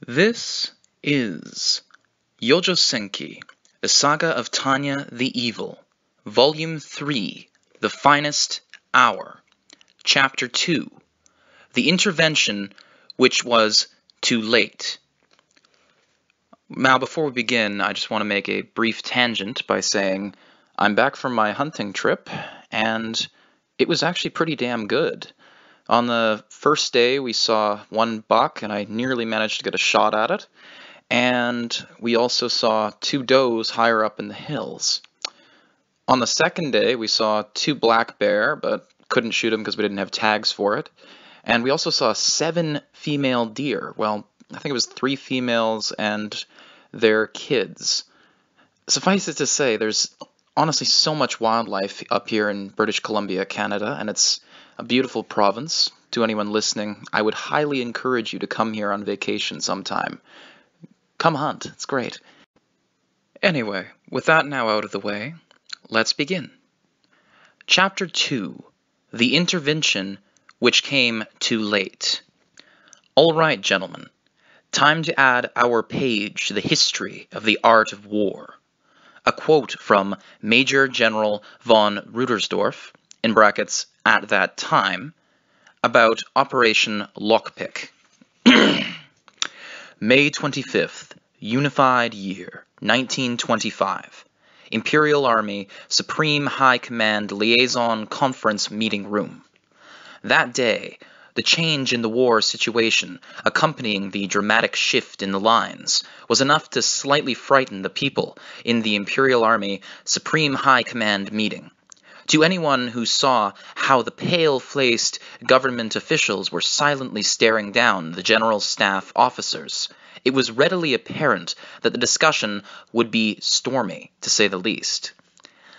This is Youjo Senki, The Saga of Tanya the Evil, Volume 3, The Finest Hour, Chapter 2, The Intervention Which Was Too Late. Now, before we begin, I just want to make a brief tangent by saying I'm back from my hunting trip, and it was actually pretty damn good. On the first day, we saw one buck, and I nearly managed to get a shot at it. And we also saw two does higher up in the hills. On the second day, we saw two black bear, but couldn't shoot them because we didn't have tags for it. And we also saw 7 female deer. Well, I think it was 3 females and their kids. Suffice it to say, there's honestly so much wildlife up here in British Columbia, Canada, and it's a beautiful province. To anyone listening, I would highly encourage you to come here on vacation sometime. Come hunt, it's great. Anyway, with that now out of the way, let's begin. Chapter 2, The Intervention Which Came Too Late. Alright, gentlemen, time to add our page to the history of the art of war. A quote from Major General von Rudersdorf, in brackets, at that time, about Operation Lockpick. May 25th, Unified Year, 1925. Imperial Army, Supreme High Command Liaison Conference Meeting Room. That day, the change in the war situation, accompanying the dramatic shift in the lines, was enough to slightly frighten the people in the Imperial Army Supreme High Command meeting. To anyone who saw how the pale-faced government officials were silently staring down the general staff officers, it was readily apparent that the discussion would be stormy, to say the least.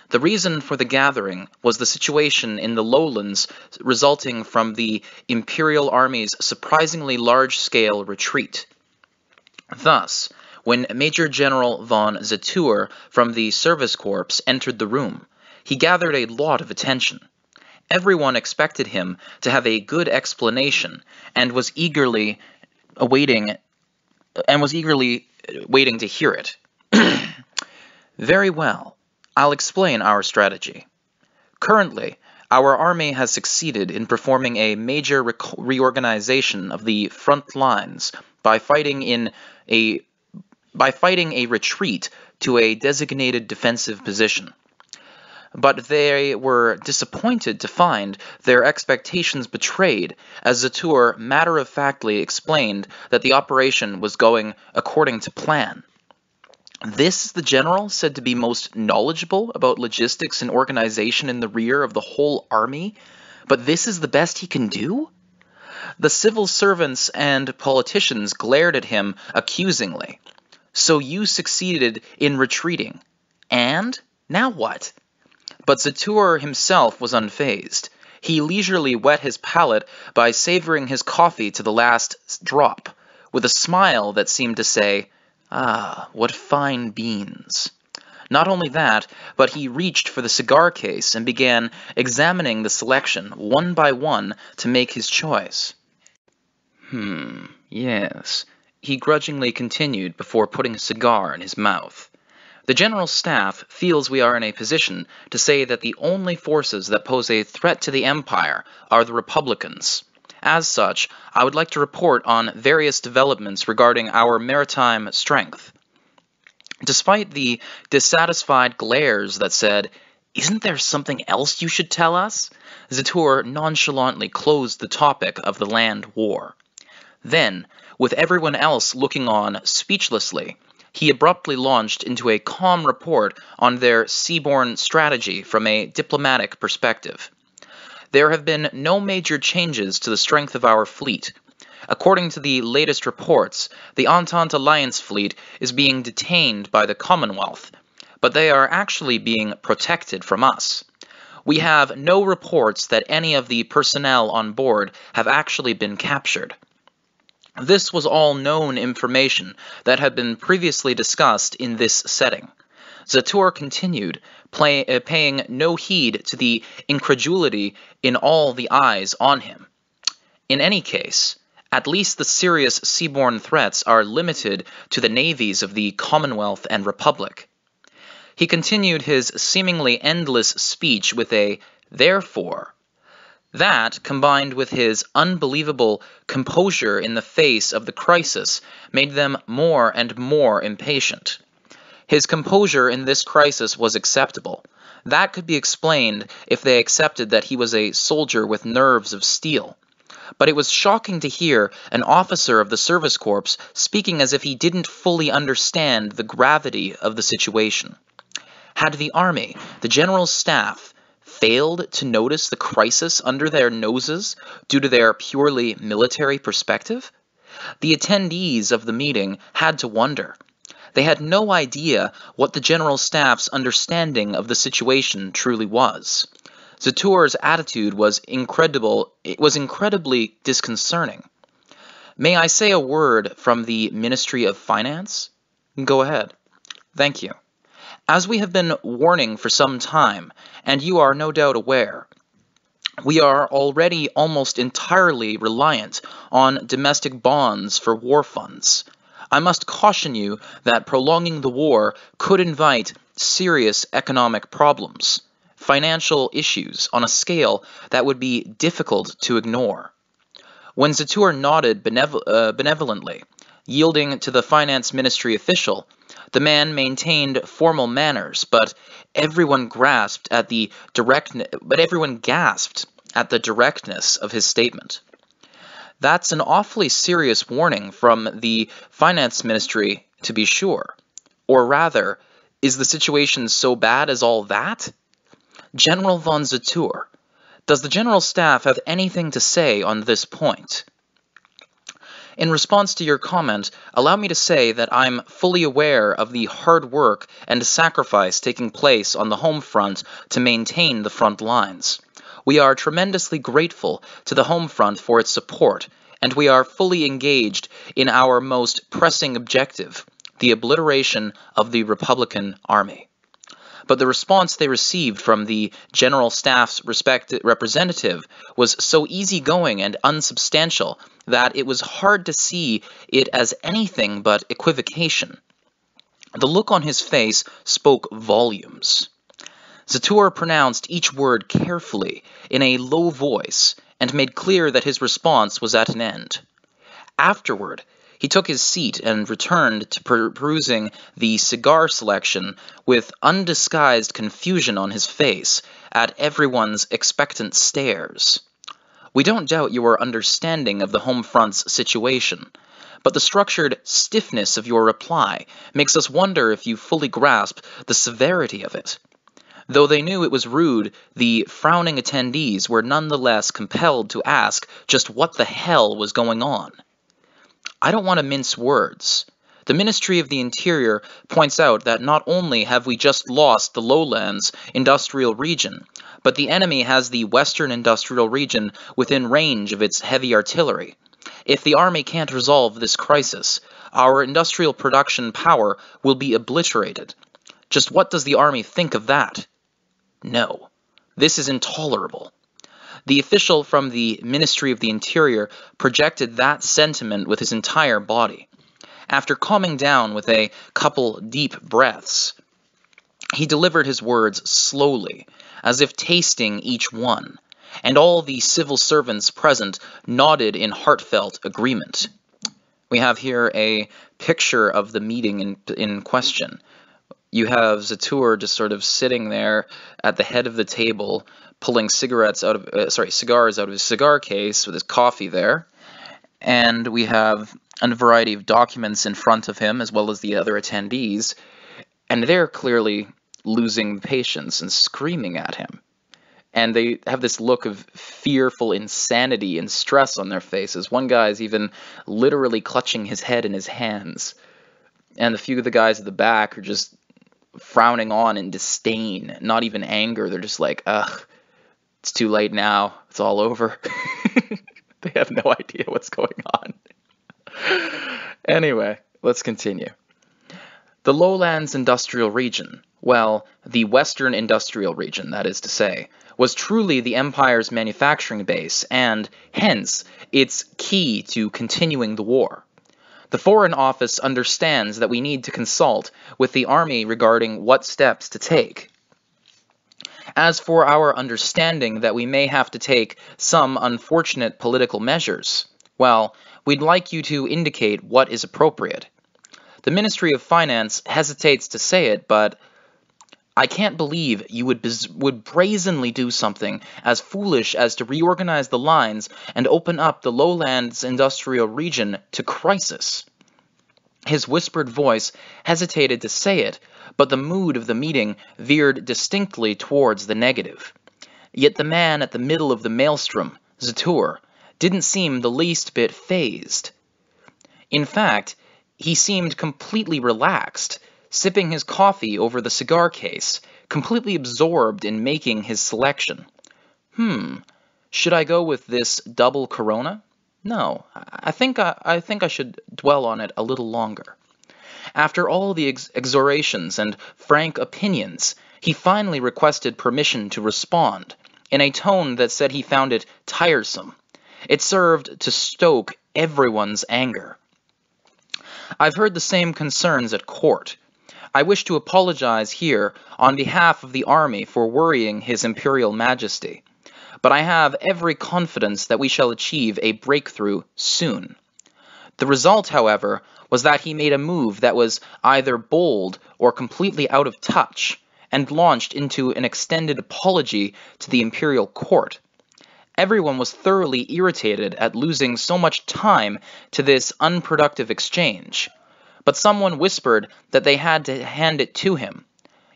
The reason for the gathering was the situation in the lowlands resulting from the Imperial Army's surprisingly large-scale retreat. Thus, when Major General von Zetour from the Service Corps entered the room, he gathered a lot of attention. Everyone expected him to have a good explanation and was eagerly waiting to hear it. Very well, I'll explain our strategy. Currently, our army has succeeded in performing a major reorganization of the front lines by fighting a retreat to a designated defensive position. But they were disappointed to find their expectations betrayed, as Zetour matter-of-factly explained that the operation was going according to plan. This is the general said to be most knowledgeable about logistics and organization in the rear of the whole army, but this is the best he can do? The civil servants and politicians glared at him accusingly. So you succeeded in retreating. And? Now what? But Zetour himself was unfazed. He leisurely wet his palate by savoring his coffee to the last drop, with a smile that seemed to say, "Ah, what fine beans." Not only that, but he reached for the cigar case and began examining the selection one by one to make his choice. Yes, he grudgingly continued before putting a cigar in his mouth. The General Staff feels we are in a position to say that the only forces that pose a threat to the Empire are the Republicans. As such, I would like to report on various developments regarding our maritime strength. Despite the dissatisfied glares that said, "Isn't there something else you should tell us?" Zetour nonchalantly closed the topic of the land war. Then, with everyone else looking on speechlessly, he abruptly launched into a calm report on their seaborne strategy from a diplomatic perspective. There have been no major changes to the strength of our fleet. According to the latest reports, the Entente Alliance fleet is being detained by the Commonwealth, but they are actually being protected from us. We have no reports that any of the personnel on board have actually been captured. This was all known information that had been previously discussed in this setting. Zetour continued, paying no heed to the incredulity in all the eyes on him. In any case, At least the serious seaborne threats are limited to the navies of the Commonwealth and Republic. He continued his seemingly endless speech with a "therefore." That, combined with his unbelievable composure in the face of the crisis, made them more and more impatient. His composure in this crisis was acceptable. That could be explained if they accepted that he was a soldier with nerves of steel. But it was shocking to hear an officer of the Service Corps speaking as if he didn't fully understand the gravity of the situation. Had the Army, the General Staff, failed to notice the crisis under their noses due to their purely military perspective? The attendees of the meeting had to wonder. They had no idea what the General Staff's understanding of the situation truly was. Zatour's attitude was incredibly disconcerting. "May I say a word from the Ministry of Finance?" "Go ahead." "Thank you. As we have been warning for some time, and you are no doubt aware, we are already almost entirely reliant on domestic bonds for war funds. I must caution you that prolonging the war could invite serious economic problems, financial issues on a scale that would be difficult to ignore." When Zatour nodded benevolently, yielding to the finance ministry official, the man maintained formal manners, but everyone gasped at the directness of his statement. "That's an awfully serious warning from the finance ministry, to be sure. Or rather, is the situation so bad as all that? General von Zatour, does the General Staff have anything to say on this point?" In response to your comment, allow me to say that I'm fully aware of the hard work and sacrifice taking place on the home front to maintain the front lines. We are tremendously grateful to the home front for its support, and we are fully engaged in our most pressing objective, the obliteration of the Republican Army. But the response they received from the General Staff's representative was so easygoing and unsubstantial that it was hard to see it as anything but equivocation. The look on his face spoke volumes. Zatour pronounced each word carefully in a low voice and made clear that his response was at an end. Afterward, he took his seat and returned to perusing the cigar selection with undisguised confusion on his face at everyone's expectant stares. "We don't doubt your understanding of the home front's situation, but the structured stiffness of your reply makes us wonder if you fully grasp the severity of it." Though they knew it was rude, the frowning attendees were nonetheless compelled to ask just what the hell was going on. "I don't want to mince words. The Ministry of the Interior points out that not only have we just lost the lowlands industrial region, but the enemy has the western industrial region within range of its heavy artillery. If the army can't resolve this crisis, our industrial production power will be obliterated. Just what does the army think of that? No, this is intolerable." The official from the Ministry of the Interior projected that sentiment with his entire body. After calming down with a couple deep breaths, he delivered his words slowly, as if tasting each one, and all the civil servants present nodded in heartfelt agreement. We have here a picture of the meeting in question. You have Zatour just sort of sitting there at the head of the table, pulling cigars out of his cigar case with his coffee there. And we have a variety of documents in front of him, as well as the other attendees. And they're clearly losing patience and screaming at him. And they have this look of fearful insanity and stress on their faces. One guy's even literally clutching his head in his hands. And a few of the guys at the back are just frowning on in disdain, not even anger. They're just like, ugh, it's too late now. It's all over. They have no idea what's going on. Anyway, let's continue. The lowlands industrial region, Well, the Western Industrial Region, that is to say, was truly the Empire's manufacturing base and, hence, its key to continuing the war. The Foreign Office understands that we need to consult with the Army regarding what steps to take. As for our understanding that we may have to take some unfortunate political measures, well, we'd like you to indicate what is appropriate. The Ministry of Finance hesitates to say it, but I can't believe you would brazenly do something as foolish as to reorganize the lines and open up the lowlands industrial region to crisis. His whispered voice hesitated to say it, but the mood of the meeting veered distinctly towards the negative. Yet the man at the middle of the maelstrom, Zatur, didn't seem the least bit fazed. In fact, he seemed completely relaxed, sipping his coffee over the cigar case, completely absorbed in making his selection. Should I go with this double Corona? No, I think I should dwell on it a little longer. After all the exhortations and frank opinions, he finally requested permission to respond, in a tone that said he found it tiresome. It served to stoke everyone's anger. I've heard the same concerns at court. I wish to apologize here on behalf of the army for worrying His Imperial Majesty, but I have every confidence that we shall achieve a breakthrough soon. The result, however, was that he made a move that was either bold or completely out of touch, and launched into an extended apology to the Imperial Court. Everyone was thoroughly irritated at losing so much time to this unproductive exchange, but someone whispered that they had to hand it to him,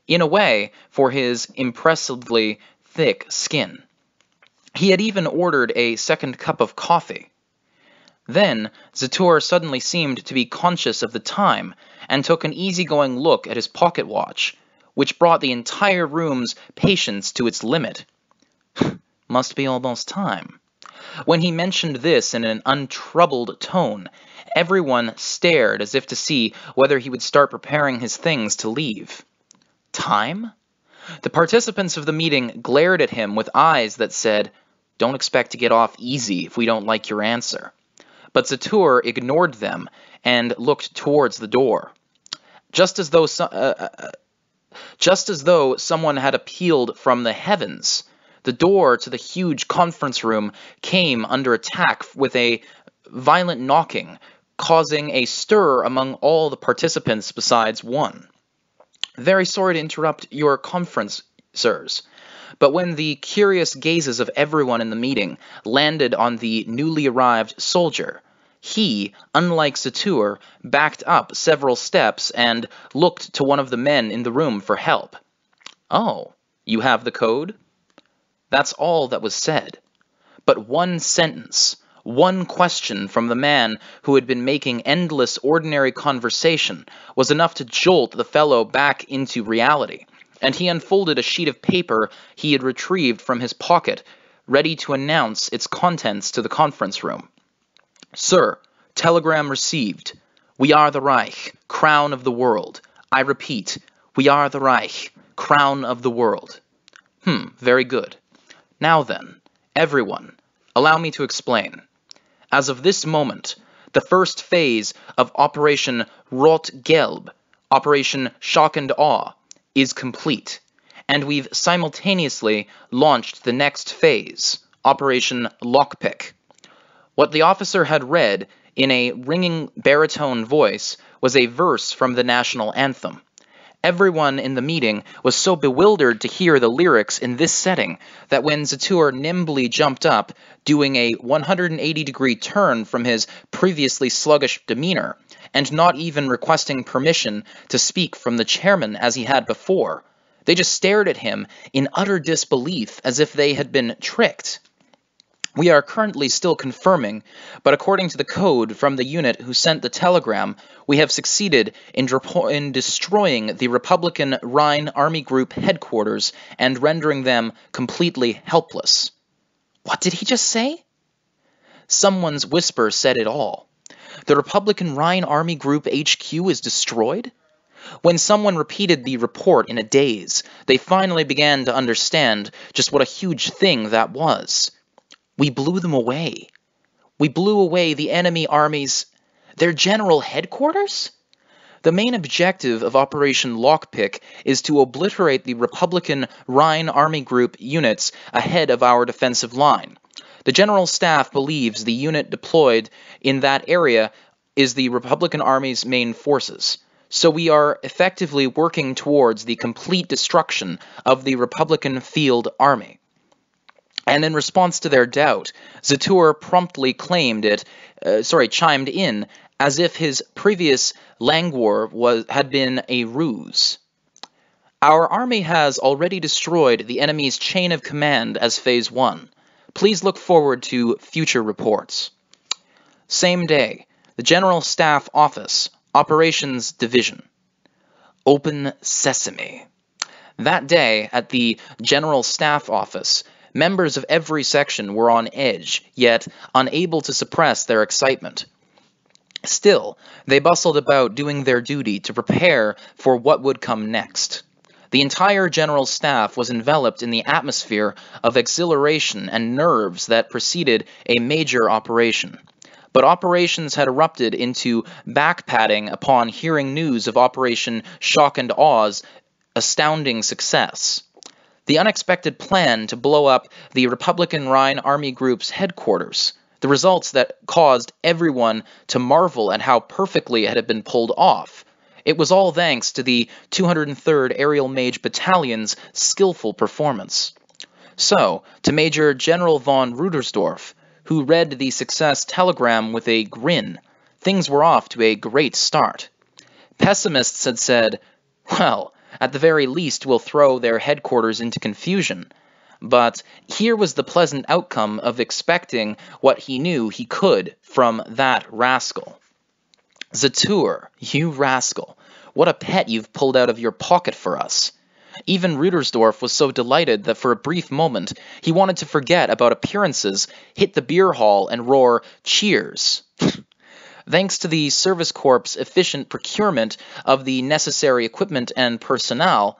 in a way, for his impressively thick skin. He had even ordered a second cup of coffee. Then Zatur suddenly seemed to be conscious of the time, and took an easygoing look at his pocket watch, which brought the entire room's patience to its limit. Must be almost time. When he mentioned this in an untroubled tone, everyone stared as if to see whether he would start preparing his things to leave. Time? The participants of the meeting glared at him with eyes that said, "Don't expect to get off easy if we don't like your answer." But Zatur ignored them and looked towards the door. Just as though someone had appealed from the heavens, the door to the huge conference room came under attack with a violent knocking, causing a stir among all the participants besides one. Very sorry to interrupt your conference, sirs, but when the curious gazes of everyone in the meeting landed on the newly arrived soldier, he, unlike Zatur, backed up several steps and looked to one of the men in the room for help. "Oh, you have the code?" That's all that was said. But one sentence, one question from the man who had been making endless ordinary conversation was enough to jolt the fellow back into reality, and he unfolded a sheet of paper he had retrieved from his pocket, ready to announce its contents to the conference room. "Sir, telegram received. We are the Reich, crown of the world. I repeat, we are the Reich, crown of the world." Very good. Now then, everyone, allow me to explain. As of this moment, the first phase of Operation Rot Gelb, Operation Shock and Awe, is complete, and we've simultaneously launched the next phase, Operation Lockpick. What the officer had read in a ringing baritone voice was a verse from the national anthem. Everyone in the meeting was so bewildered to hear the lyrics in this setting that when Zatur nimbly jumped up, doing a 180-degree turn from his previously sluggish demeanor, and not even requesting permission to speak from the chairman as he had before, they just stared at him in utter disbelief as if they had been tricked. We are currently still confirming, but according to the code from the unit who sent the telegram, we have succeeded in destroying the Republican Rhine Army Group headquarters and rendering them completely helpless. What did he just say? Someone's whisper said it all. The Republican Rhine Army Group HQ is destroyed? When someone repeated the report in a daze, they finally began to understand just what a huge thing that was. We blew them away. We blew away the enemy armies, their general headquarters? The main objective of Operation Lockpick is to obliterate the Republican Rhine Army Group units ahead of our defensive line. The General Staff believes the unit deployed in that area is the Republican Army's main forces, so we are effectively working towards the complete destruction of the Republican Field Army. And in response to their doubt, Zatur promptly chimed in as if his previous languor had been a ruse. Our army has already destroyed the enemy's chain of command as Phase 1. Please look forward to future reports. Same day, the General Staff Office, Operations Division. Open Sesame. That day, at the General Staff Office, members of every section were on edge, yet unable to suppress their excitement. Still, they bustled about doing their duty to prepare for what would come next. The entire general staff was enveloped in the atmosphere of exhilaration and nerves that preceded a major operation. But operations had erupted into backpatting upon hearing news of Operation Shock and Aw's astounding success. The unexpected plan to blow up the Republican Rhine Army Group's headquarters, the results that caused everyone to marvel at how perfectly it had been pulled off. It was all thanks to the 203rd Aerial Mage Battalion's skillful performance. So, to Major General von Rudersdorf, who read the success telegram with a grin, things were off to a great start. Pessimists had said, well, at the very least we'll throw their headquarters into confusion. But here was the pleasant outcome of expecting what he knew he could from that rascal. Zatur, you rascal, what a pet you've pulled out of your pocket for us. Even Rudersdorf was so delighted that for a brief moment he wanted to forget about appearances, hit the beer hall, and roar, "Cheers!" Thanks to the Service Corps' efficient procurement of the necessary equipment and personnel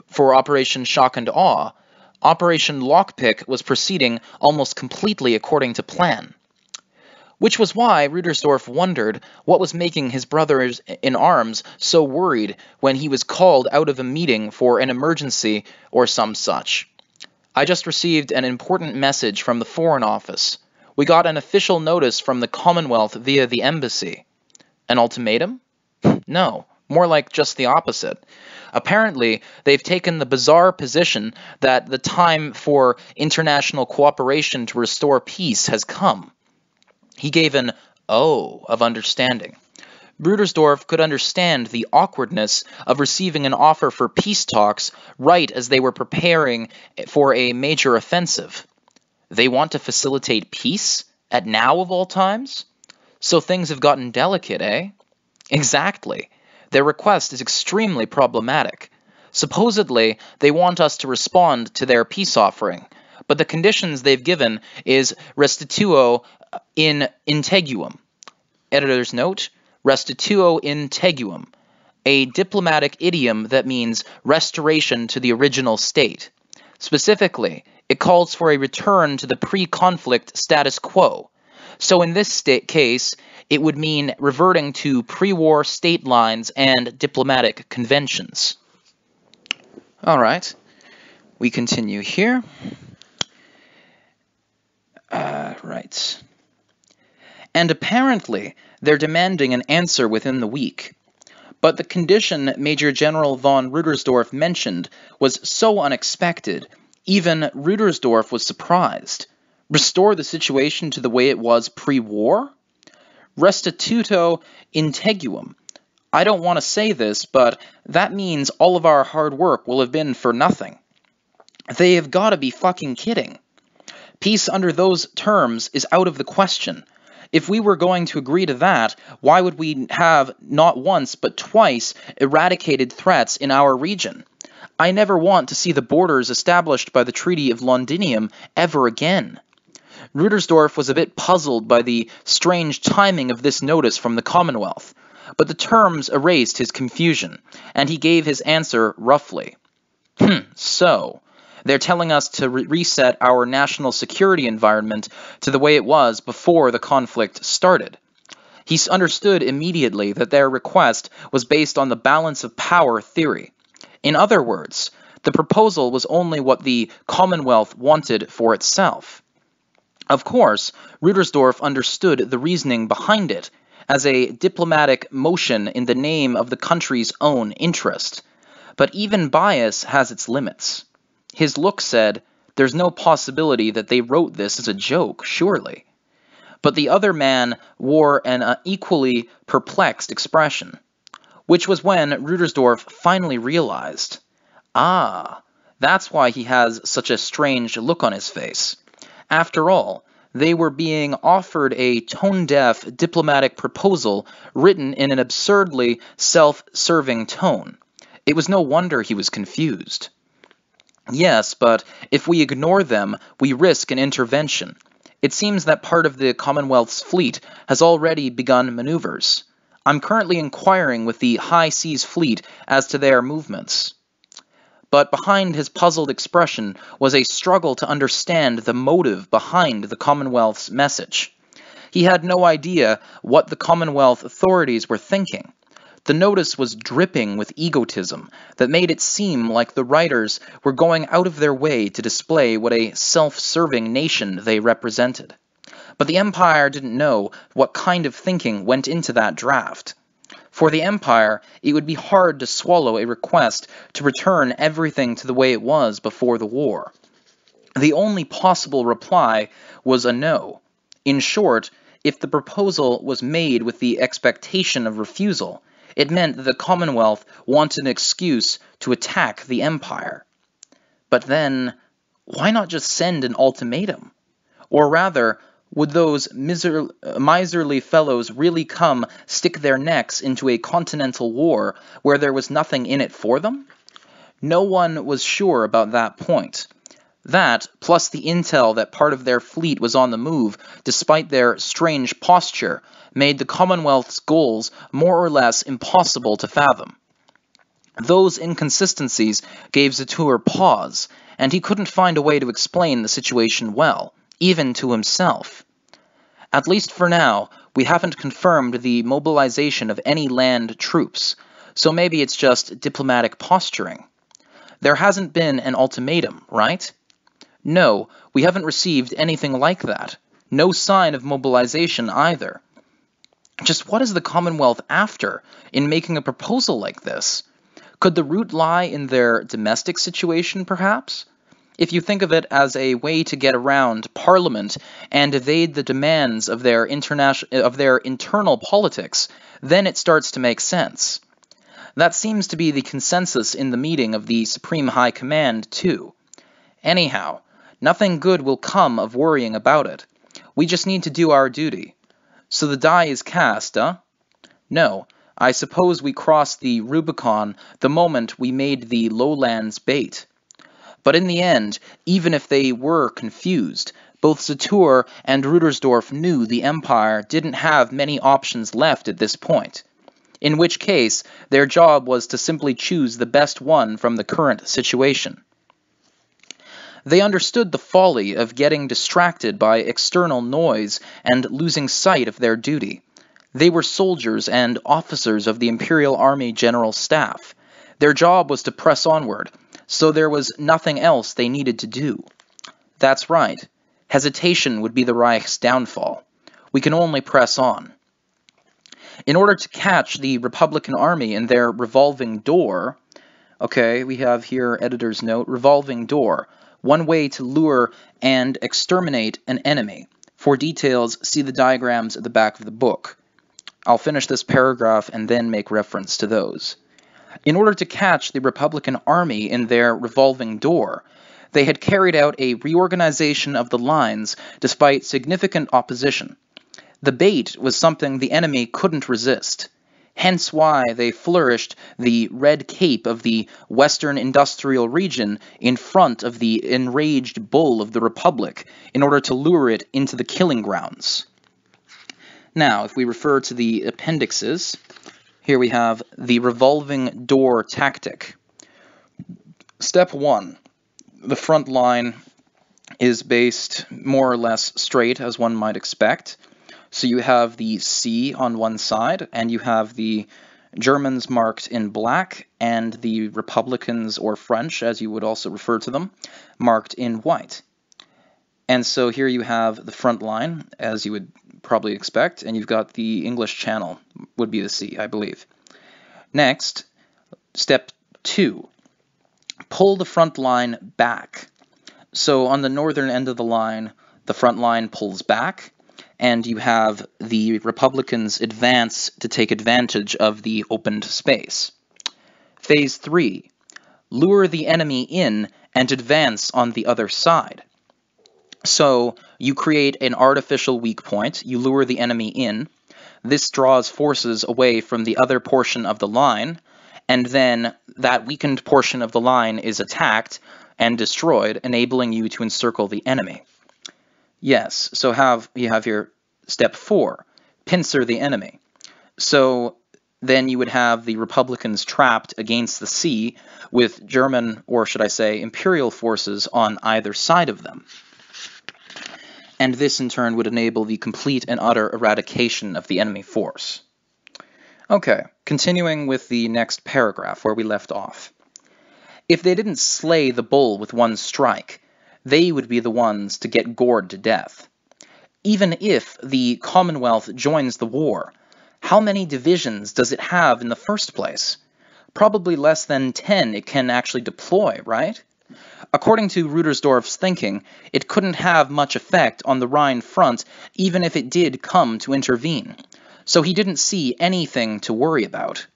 for Operation Shock and Awe, Operation Lockpick was proceeding almost completely according to plan. Which was why Rudersdorf wondered what was making his brothers in arms so worried when he was called out of a meeting for an emergency or some such. I just received an important message from the Foreign Office. We got an official notice from the Commonwealth via the embassy. An ultimatum? No, more like just the opposite. Apparently, they've taken the bizarre position that the time for international cooperation to restore peace has come. He gave an "oh" of understanding. Rudersdorf could understand the awkwardness of receiving an offer for peace talks right as they were preparing for a major offensive. They want to facilitate peace? At now of all times? So things have gotten delicate, eh? Exactly. Their request is extremely problematic. Supposedly, they want us to respond to their peace offering, but the conditions they've given is restituo in integuum. Editor's note, restituo in teguum, a diplomatic idiom that means restoration to the original state. Specifically, it calls for a return to the pre-conflict status quo. So in this case, it would mean reverting to pre-war state lines and diplomatic conventions. All right, we continue here. Right. And apparently, they're demanding an answer within the week. But the condition Major General von Rudersdorf mentioned was so unexpected, even Rudersdorf was surprised. Restore the situation to the way it was pre-war? Restituto integuum. I don't want to say this, but that means all of our hard work will have been for nothing. They have got to be fucking kidding. Peace under those terms is out of the question. If we were going to agree to that, why would we have not once but twice eradicated threats in our region? I never want to see the borders established by the Treaty of Londinium ever again. Rudersdorf was a bit puzzled by the strange timing of this notice from the Commonwealth, but the terms erased his confusion, and he gave his answer roughly. So, they're telling us to reset our national security environment to the way it was before the conflict started. He understood immediately that their request was based on the balance of power theory. In other words, the proposal was only what the Commonwealth wanted for itself. Of course, Rudersdorf understood the reasoning behind it as a diplomatic motion in the name of the country's own interest. But even bias has its limits. His look said, "There's no possibility that they wrote this as a joke, surely." But the other man wore an equally perplexed expression, which was when Rudersdorf finally realized, that's why he has such a strange look on his face. After all, they were being offered a tone-deaf diplomatic proposal written in an absurdly self-serving tone. It was no wonder he was confused. Yes, but if we ignore them, we risk an intervention. It seems that part of the Commonwealth's fleet has already begun maneuvers. I'm currently inquiring with the High Seas Fleet as to their movements. But behind his puzzled expression was a struggle to understand the motive behind the Commonwealth's message. He had no idea what the Commonwealth authorities were thinking. The notice was dripping with egotism that made it seem like the writers were going out of their way to display what a self-serving nation they represented. But the Empire didn't know what kind of thinking went into that draft. For the Empire, it would be hard to swallow a request to return everything to the way it was before the war. The only possible reply was a no. In short, if the proposal was made with the expectation of refusal, it meant that the Commonwealth wanted an excuse to attack the Empire. But then, why not just send an ultimatum? Or rather, would those miserly fellows really come stick their necks into a continental war where there was nothing in it for them? No one was sure about that point. That, plus the intel that part of their fleet was on the move despite their strange posture, made the Commonwealth's goals more or less impossible to fathom. Those inconsistencies gave Zatur pause, and he couldn't find a way to explain the situation well, even to himself. At least for now, we haven't confirmed the mobilization of any land troops, so maybe it's just diplomatic posturing. There hasn't been an ultimatum, right? No, we haven't received anything like that. No sign of mobilization either. Just what is the Commonwealth after in making a proposal like this? Could the root lie in their domestic situation, perhaps? If you think of it as a way to get around Parliament and evade the demands of their internal politics, then it starts to make sense. That seems to be the consensus in the meeting of the Supreme High Command, too. Anyhow, nothing good will come of worrying about it. We just need to do our duty. So the die is cast, No, I suppose we crossed the Rubicon the moment we made the lowlands bait. But in the end, even if they were confused, both Zatur and Rudersdorf knew the Empire didn't have many options left at this point, in which case their job was to simply choose the best one from the current situation. They understood the folly of getting distracted by external noise and losing sight of their duty. They were soldiers and officers of the Imperial Army General Staff. Their job was to press onward, so there was nothing else they needed to do. That's right. Hesitation would be the Reich's downfall. We can only press on. In order to catch the Republican Army in their revolving door, we have here editor's note, revolving door, one way to lure and exterminate an enemy. For details, see the diagrams at the back of the book. I'll finish this paragraph and then make reference to those. In order to catch the Republican Army in their revolving door, they had carried out a reorganization of the lines despite significant opposition. The bait was something the enemy couldn't resist. Hence why they flourished the red cape of the Western Industrial Region in front of the enraged bull of the Republic in order to lure it into the killing grounds. Now, if we refer to the appendixes, Here we have the revolving door tactic. Step 1. The front line is based more or less straight, as one might expect. So you have the sea on one side, and you have the Germans marked in black, and the Republicans, or French, as you would also refer to them, marked in white. And so here you have the front line, as you would probably expect, and you've got the English Channel, would be the sea, I believe. Next, step 2. Pull the front line back. So on the northern end of the line, the front line pulls back, and you have the Republicans advance to take advantage of the opened space. Phase 3. Lure the enemy in and advance on the other side. So you create an artificial weak point, you lure the enemy in, this draws forces away from the other portion of the line, and then that weakened portion of the line is attacked and destroyed, enabling you to encircle the enemy. Yes, so you have here step 4, pincer the enemy. So then you would have the Republicans trapped against the sea with German, or should I say, Imperial forces on either side of them. And this in turn would enable the complete and utter eradication of the enemy force. Okay, continuing with the next paragraph where we left off. If they didn't slay the bull with one strike, they would be the ones to get gored to death. Even if the Commonwealth joins the war, how many divisions does it have in the first place? Probably less than 10 it can actually deploy, right? According to Rudersdorf's thinking, it couldn't have much effect on the Rhine front even if it did come to intervene, so he didn't see anything to worry about.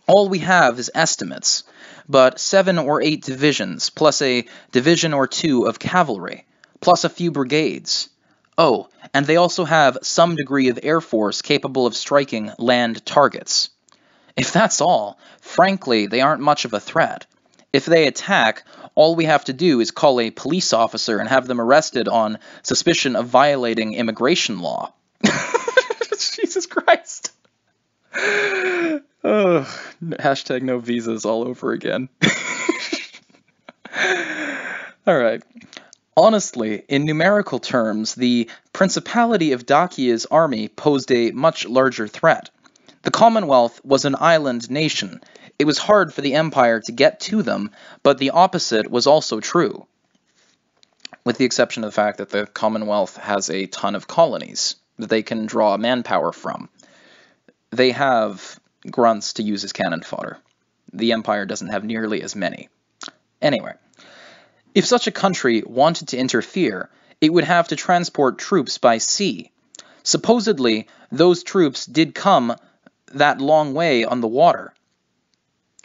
All we have is estimates, but 7 or 8 divisions, plus a division or 2 of cavalry, plus a few brigades. Oh, and they also have some degree of air force capable of striking land targets. If that's all, frankly, they aren't much of a threat. If they attack, all we have to do is call a police officer and have them arrested on suspicion of violating immigration law. Jesus Christ. Hashtag no visas all over again. Alright. Honestly, in numerical terms, the Principality of Dacia's army posed a much larger threat. The Commonwealth was an island nation. It was hard for the Empire to get to them, but the opposite was also true. With the exception of the fact that the Commonwealth has a ton of colonies that they can draw manpower from. They have grunts to use as cannon fodder. The Empire doesn't have nearly as many. Anyway, if such a country wanted to interfere, it would have to transport troops by sea. Supposedly, those troops did come that long way on the water.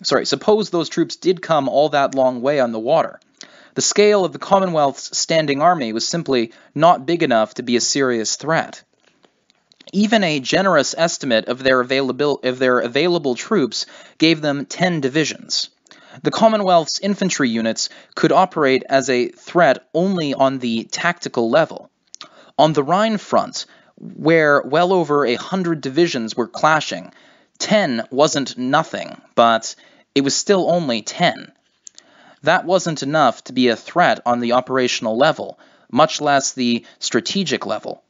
Suppose those troops did come all that long way on the water. The scale of the Commonwealth's standing army was simply not big enough to be a serious threat. Even a generous estimate of their available troops gave them 10 divisions. The Commonwealth's infantry units could operate as a threat only on the tactical level. On the Rhine front, where well over 100 divisions were clashing, 10 wasn't nothing, but it was still only 10. That wasn't enough to be a threat on the operational level, much less the strategic level.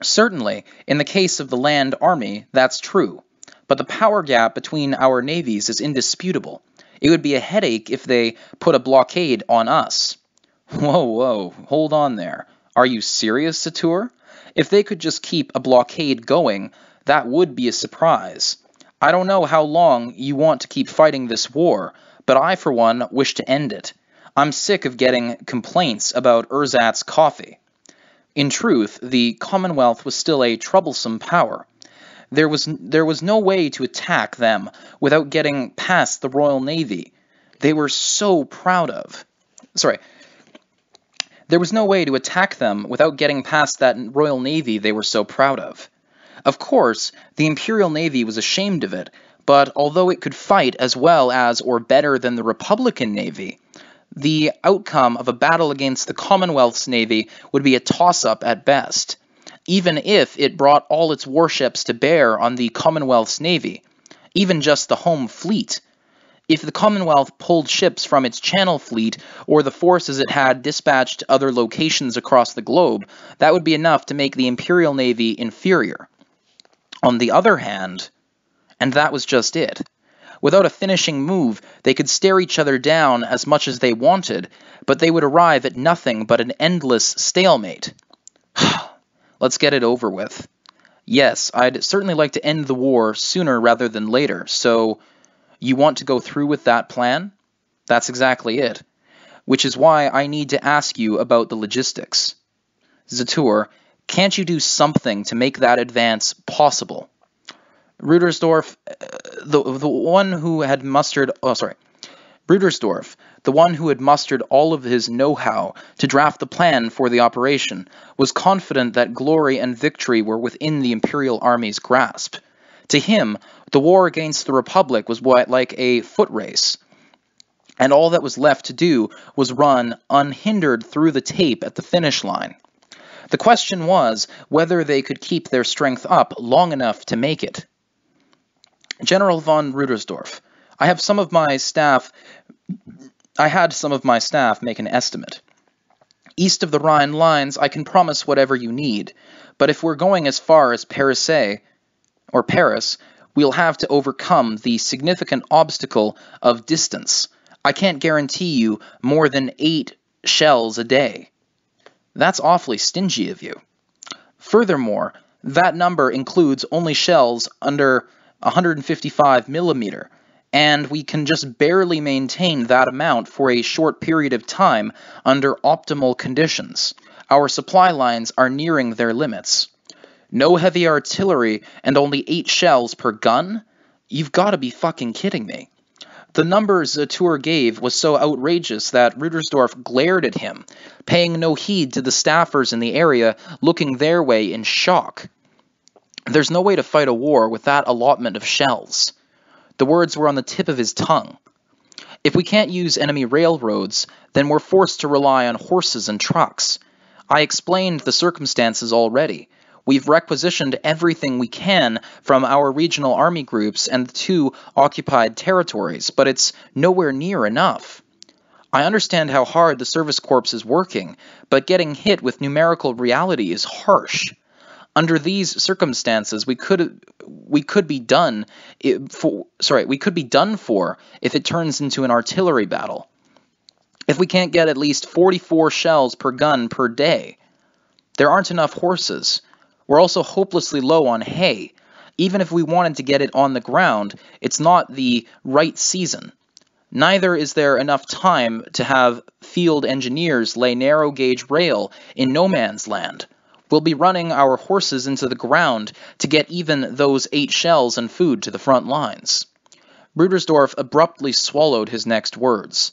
Certainly, in the case of the land army, that's true, but the power gap between our navies is indisputable. It would be a headache if they put a blockade on us. Whoa, hold on there. Are you serious, Satur? If they could just keep a blockade going, that would be a surprise. I don't know how long you want to keep fighting this war, but I, for one, wish to end it. I'm sick of getting complaints about ersatz coffee. In truth, the Commonwealth was still a troublesome power. There was no way to attack them without getting past the Royal Navy. There was no way to attack them without getting past that Royal Navy they were so proud of. Of course, the Imperial Navy was ashamed of it, but although it could fight as well as or better than the Republican Navy, the outcome of a battle against the Commonwealth's Navy would be a toss-up at best. even if it brought all its warships to bear on the Commonwealth's navy, even just the home fleet. If the Commonwealth pulled ships from its Channel Fleet or the forces it had dispatched to other locations across the globe, that would be enough to make the Imperial Navy inferior. On the other hand, and that was just it, without a finishing move, they could stare each other down as much as they wanted, but they would arrive at nothing but an endless stalemate. Let's get it over with. Yes, I'd certainly like to end the war sooner rather than later, so you want to go through with that plan? That's exactly it. Which is why I need to ask you about the logistics. Zatur, can't you do something to make that advance possible? Rudersdorf, the one who had mustered all of his know-how to draft the plan for the operation, was confident that glory and victory were within the Imperial Army's grasp. To him, the war against the Republic was like a foot race, and all that was left to do was run unhindered through the tape at the finish line. The question was whether they could keep their strength up long enough to make it. General von Rudersdorf, I had some of my staff make an estimate. East of the Rhine lines, I can promise whatever you need, but if we're going as far as Paris, we'll have to overcome the significant obstacle of distance. I can't guarantee you more than 8 shells a day. That's awfully stingy of you. Furthermore, that number includes only shells under 155 millimeter, and we can just barely maintain that amount for a short period of time under optimal conditions. Our supply lines are nearing their limits. No heavy artillery and only 8 shells per gun? You've got to be fucking kidding me. The number Zatur gave was so outrageous that Rudersdorf glared at him, paying no heed to the staffers in the area looking their way in shock. There's no way to fight a war with that allotment of shells. The words were on the tip of his tongue. If we can't use enemy railroads, then we're forced to rely on horses and trucks. I explained the circumstances already. We've requisitioned everything we can from our regional army groups and the 2 occupied territories, but it's nowhere near enough. I understand how hard the Service Corps is working, but getting hit with numerical reality is harsh. Under these circumstances, we could be done for if it turns into an artillery battle. If we can't get at least 44 shells per gun per day, there aren't enough horses. We're also hopelessly low on hay. Even if we wanted to get it on the ground, it's not the right season. Neither is there enough time to have field engineers lay narrow-gauge rail in no man's land. We'll be running our horses into the ground to get even those 8 shells and food to the front lines. Rudersdorf abruptly swallowed his next words.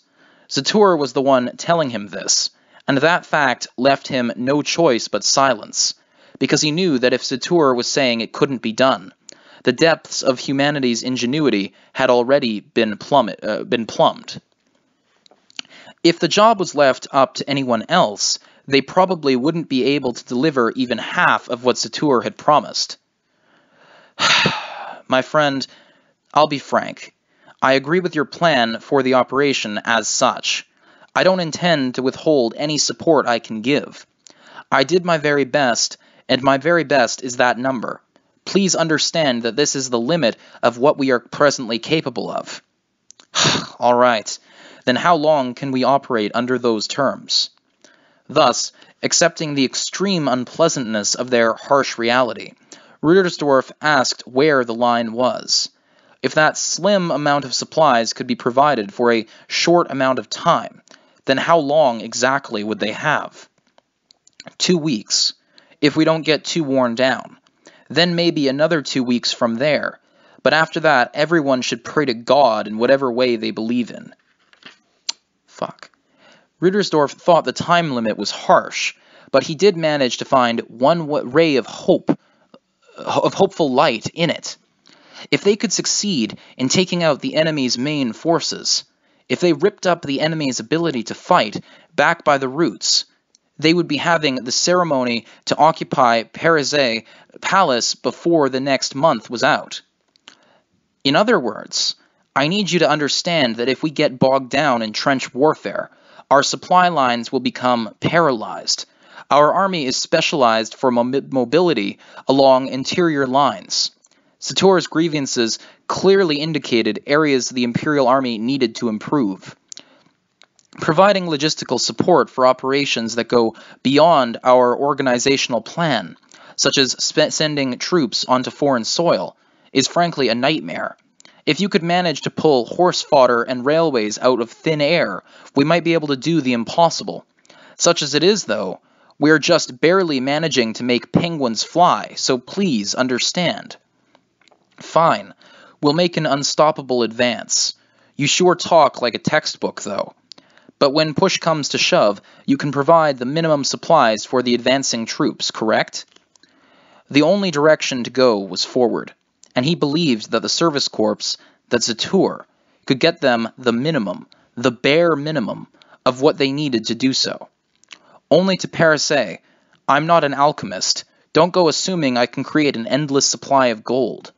Zatur was the one telling him this, and that fact left him no choice but silence, because he knew that if Zatur was saying it couldn't be done, the depths of humanity's ingenuity had already been plumbed. If the job was left up to anyone else, they probably wouldn't be able to deliver even half of what Zatur had promised. My friend, I'll be frank. I agree with your plan for the operation as such. I don't intend to withhold any support I can give. I did my very best, and my very best is that number. Please understand that this is the limit of what we are presently capable of. All right, then how long can we operate under those terms? Thus, accepting the extreme unpleasantness of their harsh reality, Rudersdorf asked where the line was. If that slim amount of supplies could be provided for a short amount of time, then how long exactly would they have? 2 weeks, if we don't get too worn down. Then maybe another 2 weeks from there, but after that everyone should pray to God in whatever way they believe in. Fuck. Rudersdorf thought the time limit was harsh, but he did manage to find one ray of hopeful light in it. If they could succeed in taking out the enemy's main forces, if they ripped up the enemy's ability to fight back by the roots, they would be having the ceremony to occupy Paris Palace before the next month was out. In other words, I need you to understand that if we get bogged down in trench warfare, our supply lines will become paralyzed. Our army is specialized for mobility along interior lines. Sator's grievances clearly indicated areas the Imperial Army needed to improve. Providing logistical support for operations that go beyond our organizational plan, such as sending troops onto foreign soil, is frankly a nightmare. If you could manage to pull horse fodder and railways out of thin air, we might be able to do the impossible. Such as it is, though, we're just barely managing to make penguins fly, so please understand. Fine, we'll make an unstoppable advance. You sure talk like a textbook, though. But when push comes to shove, you can provide the minimum supplies for the advancing troops, correct? The only direction to go was forward, and he believed that the service corps, that Sator, could get them the minimum, the bare minimum, of what they needed to do so. Only to Paris, I'm not an alchemist. Don't go assuming I can create an endless supply of gold.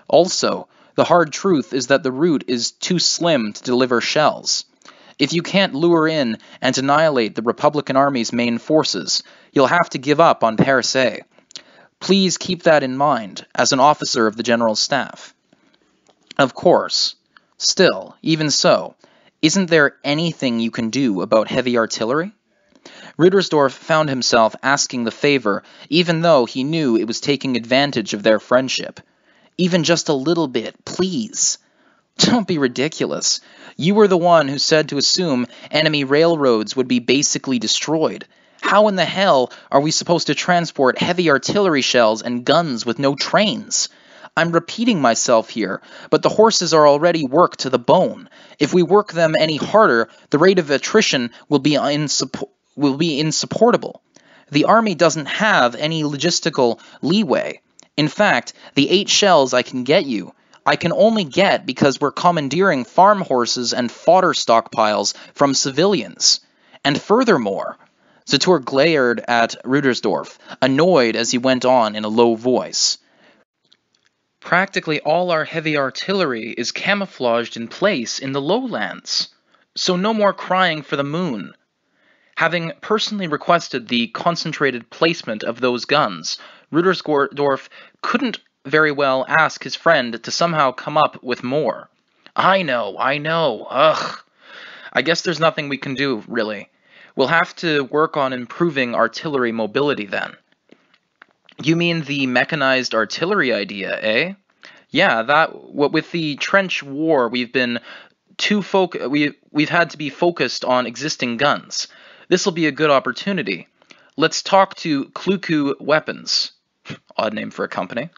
Also, the hard truth is that the route is too slim to deliver shells. If you can't lure in and annihilate the Republican Army's main forces, you'll have to give up on Paris. Please keep that in mind as an officer of the General Staff. Of course. Still, even so, isn't there anything you can do about heavy artillery? Rudersdorf found himself asking the favor, even though he knew it was taking advantage of their friendship. Even just a little bit, please. Don't be ridiculous. You were the one who said to assume enemy railroads would be basically destroyed. How in the hell are we supposed to transport heavy artillery shells and guns with no trains? I'm repeating myself here, but the horses are already worked to the bone. If we work them any harder, the rate of attrition will be insupportable. The army doesn't have any logistical leeway. In fact, the 8 shells I can get you, I can only get because we're commandeering farm horses and fodder stockpiles from civilians. And furthermore, Sator glared at Rudersdorf, annoyed as he went on in a low voice. Practically all our heavy artillery is camouflaged in place in the lowlands, so no more crying for the moon. Having personally requested the concentrated placement of those guns, Rudersdorf couldn't very well ask his friend to somehow come up with more. I know. Ugh. I guess there's nothing we can do, really. We'll have to work on improving artillery mobility then. You mean the mechanized artillery idea, eh? Yeah, with the trench war, we've had to be focused on existing guns. This'll be a good opportunity. Let's talk to Kluku Weapons. Odd name for a company.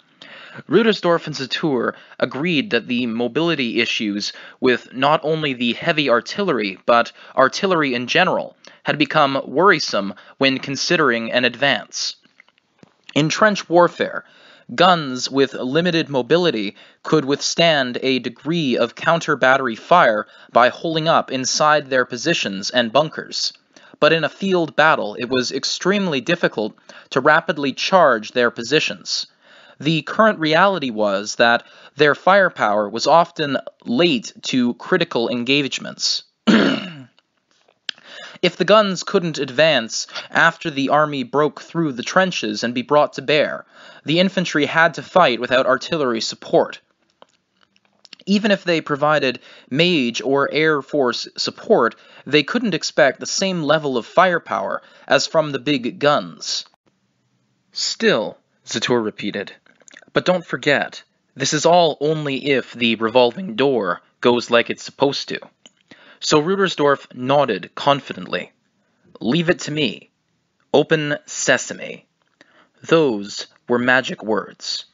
Rudersdorf and Sator agreed that the mobility issues with not only the heavy artillery, but artillery in general, had become worrisome when considering an advance. In trench warfare, guns with limited mobility could withstand a degree of counter-battery fire by holding up inside their positions and bunkers. But in a field battle, it was extremely difficult to rapidly charge their positions. The current reality was that their firepower was often late to critical engagements. If the guns couldn't advance after the army broke through the trenches and be brought to bear, the infantry had to fight without artillery support. Even if they provided mage or air force support, they couldn't expect the same level of firepower as from the big guns. Still, Sator repeated, but don't forget, this is all only if the revolving door goes like it's supposed to. So Rudersdorf nodded confidently. Leave it to me. Open sesame. Those were magic words.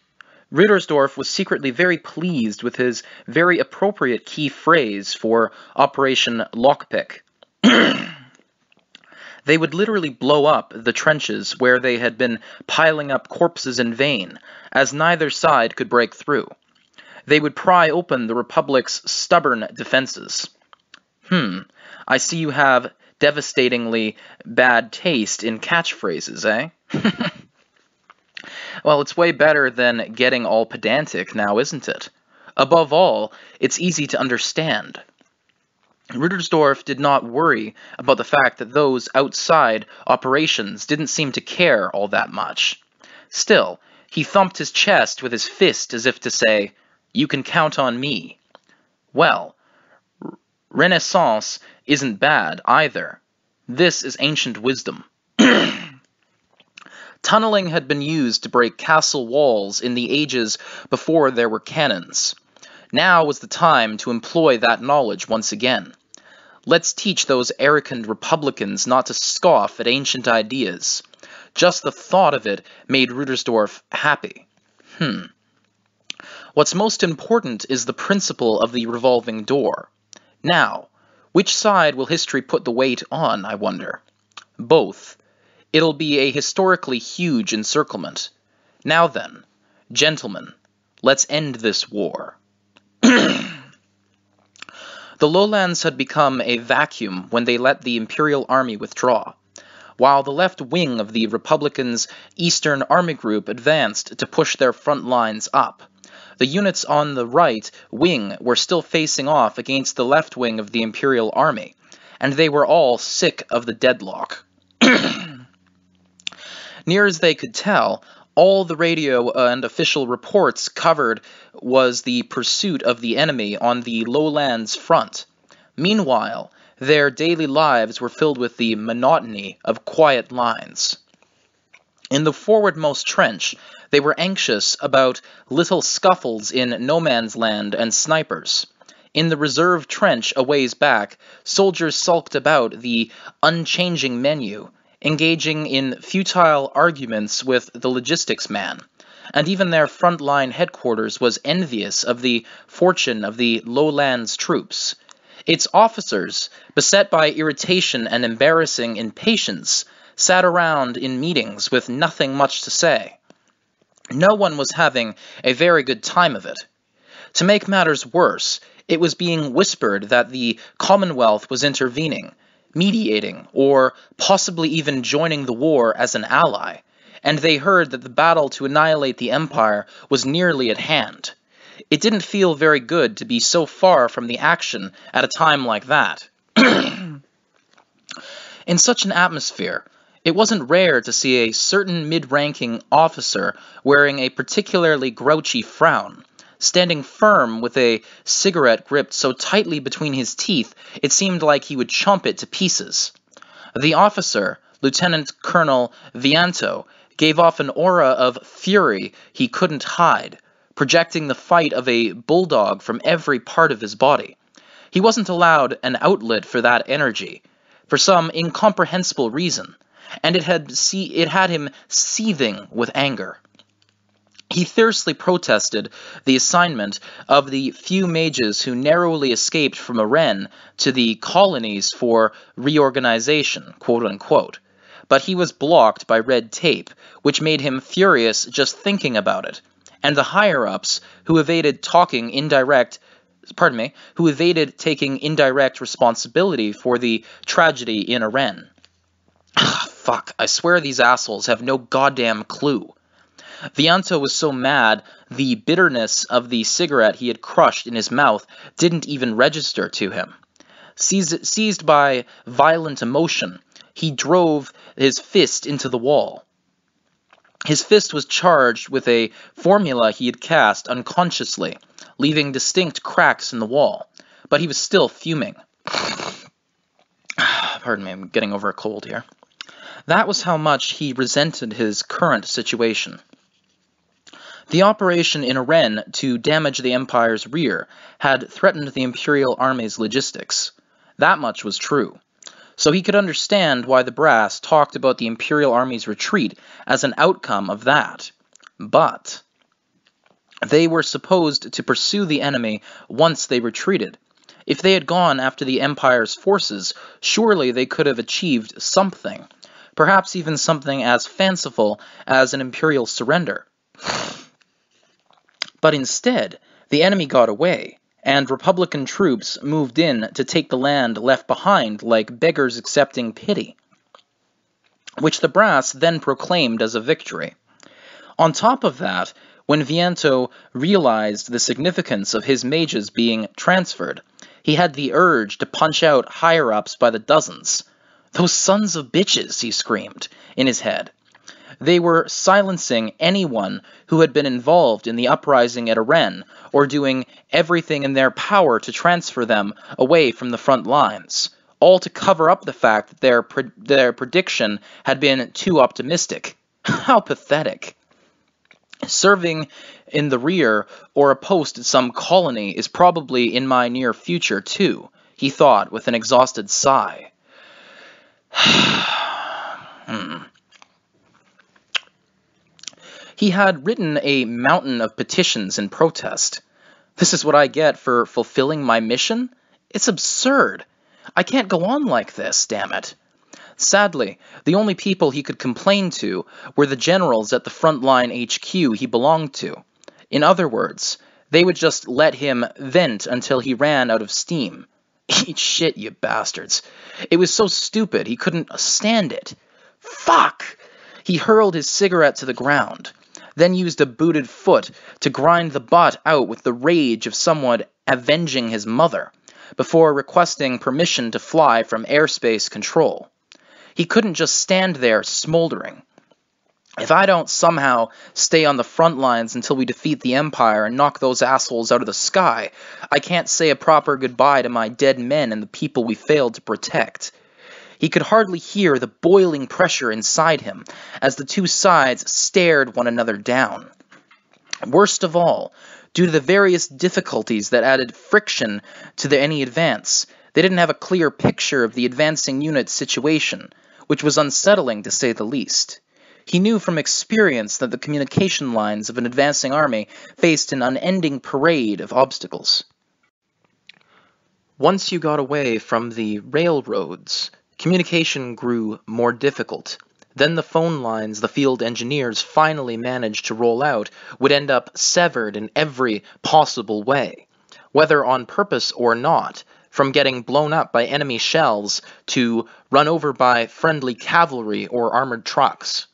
Rudersdorf was secretly very pleased with his very appropriate key phrase for Operation Lockpick. They would literally blow up the trenches where they had been piling up corpses in vain, as neither side could break through. They would pry open the Republic's stubborn defenses. I see you have devastatingly bad taste in catchphrases, eh? Well, it's way better than getting all pedantic now, isn't it? Above all, it's easy to understand. Rudersdorf did not worry about the fact that those outside operations didn't seem to care all that much. Still, he thumped his chest with his fist as if to say, "You can count on me." Well, Renaissance isn't bad either. This is ancient wisdom. Tunneling had been used to break castle walls in the ages before there were cannons. Now was the time to employ that knowledge once again. Let's teach those arrogant Republicans not to scoff at ancient ideas. Just the thought of it made Rudersdorf happy. What's most important is the principle of the revolving door. Now, which side will history put the weight on, I wonder? Both. It'll be a historically huge encirclement. Now then, gentlemen, let's end this war. The lowlands had become a vacuum when they let the Imperial Army withdraw. While the left wing of the Republicans' Eastern Army Group advanced to push their front lines up, the units on the right wing were still facing off against the left wing of the Imperial Army, and they were all sick of the deadlock. Near as they could tell, all the radio and official reports covered was the pursuit of the enemy on the lowlands front. Meanwhile, their daily lives were filled with the monotony of quiet lines. In the forwardmost trench, they were anxious about little scuffles in no man's land and snipers. In the reserve trench a ways back, soldiers sulked about the unchanging menu, engaging in futile arguments with the logistics man, and even their frontline headquarters was envious of the fortune of the lowlands troops. Its officers, beset by irritation and embarrassing impatience, sat around in meetings with nothing much to say. No one was having a very good time of it. To make matters worse, it was being whispered that the Commonwealth was intervening, mediating, or possibly even joining the war as an ally, and they heard that the battle to annihilate the Empire was nearly at hand. It didn't feel very good to be so far from the action at a time like that. In such an atmosphere, it wasn't rare to see a certain mid-ranking officer wearing a particularly grouchy frown, standing firm with a cigarette gripped so tightly between his teeth it seemed like he would chomp it to pieces. The officer, Lieutenant Colonel Vianto, gave off an aura of fury he couldn't hide, projecting the fight of a bulldog from every part of his body. He wasn't allowed an outlet for that energy, for some incomprehensible reason, and it had him seething with anger. He fiercely protested the assignment of the few mages who narrowly escaped from Arennes to the colonies for reorganization, quote-unquote, but he was blocked by red tape, which made him furious just thinking about it, and the higher-ups who evaded taking indirect responsibility for the tragedy in Arennes. Fuck, I swear these assholes have no goddamn clue. Vianto was so mad, the bitterness of the cigarette he had crushed in his mouth didn't even register to him. Seized by violent emotion, he drove his fist into the wall. His fist was charged with a formula he had cast unconsciously, leaving distinct cracks in the wall, but he was still fuming. Pardon me, I'm getting over a cold here. That was how much he resented his current situation. The operation in Arennes to damage the Empire's rear had threatened the Imperial Army's logistics. That much was true. So he could understand why the brass talked about the Imperial Army's retreat as an outcome of that. But they were supposed to pursue the enemy once they retreated. If they had gone after the Empire's forces, surely they could have achieved something, perhaps even something as fanciful as an Imperial surrender. But instead, the enemy got away, and Republican troops moved in to take the land left behind like beggars accepting pity, which the brass then proclaimed as a victory. On top of that, when Viento realized the significance of his mages being transferred, he had the urge to punch out higher-ups by the dozens. "Those sons of bitches," he screamed in his head. They were silencing anyone who had been involved in the uprising at Aren, or doing everything in their power to transfer them away from the front lines, all to cover up the fact that their prediction had been too optimistic. How pathetic. Serving in the rear or a post at some colony is probably in my near future, too, he thought with an exhausted sigh. He had written a mountain of petitions in protest. This is what I get for fulfilling my mission? It's absurd. I can't go on like this, damn it. Sadly, the only people he could complain to were the generals at the frontline HQ he belonged to. In other words, they would just let him vent until he ran out of steam. Eat shit, you bastards. It was so stupid he couldn't stand it. Fuck! He hurled his cigarette to the ground, then used a booted foot to grind the butt out with the rage of someone avenging his mother, before requesting permission to fly from airspace control. He couldn't just stand there smoldering. If I don't somehow stay on the front lines until we defeat the Empire and knock those assholes out of the sky, I can't say a proper goodbye to my dead men and the people we failed to protect. He could hardly hear the boiling pressure inside him as the two sides stared one another down. Worst of all, due to the various difficulties that added friction to any advance, they didn't have a clear picture of the advancing unit's situation, which was unsettling to say the least. He knew from experience that the communication lines of an advancing army faced an unending parade of obstacles. Once you got away from the railroads, communication grew more difficult. Then the phone lines the field engineers finally managed to roll out would end up severed in every possible way, whether on purpose or not, from getting blown up by enemy shells to run over by friendly cavalry or armored trucks.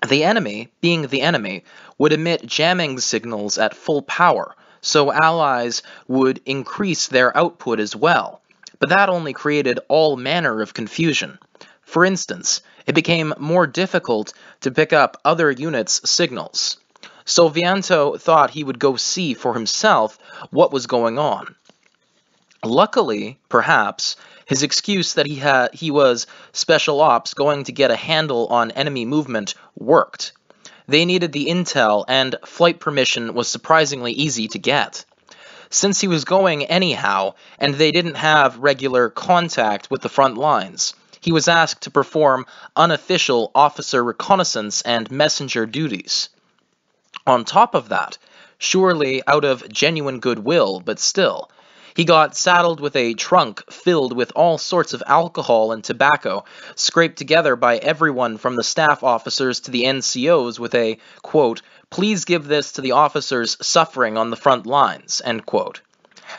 The enemy, being the enemy, would emit jamming signals at full power, so allies would increase their output as well, but that only created all manner of confusion. For instance, it became more difficult to pick up other units' signals, so Viento thought he would go see for himself what was going on. Luckily, perhaps, his excuse that he was special ops going to get a handle on enemy movement worked. They needed the intel, and flight permission was surprisingly easy to get. Since he was going anyhow, and they didn't have regular contact with the front lines, he was asked to perform unofficial officer reconnaissance and messenger duties. On top of that, surely out of genuine goodwill, but still, he got saddled with a trunk filled with all sorts of alcohol and tobacco, scraped together by everyone from the staff officers to the NCOs with a, quote, "Please give this to the officers suffering on the front lines," end quote.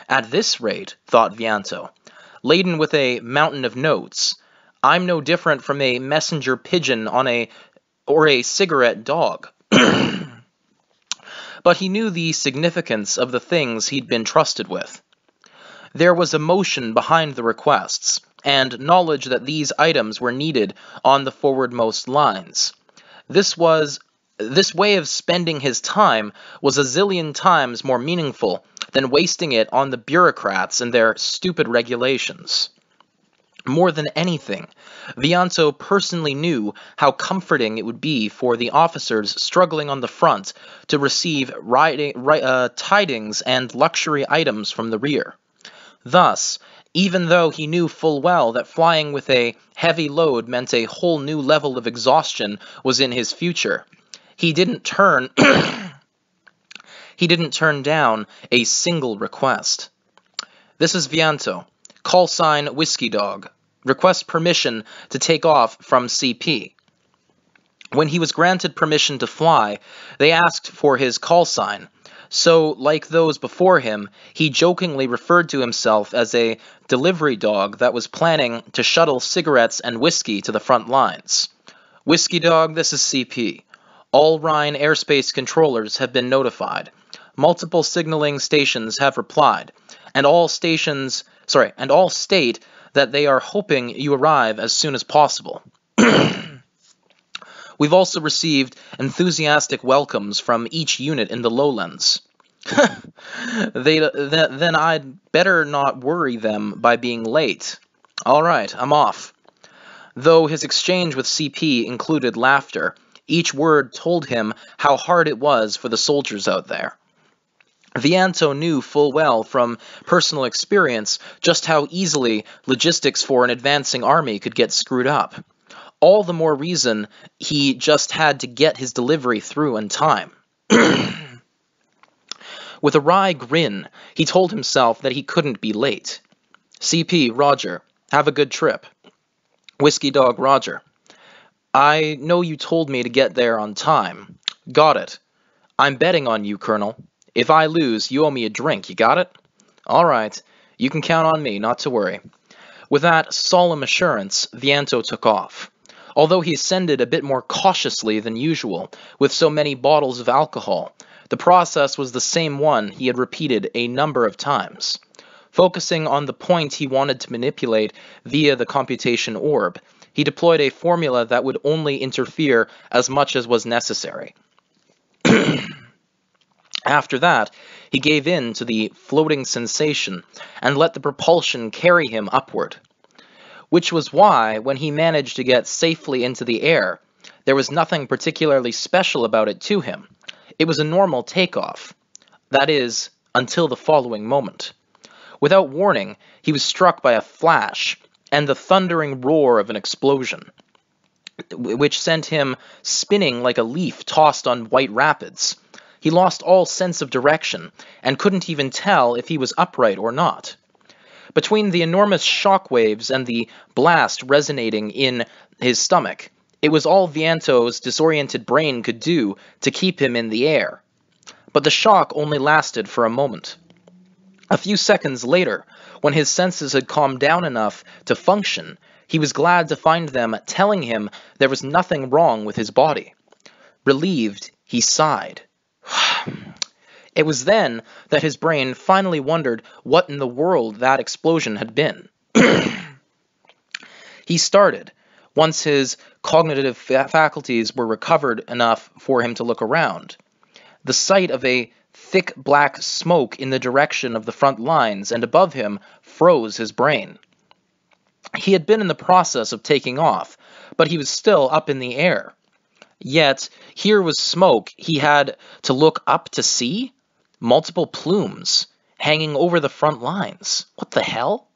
At this rate, thought Viento, laden with a mountain of notes, I'm no different from a messenger pigeon or a cigarette dog. But he knew the significance of the things he'd been trusted with. There was emotion behind the requests, and knowledge that these items were needed on the forwardmost lines. This way of spending his time was a zillion times more meaningful than wasting it on the bureaucrats and their stupid regulations. More than anything, Viento personally knew how comforting it would be for the officers struggling on the front to receive tidings and luxury items from the rear. Thus, even though he knew full well that flying with a heavy load meant a whole new level of exhaustion was in his future, he didn't turn down a single request. This is Viento. Call sign Whiskey Dog. Request permission to take off from CP. When he was granted permission to fly, they asked for his call sign, So, like those before him, he jokingly referred to himself as a delivery dog that was planning to shuttle cigarettes and whiskey to the front lines. "Whiskey Dog, this is CP. All Rhine airspace controllers have been notified. Multiple signaling stations have replied, and all state that they are hoping you arrive as soon as possible. We've also received enthusiastic welcomes from each unit in the lowlands." Then I'd better not worry them by being late. All right, I'm off. Though his exchange with CP included laughter, each word told him how hard it was for the soldiers out there. Vianto knew full well from personal experience just how easily logistics for an advancing army could get screwed up. All the more reason he just had to get his delivery through in time. With a wry grin, he told himself that he couldn't be late. "CP, Roger. Have a good trip." "Whiskey Dog, Roger. I know you told me to get there on time." "Got it. I'm betting on you, Colonel. If I lose, you owe me a drink, you got it?" "All right. You can count on me, not to worry." With that solemn assurance, Vianto took off. Although he ascended a bit more cautiously than usual, with so many bottles of alcohol, the process was the same one he had repeated a number of times. Focusing on the point he wanted to manipulate via the computation orb, he deployed a formula that would only interfere as much as was necessary. After that, he gave in to the floating sensation and let the propulsion carry him upward. Which was why, when he managed to get safely into the air, there was nothing particularly special about it to him. It was a normal takeoff. That is, until the following moment. Without warning, he was struck by a flash and the thundering roar of an explosion, which sent him spinning like a leaf tossed on white rapids. He lost all sense of direction and couldn't even tell if he was upright or not. Between the enormous shock waves and the blast resonating in his stomach, it was all Vianto's disoriented brain could do to keep him in the air. But the shock only lasted for a moment. A few seconds later, when his senses had calmed down enough to function, he was glad to find them telling him there was nothing wrong with his body. Relieved, he sighed. It was then that his brain finally wondered what in the world that explosion had been. He started, once his cognitive faculties were recovered enough for him to look around. The sight of a thick black smoke in the direction of the front lines and above him froze his brain. He had been in the process of taking off, but he was still up in the air. Yet, here was smoke he had to look up to see? Multiple plumes, hanging over the front lines. What the hell?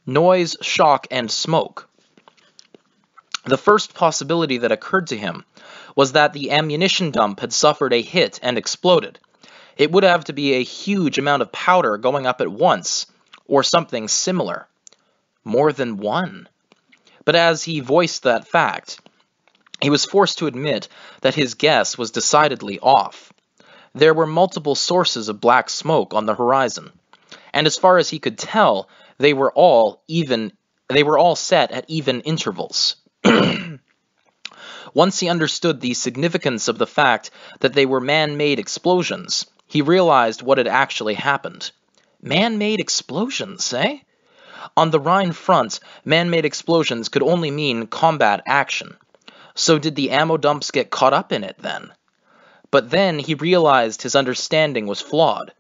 Noise, shock, and smoke. The first possibility that occurred to him was that the ammunition dump had suffered a hit and exploded. It would have to be a huge amount of powder going up at once, or something similar. More than one. But as he voiced that fact, he was forced to admit that his guess was decidedly off. There were multiple sources of black smoke on the horizon, and as far as he could tell, they were all set at even intervals. Once he understood the significance of the fact that they were man-made explosions, he realized what had actually happened. Man-made explosions, eh? On the Rhine front, man-made explosions could only mean combat action. So did the ammo dumps get caught up in it, then? But then he realized his understanding was flawed.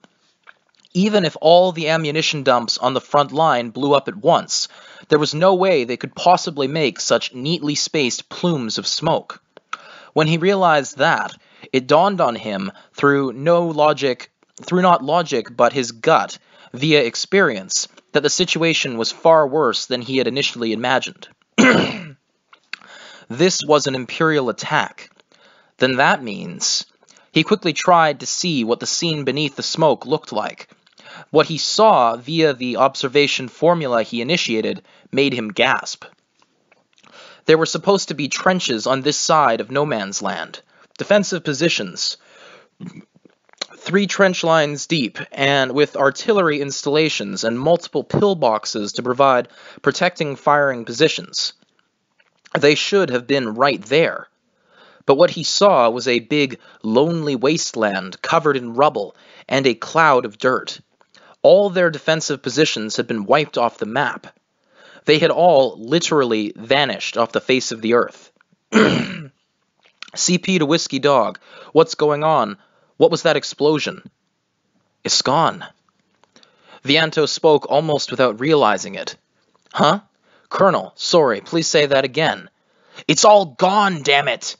Even if all the ammunition dumps on the front line blew up at once, there was no way they could possibly make such neatly spaced plumes of smoke. When he realized that, it dawned on him through not logic but his gut, via experience, that the situation was far worse than he had initially imagined. This was an Imperial attack. Then that means... He quickly tried to see what the scene beneath the smoke looked like. What he saw via the observation formula he initiated made him gasp. There were supposed to be trenches on this side of no man's land, defensive positions 3 trench lines deep, and with artillery installations and multiple pillboxes to provide protecting firing positions. They should have been right there. But what he saw was a big, lonely wasteland covered in rubble and a cloud of dirt. All their defensive positions had been wiped off the map. They had all literally vanished off the face of the earth. CP to Whiskey Dog, what's going on? What was that explosion? It's gone. Vianto spoke almost without realizing it. Huh? Colonel, sorry, please say that again. It's all gone, damn it!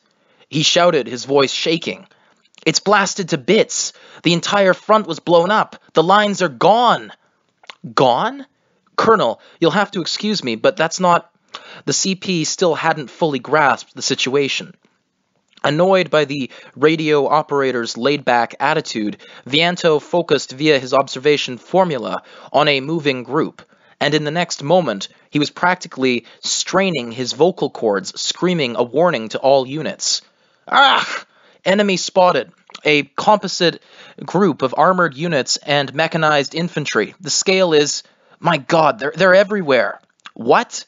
He shouted, his voice shaking. It's blasted to bits. The entire front was blown up. The lines are gone. Gone? Colonel, you'll have to excuse me, but that's not... The CP still hadn't fully grasped the situation. Annoyed by the radio operator's laid-back attitude, Vianto focused via his observation formula on a moving group, and in the next moment, he was practically straining his vocal cords, screaming a warning to all units. Ah! Enemy spotted. A composite group of armored units and mechanized infantry. The scale is... My God, they're everywhere. What?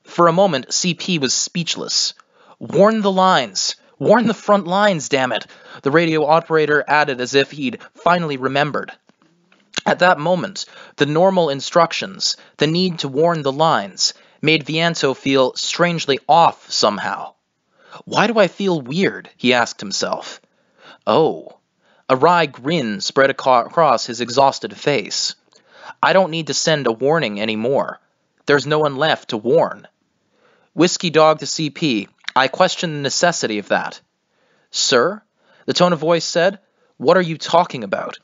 For a moment, CP was speechless. Warn the lines. Warn the front lines, damn it, the radio operator added as if he'd finally remembered. At that moment, the normal instructions, the need to warn the lines, made Vianto feel strangely off somehow. Why do I feel weird? He asked himself. Oh. A wry grin spread across his exhausted face. I don't need to send a warning anymore. There's no one left to warn. Whiskey Dog to CP, I question the necessity of that. Sir? The tone of voice said. What are you talking about?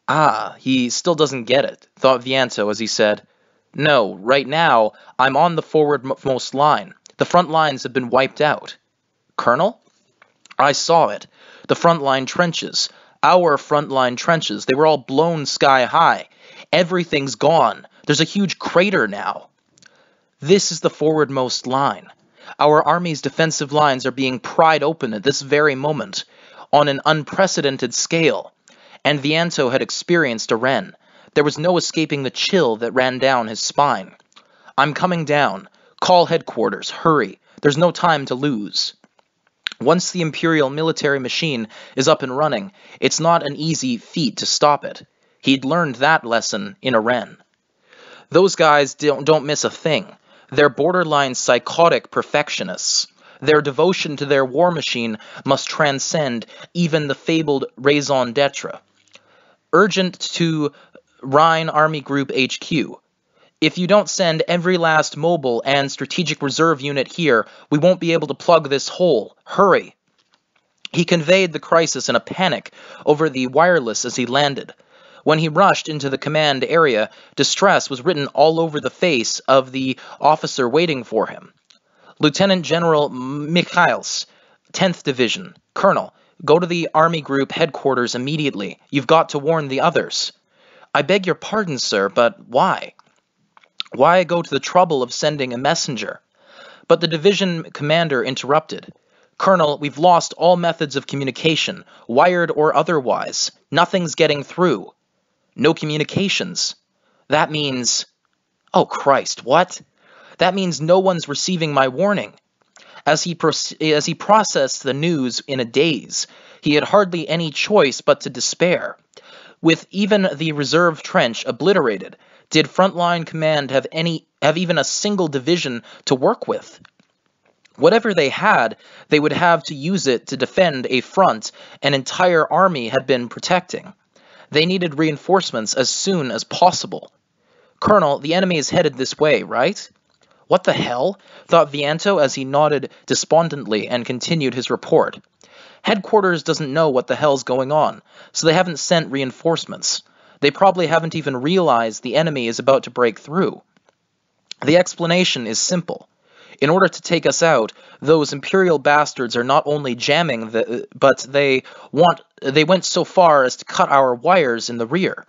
Ah, he still doesn't get it, thought Vianto as he said. No, right now, I'm on the forwardmost line. The front lines have been wiped out. Colonel? I saw it. The front line trenches. Our front line trenches. They were all blown sky high. Everything's gone. There's a huge crater now. This is the forwardmost line. Our army's defensive lines are being pried open at this very moment, on an unprecedented scale, and Vianto had experienced a wren. There was no escaping the chill that ran down his spine. I'm coming down. Call headquarters. Hurry. There's no time to lose. Once the Imperial military machine is up and running, it's not an easy feat to stop it. He'd learned that lesson in a wren. Those guys don't miss a thing. They're borderline psychotic perfectionists. Their devotion to their war machine must transcend even the fabled raison d'etre. Urgent to Rhine Army Group HQ. If you don't send every last mobile and strategic reserve unit here, we won't be able to plug this hole. Hurry. He conveyed the crisis in a panic over the wireless as he landed. When he rushed into the command area, distress was written all over the face of the officer waiting for him. Lieutenant General Michaels, 10th Division. Colonel, go to the Army Group headquarters immediately. You've got to warn the others. I beg your pardon, sir, but why? Why go to the trouble of sending a messenger? But the division commander interrupted. Colonel, we've lost all methods of communication, wired or otherwise. Nothing's getting through. No communications. That means... Oh, Christ, what? That means no one's receiving my warning. As he processed the news in a daze, he had hardly any choice but to despair. With even the reserve trench obliterated, did Frontline Command have even a single division to work with? Whatever they had, they would have to use it to defend a front an entire army had been protecting. They needed reinforcements as soon as possible. Colonel, the enemy is headed this way, right? What the hell? Thought Vianto as he nodded despondently and continued his report. Headquarters doesn't know what the hell's going on, so they haven't sent reinforcements. They probably haven't even realized the enemy is about to break through. The explanation is simple. In order to take us out, those Imperial bastards are not only jamming, but they went so far as to cut our wires in the rear.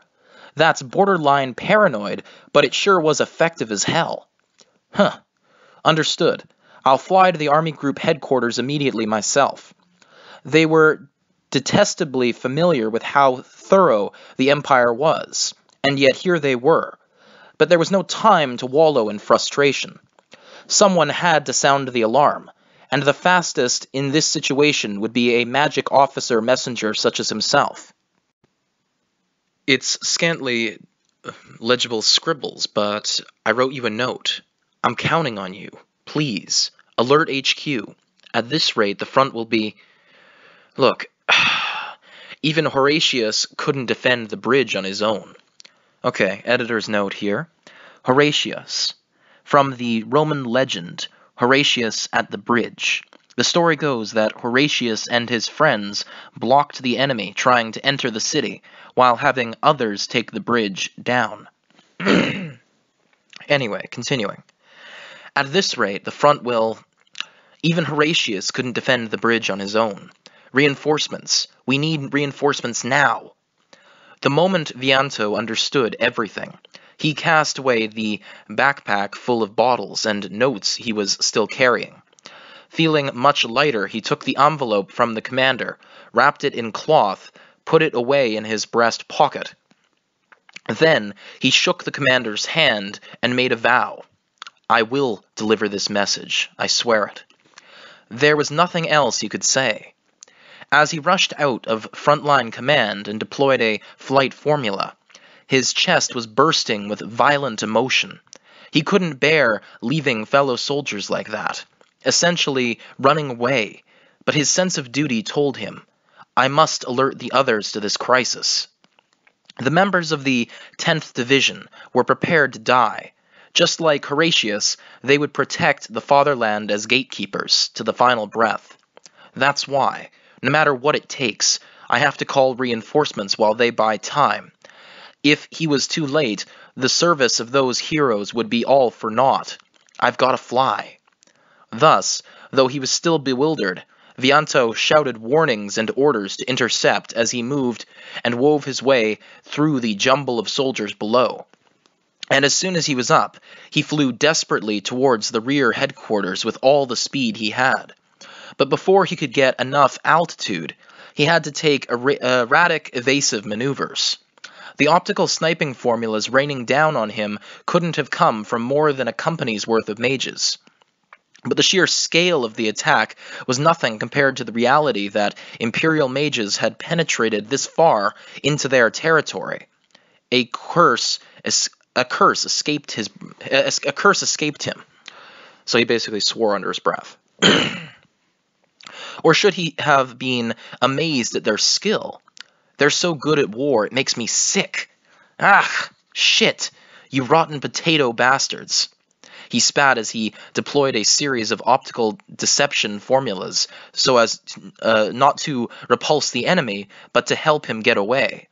That's borderline paranoid, but it sure was effective as hell. Huh. Understood. I'll fly to the Army Group headquarters immediately myself. They were detestably familiar with how thorough the Empire was, and yet here they were. But there was no time to wallow in frustration. Someone had to sound the alarm, and the fastest in this situation would be a magic officer messenger such as himself. It's scantily legible scribbles, but I wrote you a note. I'm counting on you. Please, alert HQ. At this rate, the front will be... Look, even Horatius couldn't defend the bridge on his own. Okay, editor's note here. Horatius. From the Roman legend, Horatius at the bridge. The story goes that Horatius and his friends blocked the enemy trying to enter the city, while having others take the bridge down. Anyway, continuing. At this rate, the front will... Even Horatius couldn't defend the bridge on his own. Reinforcements. We need reinforcements now. The moment Vianto understood everything, he cast away the backpack full of bottles and notes he was still carrying. Feeling much lighter, he took the envelope from the commander, wrapped it in cloth, put it away in his breast pocket. Then he shook the commander's hand and made a vow. I will deliver this message, I swear it. There was nothing else he could say. As he rushed out of frontline command and deployed a flight formula, his chest was bursting with violent emotion. He couldn't bear leaving fellow soldiers like that, essentially running away, but his sense of duty told him, I must alert the others to this crisis. The members of the 10th Division were prepared to die. Just like Horatius, they would protect the fatherland as gatekeepers to the final breath. That's why, no matter what it takes, I have to call reinforcements while they buy time. If he was too late, the service of those heroes would be all for naught. I've got to fly. Thus, though he was still bewildered, Vianto shouted warnings and orders to intercept as he moved and wove his way through the jumble of soldiers below. And as soon as he was up, he flew desperately towards the rear headquarters with all the speed he had. But before he could get enough altitude, he had to take erratic, evasive maneuvers. The optical sniping formulas raining down on him couldn't have come from more than a company's worth of mages. But the sheer scale of the attack was nothing compared to the reality that Imperial mages had penetrated this far into their territory. A curse escaped him. So he basically swore under his breath. Or should he have been amazed at their skill? They're so good at war, it makes me sick. Ah, shit, you rotten potato bastards. He spat as he deployed a series of optical deception formulas so as not to repulse the enemy, but to help him get away.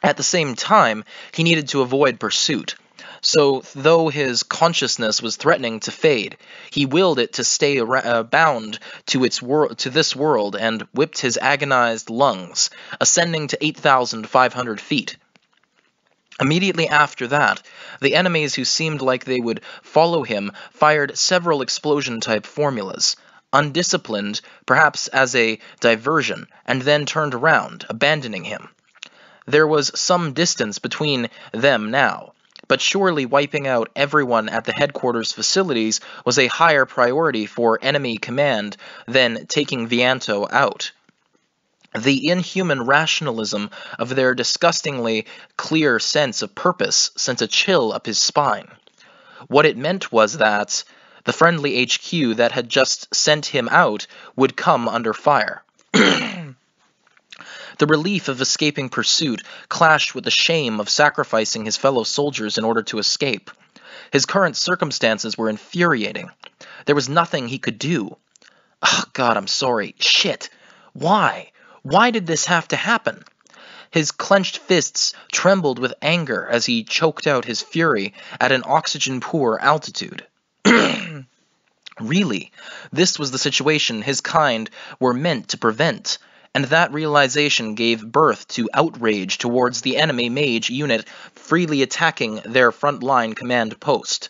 At the same time, he needed to avoid pursuit. So, though his consciousness was threatening to fade, he willed it to stay bound to this world and whipped his agonized lungs, ascending to 8,500 feet. Immediately after that, the enemies who seemed like they would follow him fired several explosion-type formulas, undisciplined, perhaps as a diversion, and then turned around, abandoning him. There was some distance between them now, but surely wiping out everyone at the headquarters facilities was a higher priority for enemy command than taking Vianto out. The inhuman rationalism of their disgustingly clear sense of purpose sent a chill up his spine. What it meant was that the friendly HQ that had just sent him out would come under fire. The relief of escaping pursuit clashed with the shame of sacrificing his fellow soldiers in order to escape. His current circumstances were infuriating. There was nothing he could do. Oh, God, I'm sorry. Shit. Why? Why did this have to happen? His clenched fists trembled with anger as he choked out his fury at an oxygen-poor altitude. Really, this was the situation his kind were meant to prevent, and that realization gave birth to outrage towards the enemy mage unit freely attacking their front-line command post.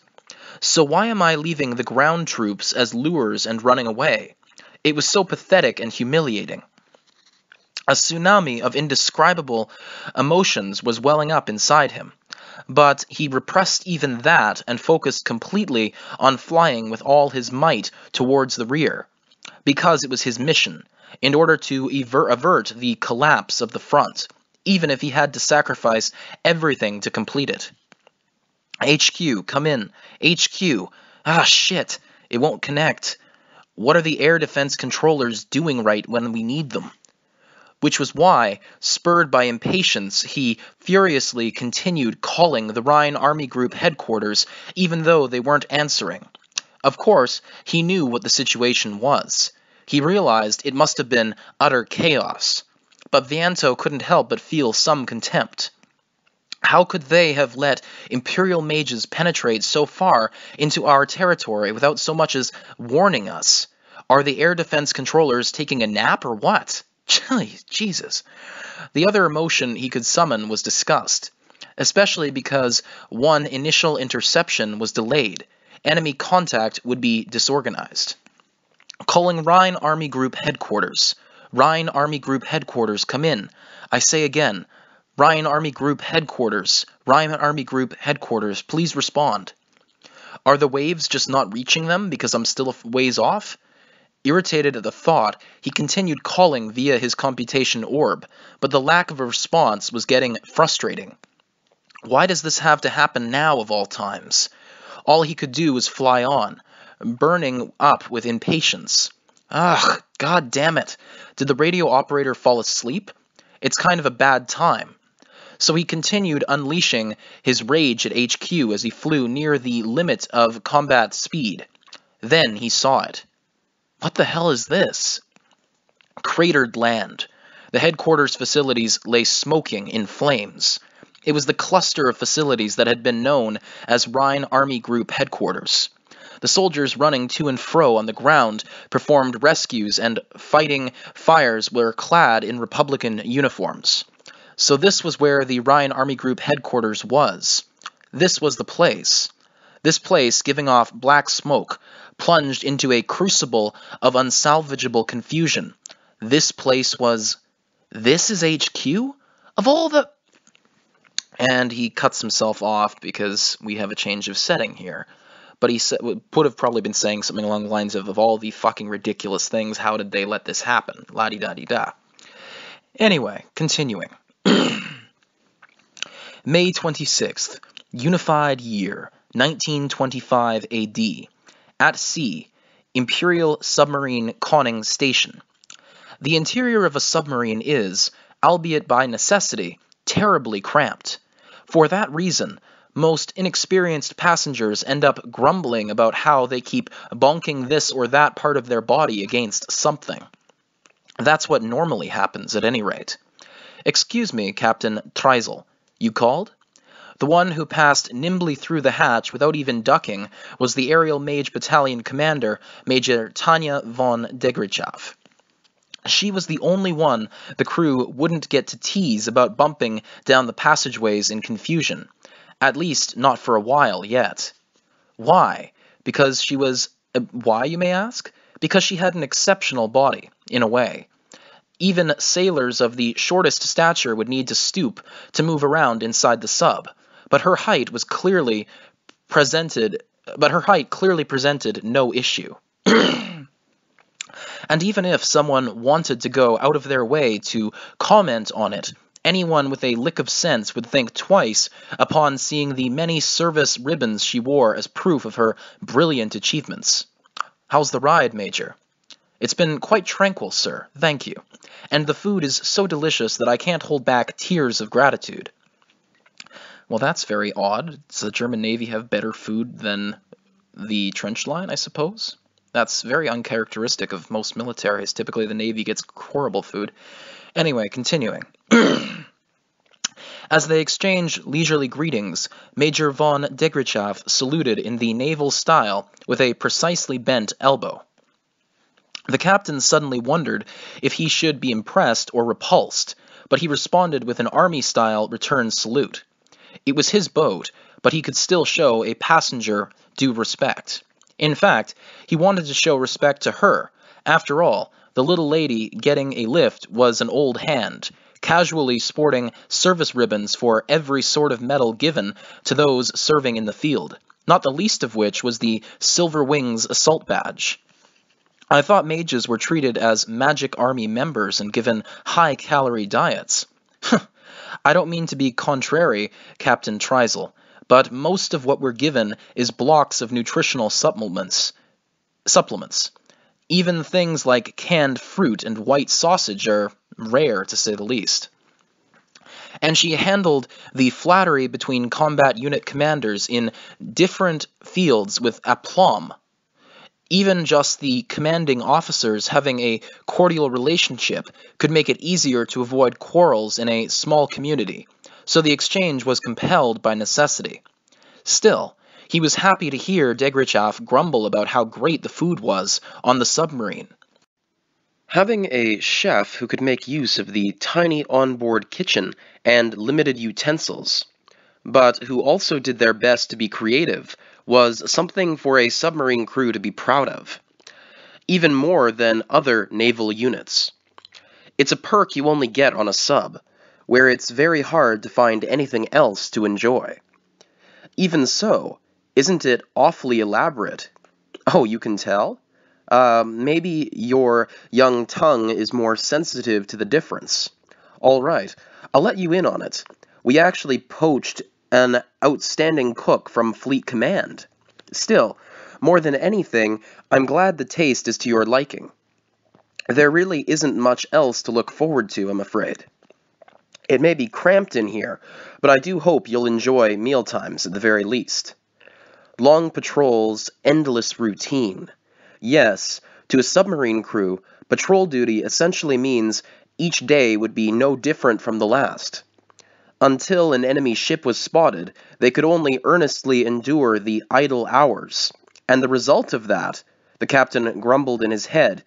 So why am I leaving the ground troops as lures and running away? It was so pathetic and humiliating. A tsunami of indescribable emotions was welling up inside him, but he repressed even that and focused completely on flying with all his might towards the rear, because it was his mission, in order to avert the collapse of the front, even if he had to sacrifice everything to complete it. HQ, come in. HQ. Ah, shit. It won't connect. What are the air defense controllers doing right when we need them? Which was why, spurred by impatience, he furiously continued calling the Rhine Army Group headquarters, even though they weren't answering. Of course, he knew what the situation was. He realized it must have been utter chaos. But Vianto couldn't help but feel some contempt. How could they have let Imperial mages penetrate so far into our territory without so much as warning us? Are the air defense controllers taking a nap or what? Jesus. The other emotion he could summon was disgust, especially because one initial interception was delayed. Enemy contact would be disorganized. Calling Rhine Army Group headquarters. Rhine Army Group headquarters, come in. I say again, Rhine Army Group headquarters. Rhine Army Group headquarters, please respond. Are the waves just not reaching them because I'm still a ways off? Irritated at the thought, he continued calling via his computation orb, but the lack of a response was getting frustrating. Why does this have to happen now of all times? All he could do was fly on, burning up with impatience. Ugh, god damn it. Did the radio operator fall asleep? It's kind of a bad time. So he continued unleashing his rage at HQ as he flew near the limit of combat speed. Then he saw it. What the hell is this? Cratered land. The headquarters facilities lay smoking in flames. It was the cluster of facilities that had been known as Rhine Army Group headquarters. The soldiers running to and fro on the ground performed rescues, and fighting fires were clad in Republican uniforms. So this was where the Rhine Army Group headquarters was. This was the place. This place, giving off black smoke, plunged into a crucible of unsalvageable confusion. This place was... This is HQ? Of all the... And he cuts himself off because we have a change of setting here. But he would have probably been saying something along the lines of all the fucking ridiculous things, how did they let this happen? La-di-da-di-da. Anyway, continuing. May 26th, Unified Year, 1925 AD. At sea, Imperial Submarine Conning Station. The interior of a submarine is, albeit by necessity, terribly cramped. For that reason, most inexperienced passengers end up grumbling about how they keep bonking this or that part of their body against something. That's what normally happens at any rate. Excuse me, Captain Treisel. You called? The one who passed nimbly through the hatch without even ducking was the Aerial Mage Battalion Commander, Major Tanya von Degrichav. She was the only one the crew wouldn't get to tease about bumping down the passageways in confusion. At least not for a while yet. Why? Because she was... why, you may ask? Because she had an exceptional body, in a way. Even sailors of the shortest stature would need to stoop to move around inside the sub, but her height clearly presented no issue. And even if someone wanted to go out of their way to comment on it, anyone with a lick of sense would think twice upon seeing the many service ribbons she wore as proof of her brilliant achievements. How's the ride, Major? It's been quite tranquil, sir, thank you. And the food is so delicious that I can't hold back tears of gratitude. Well, that's very odd. Does the German Navy have better food than the trench line, I suppose? That's very uncharacteristic of most militaries. Typically, the Navy gets horrible food. Anyway, continuing. As they exchanged leisurely greetings, Major von Degrichav saluted in the naval style with a precisely bent elbow. The captain suddenly wondered if he should be impressed or repulsed, but he responded with an army-style return salute. It was his boat, but he could still show a passenger due respect. In fact, he wanted to show respect to her. After all, the little lady getting a lift was an old hand, casually sporting service ribbons for every sort of medal given to those serving in the field, not the least of which was the Silver Wings Assault Badge. I thought mages were treated as Magic Army members and given high-calorie diets. I don't mean to be contrary, Captain Tryzel, but most of what we're given is blocks of nutritional supplements. Even things like canned fruit and white sausage are rare, to say the least. And she handled the flattery between combat unit commanders in different fields with aplomb. Even just the commanding officers having a cordial relationship could make it easier to avoid quarrels in a small community, so the exchange was compelled by necessity. Still, he was happy to hear Degrichov grumble about how great the food was on the submarine. Having a chef who could make use of the tiny onboard kitchen and limited utensils, but who also did their best to be creative, was something for a submarine crew to be proud of, even more than other naval units. It's a perk you only get on a sub, where it's very hard to find anything else to enjoy. Even so, isn't it awfully elaborate? Oh, you can tell? Maybe your young tongue is more sensitive to the difference. All right, I'll let you in on it. We actually poached an outstanding cook from Fleet Command. Still, more than anything, I'm glad the taste is to your liking. There really isn't much else to look forward to, I'm afraid. It may be cramped in here, but I do hope you'll enjoy mealtimes at the very least. Long patrols, endless routine. Yes, to a submarine crew, patrol duty essentially means each day would be no different from the last. Until an enemy ship was spotted, they could only earnestly endure the idle hours, and the result of that, the captain grumbled in his head,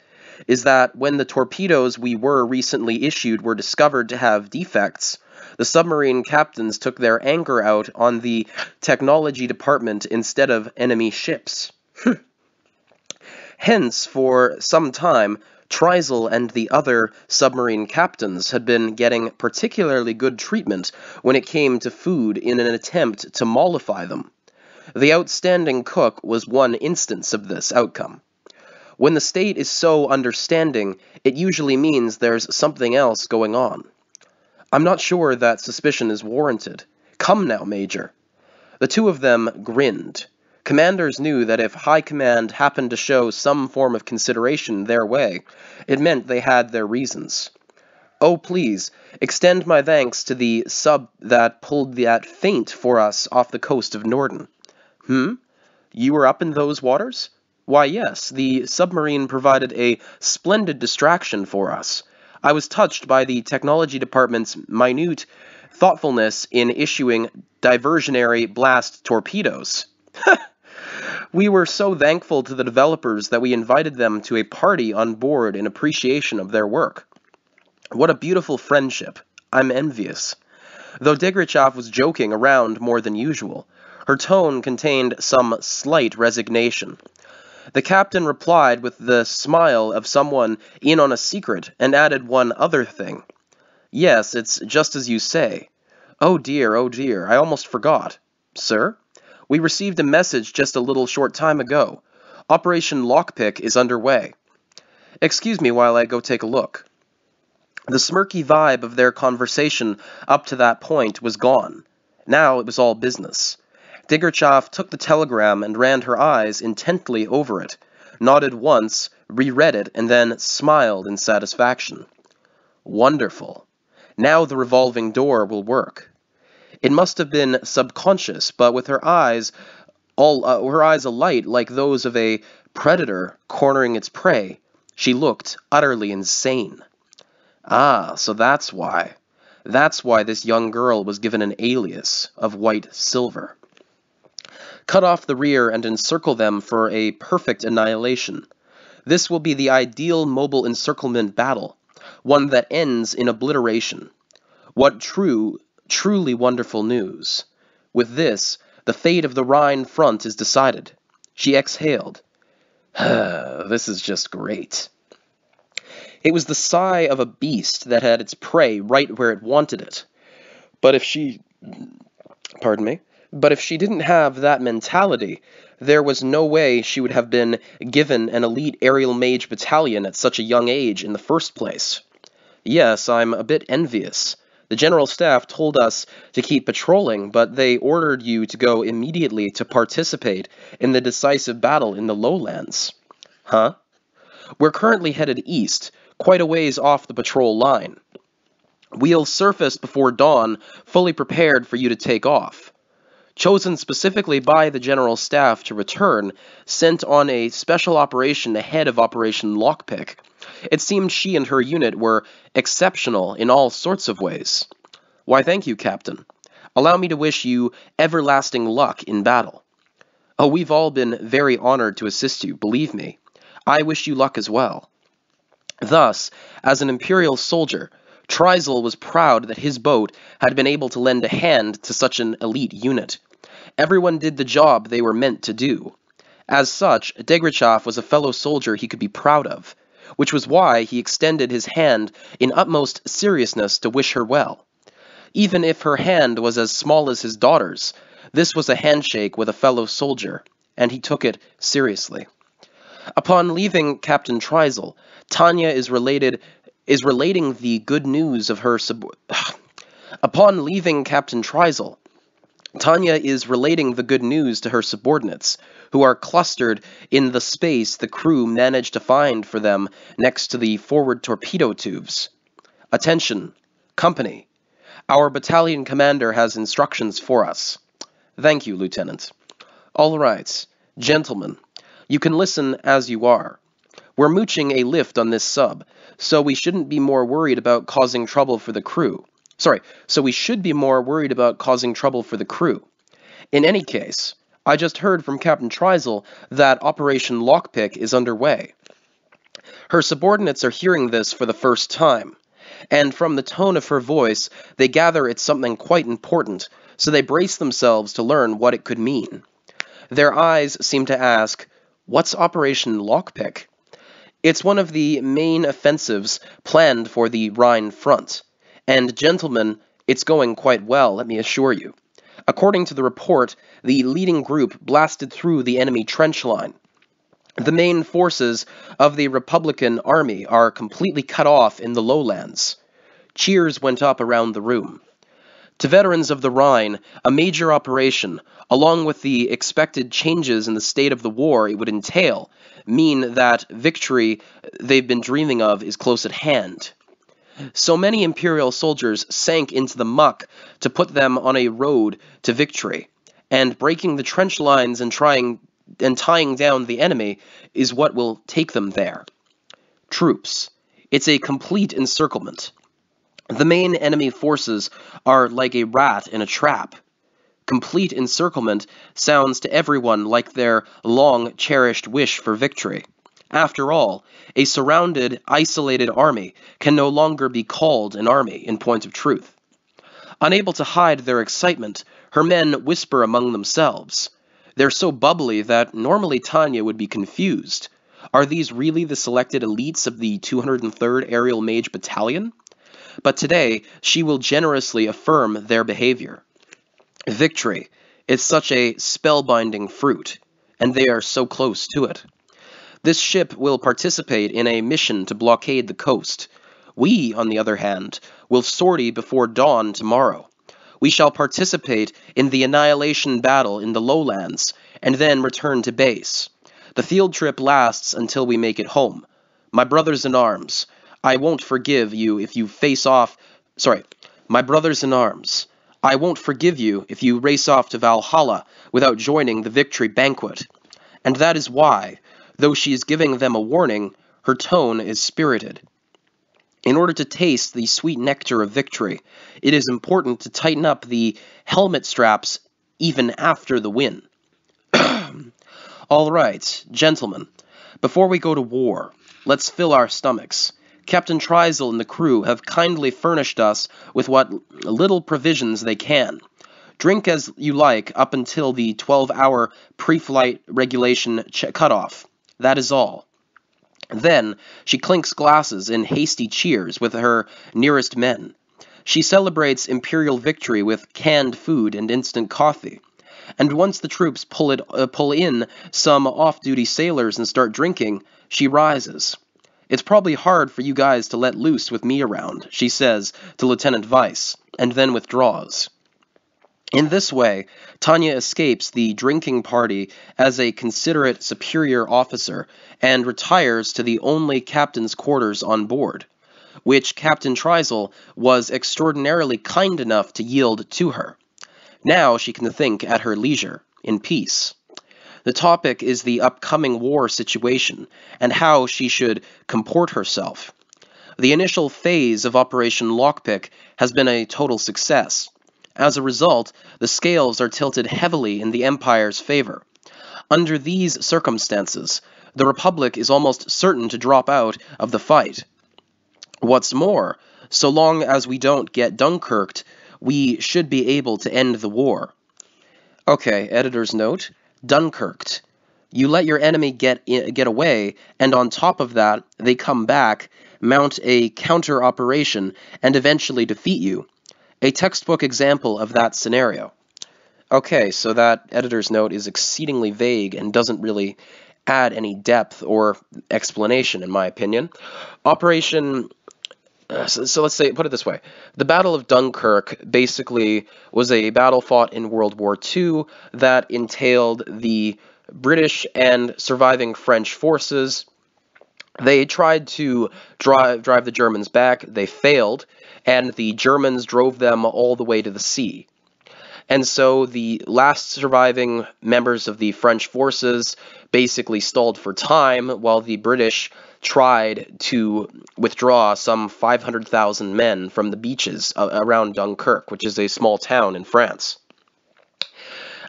is that when the torpedoes we were recently issued were discovered to have defects, the submarine captains took their anger out on the technology department instead of enemy ships. Hence, for some time, Tryzel and the other submarine captains had been getting particularly good treatment when it came to food in an attempt to mollify them. The outstanding cook was one instance of this outcome. When the state is so understanding, it usually means there's something else going on. I'm not sure that suspicion is warranted. Come now, Major. The two of them grinned. Commanders knew that if High Command happened to show some form of consideration their way, it meant they had their reasons. Oh, please, extend my thanks to the sub that pulled that feint for us off the coast of Norden. You were up in those waters? Why, yes, the submarine provided a splendid distraction for us. I was touched by the technology department's minute thoughtfulness in issuing diversionary blast torpedoes. We were so thankful to the developers that we invited them to a party on board in appreciation of their work. What a beautiful friendship. I'm envious. Though Degrichov was joking around more than usual, her tone contained some slight resignation. The captain replied with the smile of someone in on a secret and added one other thing. Yes, it's just as you say. Oh dear, I almost forgot. Sir? We received a message just a little short time ago. Operation Lockpick is underway. Excuse me while I go take a look. The smirky vibe of their conversation up to that point was gone. Now it was all business. Degrichov took the telegram and ran her eyes intently over it, nodded once, reread it, and then smiled in satisfaction. Wonderful. Now the revolving door will work. It must have been subconscious, but with her eyes alight like those of a predator cornering its prey, she looked utterly insane. Ah, so that's why. That's why this young girl was given an alias of White Silver. Cut off the rear and encircle them for a perfect annihilation. This will be the ideal mobile encirclement battle, one that ends in obliteration. What truly wonderful news. With this, the fate of the Rhine front is decided. She exhaled. This is just great. It was the sigh of a beast that had its prey right where it wanted it. But if she... Pardon me? But if she didn't have that mentality, there was no way she would have been given an elite aerial mage battalion at such a young age in the first place. Yes, I'm a bit envious. The General Staff told us to keep patrolling, but they ordered you to go immediately to participate in the decisive battle in the lowlands. Huh? We're currently headed east, quite a ways off the patrol line. We'll surface before dawn, fully prepared for you to take off. Chosen specifically by the General Staff to return, sent on a special operation ahead of Operation Lockpick. It seemed she and her unit were exceptional in all sorts of ways. Why, thank you, Captain. Allow me to wish you everlasting luck in battle. Oh, we've all been very honored to assist you, believe me. I wish you luck as well. Thus, as an Imperial soldier, Tryzel was proud that his boat had been able to lend a hand to such an elite unit. Everyone did the job they were meant to do. As such, Degrichov was a fellow soldier he could be proud of, which was why he extended his hand in utmost seriousness to wish her well. Even if her hand was as small as his daughter's, this was a handshake with a fellow soldier, and he took it seriously. Upon leaving Captain Tryzel, Tanya is relating the good news of her Upon leaving Captain Tryzel, Tanya is relating the good news to her subordinates, who are clustered in the space the crew managed to find for them next to the forward torpedo tubes. Attention, company. Our battalion commander has instructions for us. Thank you, Lieutenant. All right, gentlemen, you can listen as you are. We're mooching a lift on this sub, so we shouldn't be more worried about causing trouble for the crew. So we should be more worried about causing trouble for the crew. In any case, I just heard from Captain Tryzel that Operation Lockpick is underway. Her subordinates are hearing this for the first time, and from the tone of her voice, they gather it's something quite important, so they brace themselves to learn what it could mean. Their eyes seem to ask, what's Operation Lockpick? It's one of the main offensives planned for the Rhine front. And, gentlemen, it's going quite well, let me assure you. According to the report, the leading group blasted through the enemy trench line. The main forces of the Republican Army are completely cut off in the lowlands. Cheers went up around the room. To veterans of the Rhine, a major operation, along with the expected changes in the state of the war it would entail, mean that victory they've been dreaming of is close at hand. So many Imperial soldiers sank into the muck to put them on a road to victory, and breaking the trench lines and tying down the enemy is what will take them there. Troops. It's a complete encirclement. The main enemy forces are like a rat in a trap. Complete encirclement sounds to everyone like their long-cherished wish for victory. After all, a surrounded, isolated army can no longer be called an army in point of truth. Unable to hide their excitement, her men whisper among themselves. They're so bubbly that normally Tanya would be confused. Are these really the selected elites of the 203rd Aerial Mage Battalion? But today, she will generously affirm their behavior. Victory is such a spellbinding fruit, and they are so close to it. This ship will participate in a mission to blockade the coast. We, on the other hand, will sortie before dawn tomorrow. We shall participate in the annihilation battle in the lowlands, and then return to base. The field trip lasts until we make it home. My brothers in arms, I won't forgive you if you My brothers in arms, I won't forgive you if you race off to Valhalla without joining the victory banquet. And that is why, though she is giving them a warning, her tone is spirited. In order to taste the sweet nectar of victory, it is important to tighten up the helmet straps even after the win. All right, gentlemen, before we go to war, let's fill our stomachs. Captain Tryzel and the crew have kindly furnished us with what little provisions they can. Drink as you like up until the 12-hour pre-flight regulation cutoff. That is all. Then she clinks glasses in hasty cheers with her nearest men. She celebrates imperial victory with canned food and instant coffee. And once the troops pull in some off-duty sailors and start drinking, she rises. "It's probably hard for you guys to let loose with me around," she says to Lieutenant Weiss, and then withdraws. In this way, Tanya escapes the drinking party as a considerate superior officer and retires to the only captain's quarters on board, which Captain Tryzel was extraordinarily kind enough to yield to her. Now she can think at her leisure, in peace. The topic is the upcoming war situation and how she should comport herself. The initial phase of Operation Lockpick has been a total success. As a result, the scales are tilted heavily in the Empire's favor. Under these circumstances, the Republic is almost certain to drop out of the fight. What's more, so long as we don't get Dunkirked, we should be able to end the war. Okay, editor's note, Dunkirked. You let your enemy get away, and on top of that, they come back, mount a counter-operation, and eventually defeat you. A textbook example of that scenario. Okay, so that editor's note is exceedingly vague and doesn't really add any depth or explanation, in my opinion. So let's say, put it this way. The Battle of Dunkirk basically was a battle fought in World War II that entailed the British and surviving French forces. They tried to drive the Germans back. They failed, and the Germans drove them all the way to the sea. And so the last surviving members of the French forces basically stalled for time while the British tried to withdraw some 500,000 men from the beaches around Dunkirk, which is a small town in France.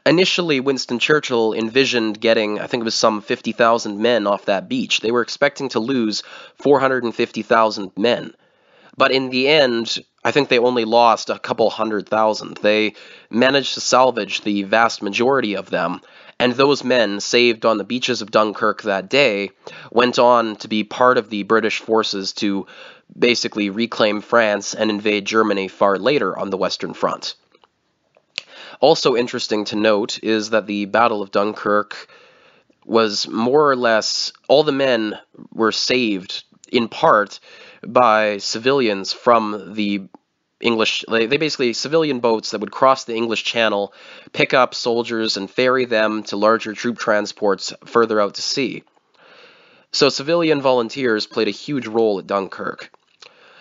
Initially, Winston Churchill envisioned getting, I think it was some 50,000 men off that beach. They were expecting to lose 450,000 men. But in the end, I think they only lost a couple 100,000. They managed to salvage the vast majority of them, and those men saved on the beaches of Dunkirk that day went on to be part of the British forces to basically reclaim France and invade Germany far later on the Western Front. Also interesting to note is that the Battle of Dunkirk was more or less, all the men were saved in part by civilians from the English, they basically, civilian boats that would cross the English Channel, pick up soldiers and ferry them to larger troop transports further out to sea. So civilian volunteers played a huge role at Dunkirk.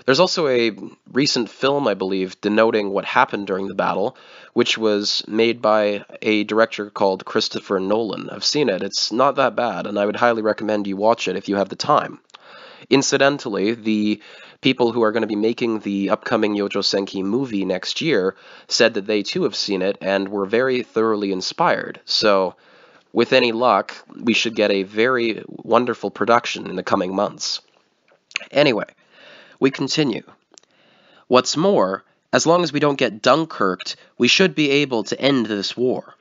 There's also a recent film, I believe, denoting what happened during the battle, which was made by a director called Christopher Nolan. I've seen it. It's not that bad, and I would highly recommend you watch it if you have the time. Incidentally, the people who are going to be making the upcoming Youjo Senki movie next year said that they too have seen it and were very thoroughly inspired. So, with any luck, we should get a very wonderful production in the coming months. Anyway, we continue. What's more, as long as we don't get Dunkirked, we should be able to end this war.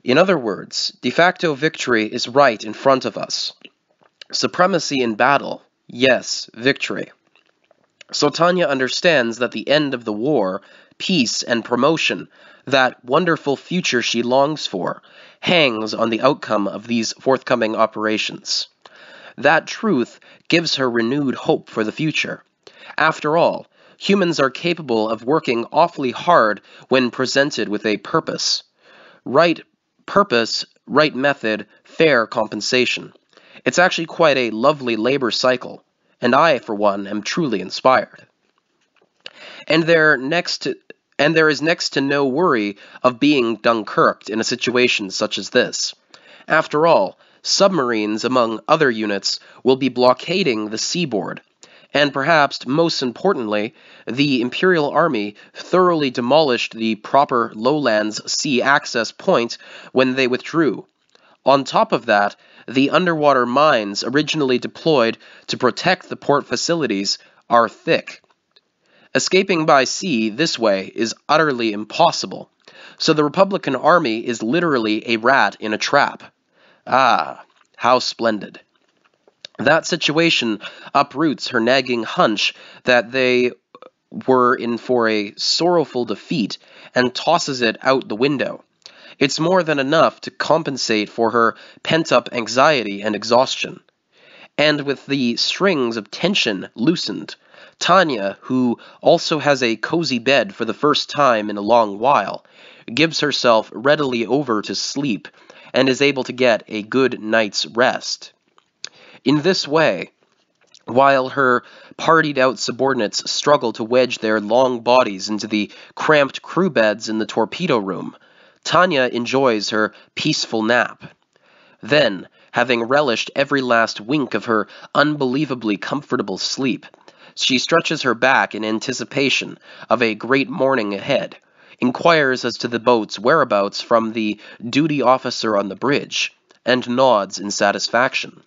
In other words, de facto victory is right in front of us. Supremacy in battle, yes, victory. So Tanya understands that the end of the war, peace and promotion, that wonderful future she longs for, hangs on the outcome of these forthcoming operations. That truth gives her renewed hope for the future. After all, humans are capable of working awfully hard when presented with a purpose. Right purpose, right method, fair compensation. It's actually quite a lovely labor cycle, and I, for one, am truly inspired. And there is next to no worry of being Dunkirked in a situation such as this. After all, submarines, among other units, will be blockading the seaboard, and perhaps most importantly, the Imperial Army thoroughly demolished the proper lowlands sea access point when they withdrew. On top of that, the underwater mines originally deployed to protect the port facilities are thick. Escaping by sea this way is utterly impossible, so the Republican Army is literally a rat in a trap. Ah, how splendid. That situation uproots her nagging hunch that they were in for a sorrowful defeat and tosses it out the window. It's more than enough to compensate for her pent-up anxiety and exhaustion. And with the strings of tension loosened, Tanya, who also has a cozy bed for the first time in a long while, gives herself readily over to sleep and is able to get a good night's rest. In this way, while her partied-out subordinates struggle to wedge their long bodies into the cramped crew beds in the torpedo room, Tanya enjoys her peaceful nap. Then, having relished every last wink of her unbelievably comfortable sleep, she stretches her back in anticipation of a great morning ahead, inquires as to the boat's whereabouts from the duty officer on the bridge, and nods in satisfaction.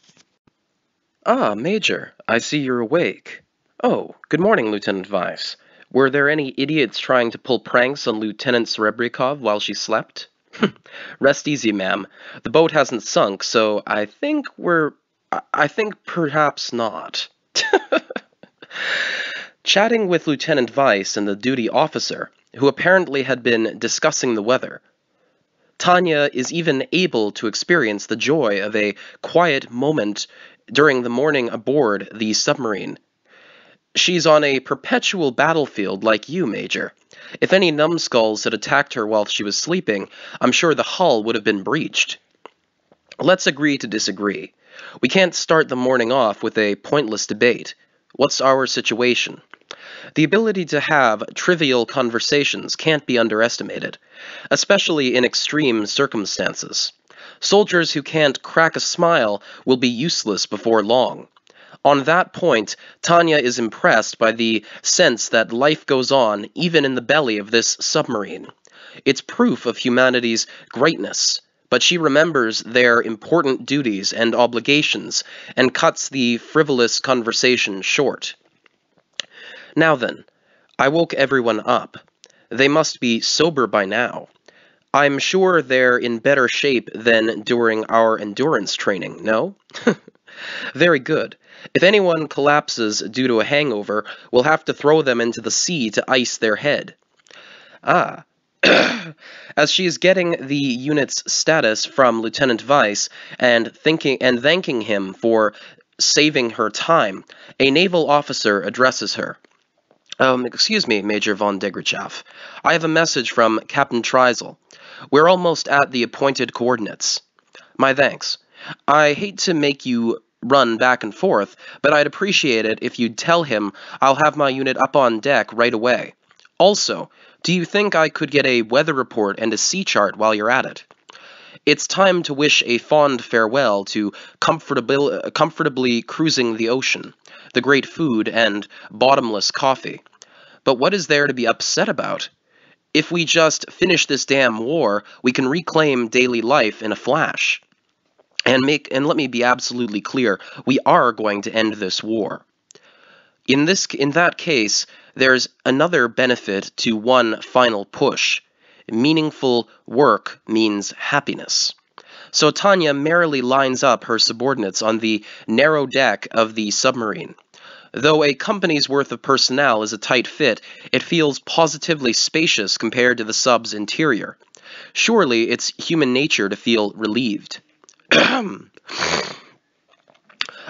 "Ah, Major, I see you're awake. Oh, good morning, Lieutenant Weiss. Were there any idiots trying to pull pranks on Lieutenant Serebrikov while she slept?" "Rest easy, ma'am. The boat hasn't sunk, so I think perhaps not." Chatting with Lieutenant Weiss and the duty officer, who apparently had been discussing the weather, Tanya is even able to experience the joy of a quiet moment during the morning aboard the submarine. She's on a perpetual battlefield like you, Major. If any numbskulls had attacked her while she was sleeping, I'm sure the hull would have been breached. Let's agree to disagree. We can't start the morning off with a pointless debate. What's our situation? The ability to have trivial conversations can't be underestimated, especially in extreme circumstances. Soldiers who can't crack a smile will be useless before long. On that point, Tanya is impressed by the sense that life goes on even in the belly of this submarine. It's proof of humanity's greatness, but she remembers their important duties and obligations and cuts the frivolous conversation short. Now then, I woke everyone up. They must be sober by now. I'm sure they're in better shape than during our endurance training, no? Very good. If anyone collapses due to a hangover, we'll have to throw them into the sea to ice their head. Ah. As she is getting the unit's status from Lieutenant Weiss and thanking him for saving her time, a naval officer addresses her. Excuse me, Major von Degrachaff. I have a message from Captain Treisel. We're almost at the appointed coordinates. My thanks. I hate to make you run back and forth, but I'd appreciate it if you'd tell him I'll have my unit up on deck right away. Also, do you think I could get a weather report and a sea chart while you're at it? It's time to wish a fond farewell to comfortably cruising the ocean, the great food, and bottomless coffee. But what is there to be upset about? If we just finish this damn war, we can reclaim daily life in a flash. And let me be absolutely clear, we are going to end this war. In that case, there's another benefit to one final push. Meaningful work means happiness. So Tanya merrily lines up her subordinates on the narrow deck of the submarine. Though a company's worth of personnel is a tight fit, it feels positively spacious compared to the sub's interior. Surely it's human nature to feel relieved.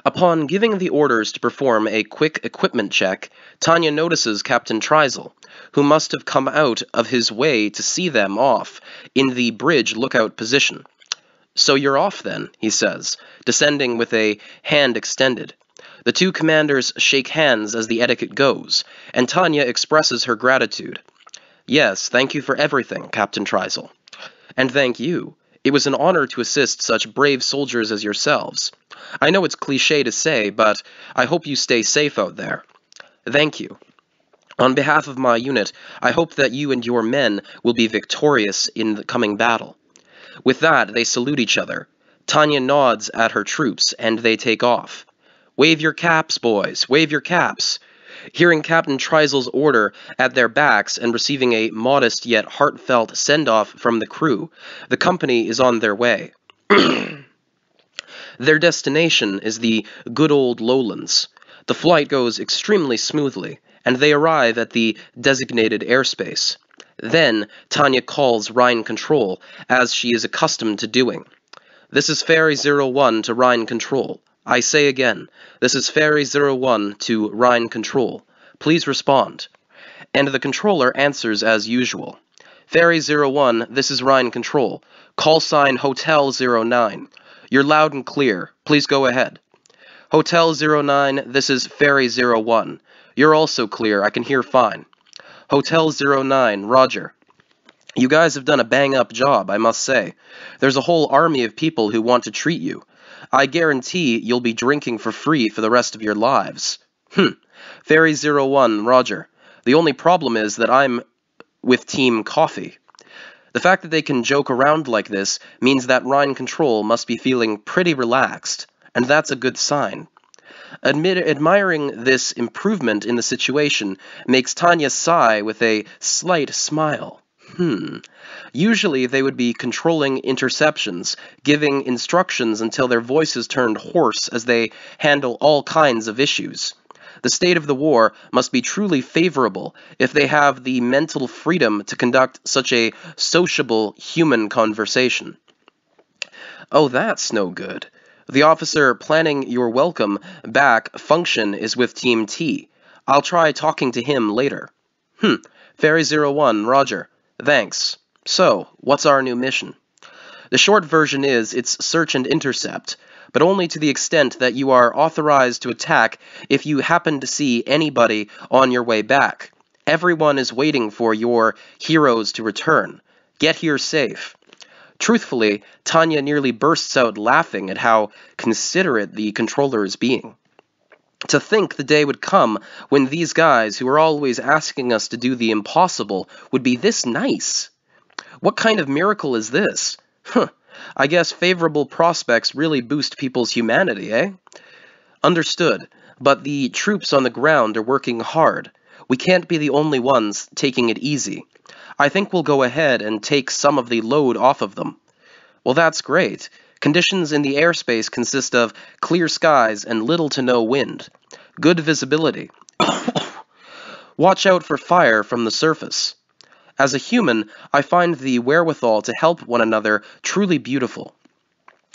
Upon giving the orders to perform a quick equipment check, Tanya notices Captain Treisel, who must have come out of his way to see them off in the bridge lookout position. "So you're off then," he says, descending with a hand extended. The two commanders shake hands as the etiquette goes, and Tanya expresses her gratitude. "Yes, thank you for everything, Captain Treisel." "And thank you. It was an honor to assist such brave soldiers as yourselves. I know it's cliché to say, but I hope you stay safe out there." "Thank you. On behalf of my unit, I hope that you and your men will be victorious in the coming battle." With that, they salute each other. Tanya nods at her troops, and they take off. "Wave your caps, boys, wave your caps." Hearing Captain Treisel's order at their backs and receiving a modest yet heartfelt send-off from the crew, the company is on their way. Their destination is the good old lowlands. The flight goes extremely smoothly, and they arrive at the designated airspace. Then, Tanya calls Rhine Control, as she is accustomed to doing. "This is Ferry 01 to Rhine Control. I say again, this is Ferry 01 to Rhine Control. Please respond." And the controller answers as usual. "Ferry 01, this is Rhine Control. Call sign Hotel 09. You're loud and clear. Please go ahead." "Hotel 09, this is Ferry 01. You're also clear. I can hear fine." "Hotel 09, roger." "You guys have done a bang-up job, I must say. There's a whole army of people who want to treat you. I guarantee you'll be drinking for free for the rest of your lives." "Ferry 01, roger. The only problem is that I'm with Team Coffee." The fact that they can joke around like this means that Rhine Control must be feeling pretty relaxed, and that's a good sign. Admiring this improvement in the situation makes Tanya sigh with a slight smile. Usually they would be controlling interceptions, giving instructions until their voices turned hoarse as they handle all kinds of issues. The state of the war must be truly favorable if they have the mental freedom to conduct such a sociable human conversation. Oh, that's no good. The officer planning your welcome back function is with Team T. I'll try talking to him later. Ferry 01, roger. Thanks. So, what's our new mission? The short version is it's search and intercept, but only to the extent that you are authorized to attack if you happen to see anybody on your way back. Everyone is waiting for your heroes to return. Get here safe. Truthfully, Tanya nearly bursts out laughing at how considerate the controller is being. To think the day would come when these guys, who are always asking us to do the impossible, would be this nice. What kind of miracle is this? I guess favorable prospects really boost people's humanity, eh? Understood, but the troops on the ground are working hard. We can't be the only ones taking it easy. I think we'll go ahead and take some of the load off of them. Well, that's great. Conditions in the airspace consist of clear skies and little to no wind. Good visibility. Watch out for fire from the surface. As a human, I find the wherewithal to help one another truly beautiful.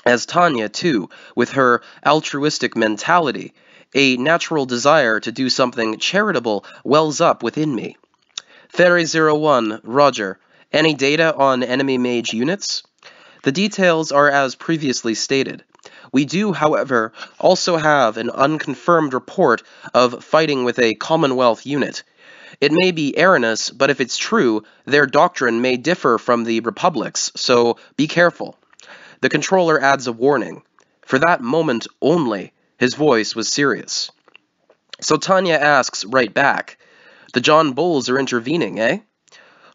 As Tanya, too, with her altruistic mentality, a natural desire to do something charitable wells up within me. Ferry 01, roger. Any data on enemy mage units? The details are as previously stated. We do, however, also have an unconfirmed report of fighting with a Commonwealth unit. It may be erroneous, but if it's true, their doctrine may differ from the Republic's, so be careful. The controller adds a warning. For that moment only, his voice was serious. So Tanya asks right back, "The John Bulls are intervening, eh?"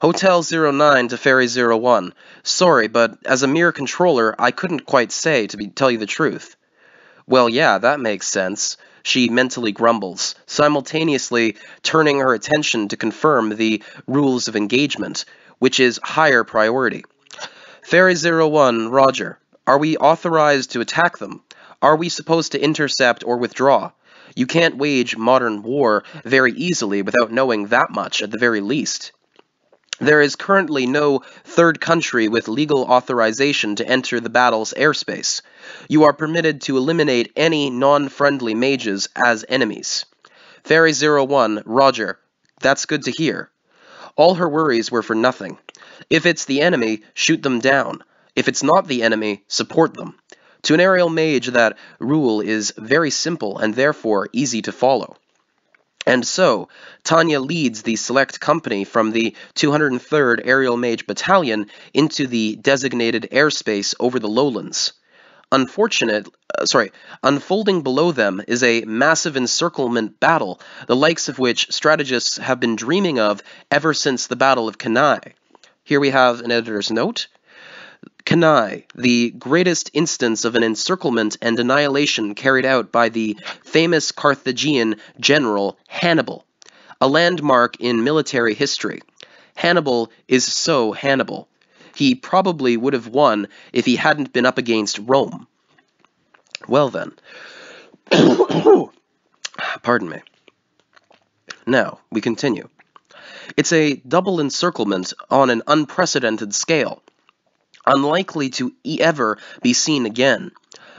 Hotel 09 to Ferry 01. Sorry, but as a mere controller, I couldn't quite say, to tell you the truth. Well, yeah, that makes sense. She mentally grumbles, simultaneously turning her attention to confirm the rules of engagement, which is higher priority. Ferry 01, roger. Are we authorized to attack them? Are we supposed to intercept or withdraw? You can't wage modern war very easily without knowing that much at the very least. There is currently no third country with legal authorization to enter the battle's airspace. You are permitted to eliminate any non-friendly mages as enemies. Ferry 01, roger. That's good to hear. All her worries were for nothing. If it's the enemy, shoot them down. If it's not the enemy, support them. To an aerial mage, that rule is very simple and therefore easy to follow. And so, Tanya leads the select company from the 203rd Aerial Mage Battalion into the designated airspace over the lowlands. Unfolding below them is a massive encirclement battle, the likes of which strategists have been dreaming of ever since the Battle of Cannae. Here we have an editor's note. Cannae, the greatest instance of an encirclement and annihilation carried out by the famous Carthaginian general Hannibal, a landmark in military history. Hannibal is so Hannibal. He probably would have won if he hadn't been up against Rome. Well then. Pardon me. Now, we continue. It's a double encirclement on an unprecedented scale, unlikely to ever be seen again.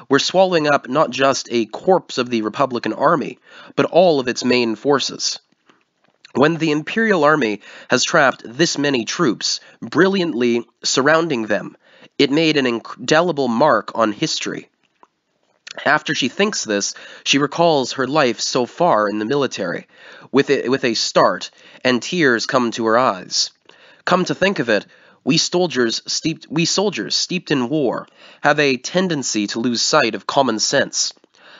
We're swallowing up not just a corpse of the Republican Army, but all of its main forces. When the Imperial Army has trapped this many troops, brilliantly surrounding them, it made an indelible mark on history. After she thinks this, she recalls her life so far in the military, with a start, and tears come to her eyes. Come to think of it, we soldiers steeped in war have a tendency to lose sight of common sense.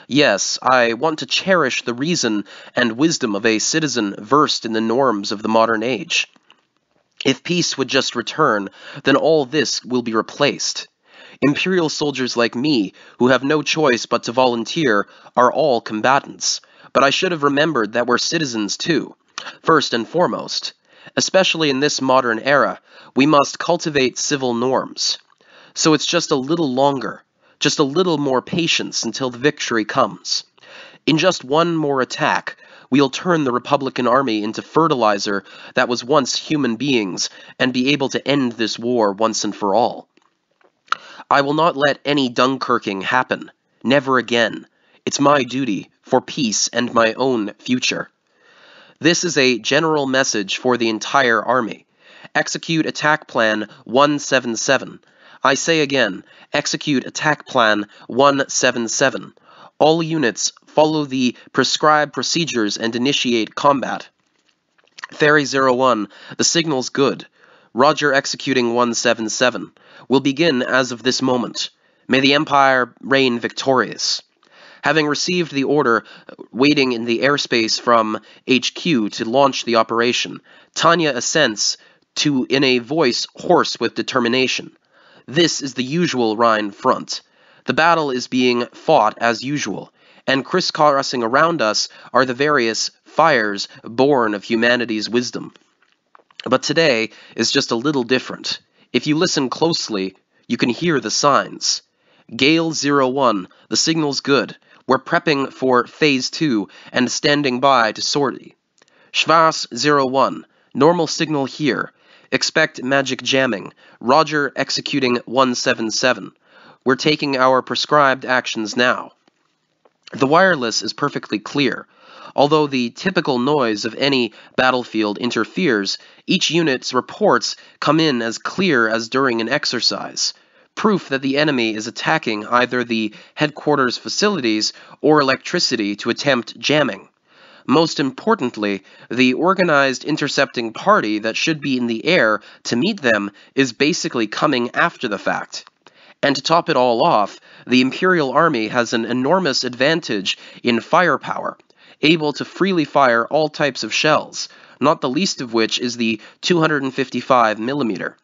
Yes, I want to cherish the reason and wisdom of a citizen versed in the norms of the modern age. If peace would just return, then all this will be replaced. Imperial soldiers like me, who have no choice but to volunteer, are all combatants, but I should have remembered that we're citizens too, first and foremost. Especially in this modern era, we must cultivate civil norms. So it's just a little longer, just a little more patience until the victory comes. In just one more attack, we'll turn the Republican Army into fertilizer that was once human beings and be able to end this war once and for all. I will not let any Dunkirking happen. Never again. It's my duty for peace and my own future. This is a general message for the entire army. Execute Attack Plan 177. I say again, execute Attack Plan 177. All units follow the prescribed procedures and initiate combat. Theory 01, the signal's good. Roger executing 177. Will begin as of this moment. May the Empire reign victorious. Having received the order waiting in the airspace from HQ to launch the operation, Tanya assents in a voice hoarse with determination. This is the usual Rhine front. The battle is being fought as usual, and crisscrossing around us are the various fires born of humanity's wisdom. But today is just a little different. If you listen closely, you can hear the signs. Gale 01, the signal's good. We're prepping for Phase 2 and standing by to sortie. Schwarz 01, normal signal here. Expect magic jamming. Roger executing 177. We're taking our prescribed actions now. The wireless is perfectly clear. Although the typical noise of any battlefield interferes, each unit's reports come in as clear as during an exercise. Proof that the enemy is attacking either the headquarters facilities or electricity to attempt jamming. Most importantly, the organized intercepting party that should be in the air to meet them is basically coming after the fact. And to top it all off, the Imperial Army has an enormous advantage in firepower, able to freely fire all types of shells, not the least of which is the 255mm.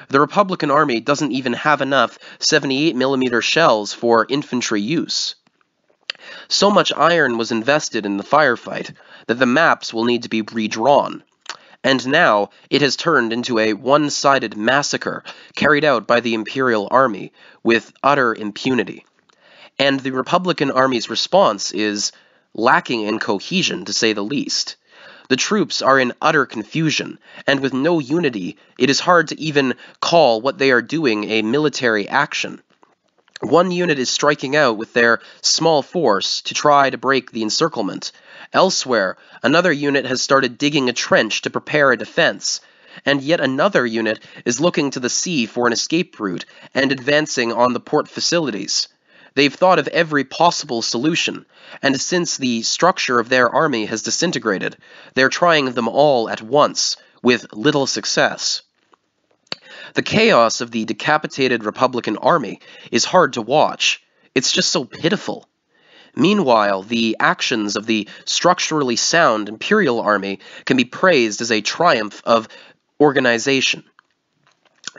The Republican Army doesn't even have enough 78mm shells for infantry use. So much iron was invested in the firefight that the maps will need to be redrawn. And now it has turned into a one-sided massacre carried out by the Imperial Army with utter impunity. And the Republican Army's response is lacking in cohesion, to say the least. The troops are in utter confusion, and with no unity, it is hard to even call what they are doing a military action. One unit is striking out with their small force to try to break the encirclement. Elsewhere, another unit has started digging a trench to prepare a defense, and yet another unit is looking to the sea for an escape route and advancing on the port facilities. They've thought of every possible solution, and since the structure of their army has disintegrated, they're trying them all at once, with little success. The chaos of the decapitated Republican Army is hard to watch. It's just so pitiful. Meanwhile, the actions of the structurally sound Imperial Army can be praised as a triumph of organization.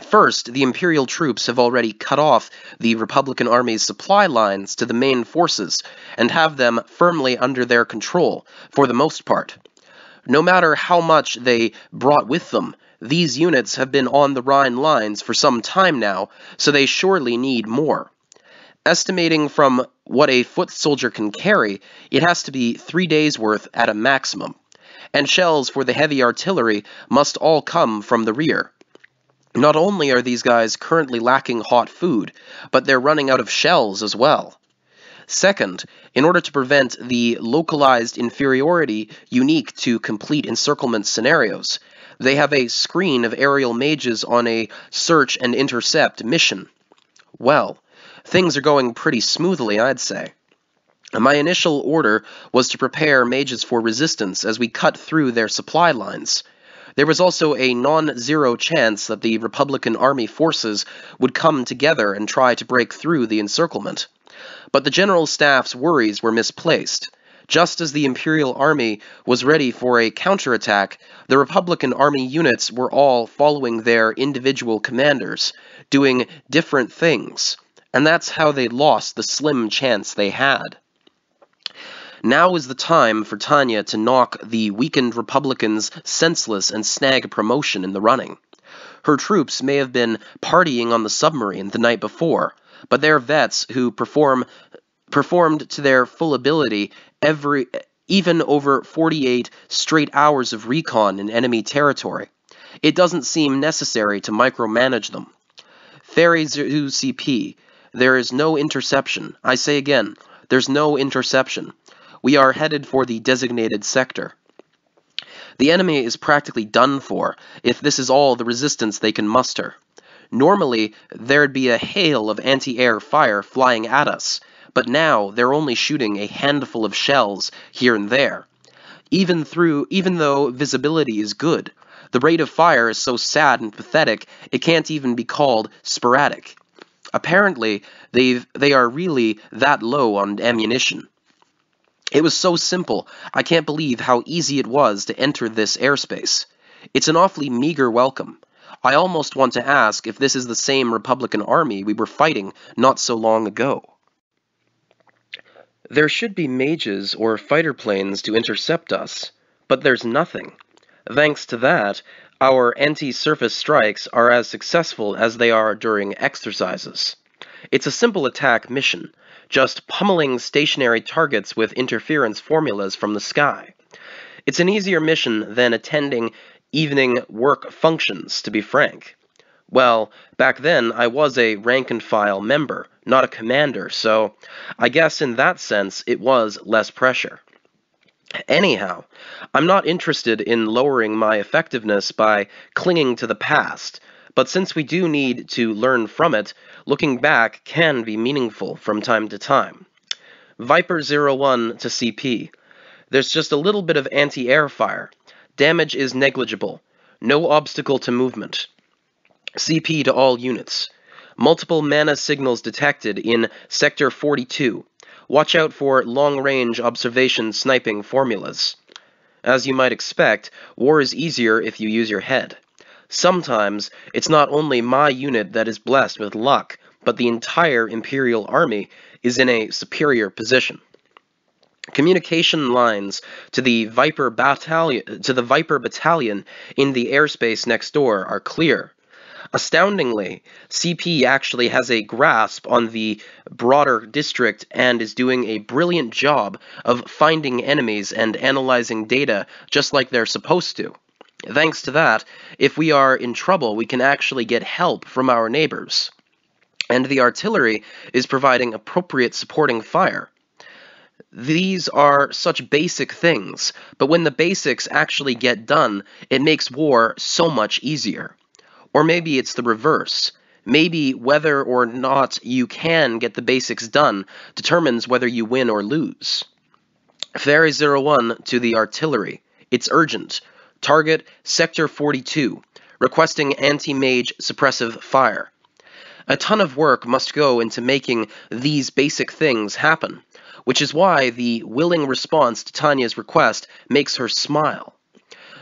First, the Imperial troops have already cut off the Republican Army's supply lines to the main forces and have them firmly under their control, for the most part. No matter how much they brought with them, these units have been on the Rhine lines for some time now, so they surely need more. Estimating from what a foot soldier can carry, it has to be 3 days' worth at a maximum. And shells for the heavy artillery must all come from the rear. Not only are these guys currently lacking hot food, but they're running out of shells as well. Second, in order to prevent the localized inferiority unique to complete encirclement scenarios, they have a screen of aerial mages on a search and intercept mission. Well, things are going pretty smoothly, I'd say. My initial order was to prepare mages for resistance as we cut through their supply lines. There was also a non-zero chance that the Republican Army forces would come together and try to break through the encirclement. But the General Staff's worries were misplaced. Just as the Imperial Army was ready for a counterattack, the Republican Army units were all following their individual commanders, doing different things, and that's how they lost the slim chance they had. Now is the time for Tanya to knock the weakened Republicans senseless and snag a promotion in the running. Her troops may have been partying on the submarine the night before, but they're vets who performed to their full ability even over 48 straight hours of recon in enemy territory. It doesn't seem necessary to micromanage them. Ferry Zoo CP, there is no interception. I say again, there's no interception. We are headed for the designated sector. The enemy is practically done for if this is all the resistance they can muster. Normally, there'd be a hail of anti-air fire flying at us, but now they're only shooting a handful of shells here and there. Even though visibility is good, the rate of fire is so sad and pathetic it can't even be called sporadic. Apparently, they are really that low on ammunition. It was so simple, I can't believe how easy it was to enter this airspace. It's an awfully meager welcome. I almost want to ask if this is the same Republican Army we were fighting not so long ago. There should be mages or fighter planes to intercept us, but there's nothing. Thanks to that, our anti-surface strikes are as successful as they are during exercises. It's a simple attack mission, just pummeling stationary targets with interference formulas from the sky. It's an easier mission than attending evening work functions, to be frank. Well, back then I was a rank-and-file member, not a commander, so I guess in that sense it was less pressure. Anyhow, I'm not interested in lowering my effectiveness by clinging to the past, but since we do need to learn from it, looking back can be meaningful from time to time. Viper 01 to CP. There's just a little bit of anti-air fire. Damage is negligible. No obstacle to movement. CP to all units. Multiple mana signals detected in Sector 42. Watch out for long-range observation sniping formulas. As you might expect, war is easier if you use your head. Sometimes, it's not only my unit that is blessed with luck, but the entire Imperial Army is in a superior position. Communication lines to the Viper Battalion in the airspace next door are clear. Astoundingly, CP actually has a grasp on the broader district and is doing a brilliant job of finding enemies and analyzing data just like they're supposed to. Thanks to that, if we are in trouble, we can actually get help from our neighbors. And the artillery is providing appropriate supporting fire. These are such basic things, but when the basics actually get done, it makes war so much easier. Or maybe it's the reverse. Maybe whether or not you can get the basics done determines whether you win or lose. Ferry 01 to the artillery. It's urgent. Target Sector 42. Requesting anti-mage suppressive fire. A ton of work must go into making these basic things happen, which is why the willing response to Tanya's request makes her smile.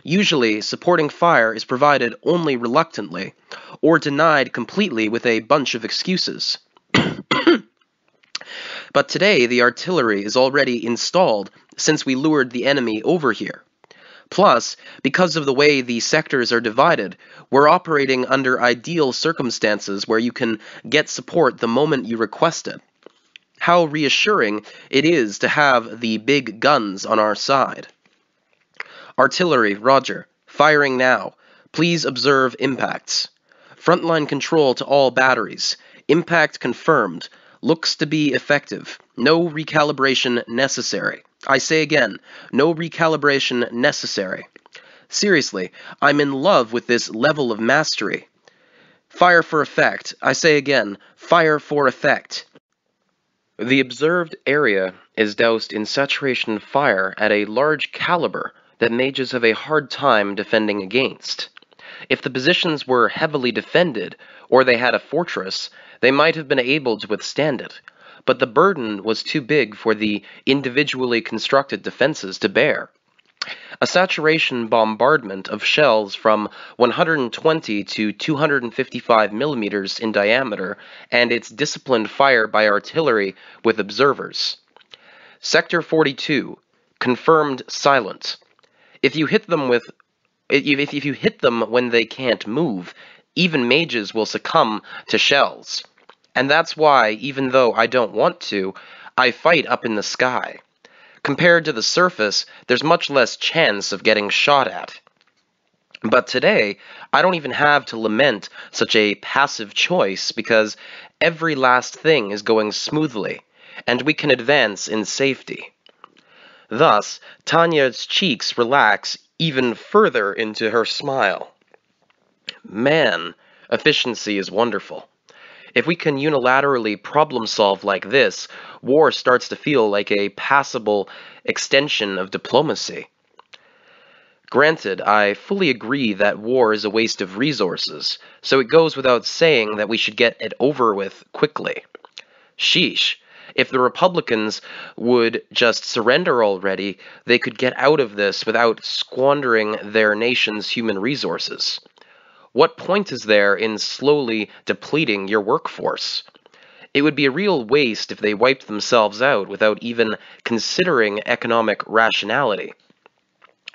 Usually, supporting fire is provided only reluctantly, or denied completely with a bunch of excuses. But today, the artillery is already installed since we lured the enemy over here. Plus, because of the way the sectors are divided, we're operating under ideal circumstances where you can get support the moment you request it. How reassuring it is to have the big guns on our side. Artillery, roger. Firing now. Please observe impacts. Frontline control to all batteries. Impact confirmed. Looks to be effective. No recalibration necessary. I say again, no recalibration necessary. Seriously, I'm in love with this level of mastery. Fire for effect. I say again, fire for effect. The observed area is doused in saturation fire at a large caliber that mages have a hard time defending against. If the positions were heavily defended, or they had a fortress, they might have been able to withstand it, but the burden was too big for the individually constructed defenses to bear. A saturation bombardment of shells from 120 to 255 millimeters in diameter, and its disciplined fire by artillery with observers. Sector 42, confirmed silent. If you hit them when they can't move, even mages will succumb to shells. And that's why, even though I don't want to, I fight up in the sky. Compared to the surface, there's much less chance of getting shot at. But today, I don't even have to lament such a passive choice because every last thing is going smoothly, and we can advance in safety. Thus, Tanya's cheeks relax even further into her smile. Man, efficiency is wonderful. If we can unilaterally problem-solve like this, war starts to feel like a passable extension of diplomacy. Granted, I fully agree that war is a waste of resources, so it goes without saying that we should get it over with quickly. Sheesh, if the Republicans would just surrender already, they could get out of this without squandering their nation's human resources. What point is there in slowly depleting your workforce? It would be a real waste if they wiped themselves out without even considering economic rationality.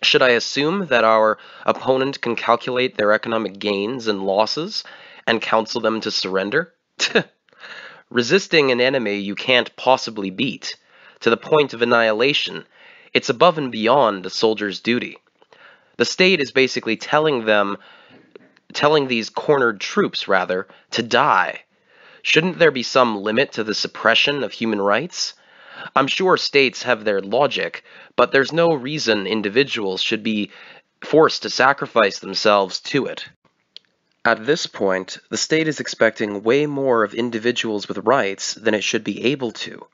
Should I assume that our opponent can calculate their economic gains and losses and counsel them to surrender? Resisting an enemy you can't possibly beat, to the point of annihilation, it's above and beyond a soldier's duty. The state is basically telling these cornered troops, to die. Shouldn't there be some limit to the suppression of human rights? I'm sure states have their logic, but there's no reason individuals should be forced to sacrifice themselves to it. At this point, the state is expecting way more of individuals with rights than it should be able to.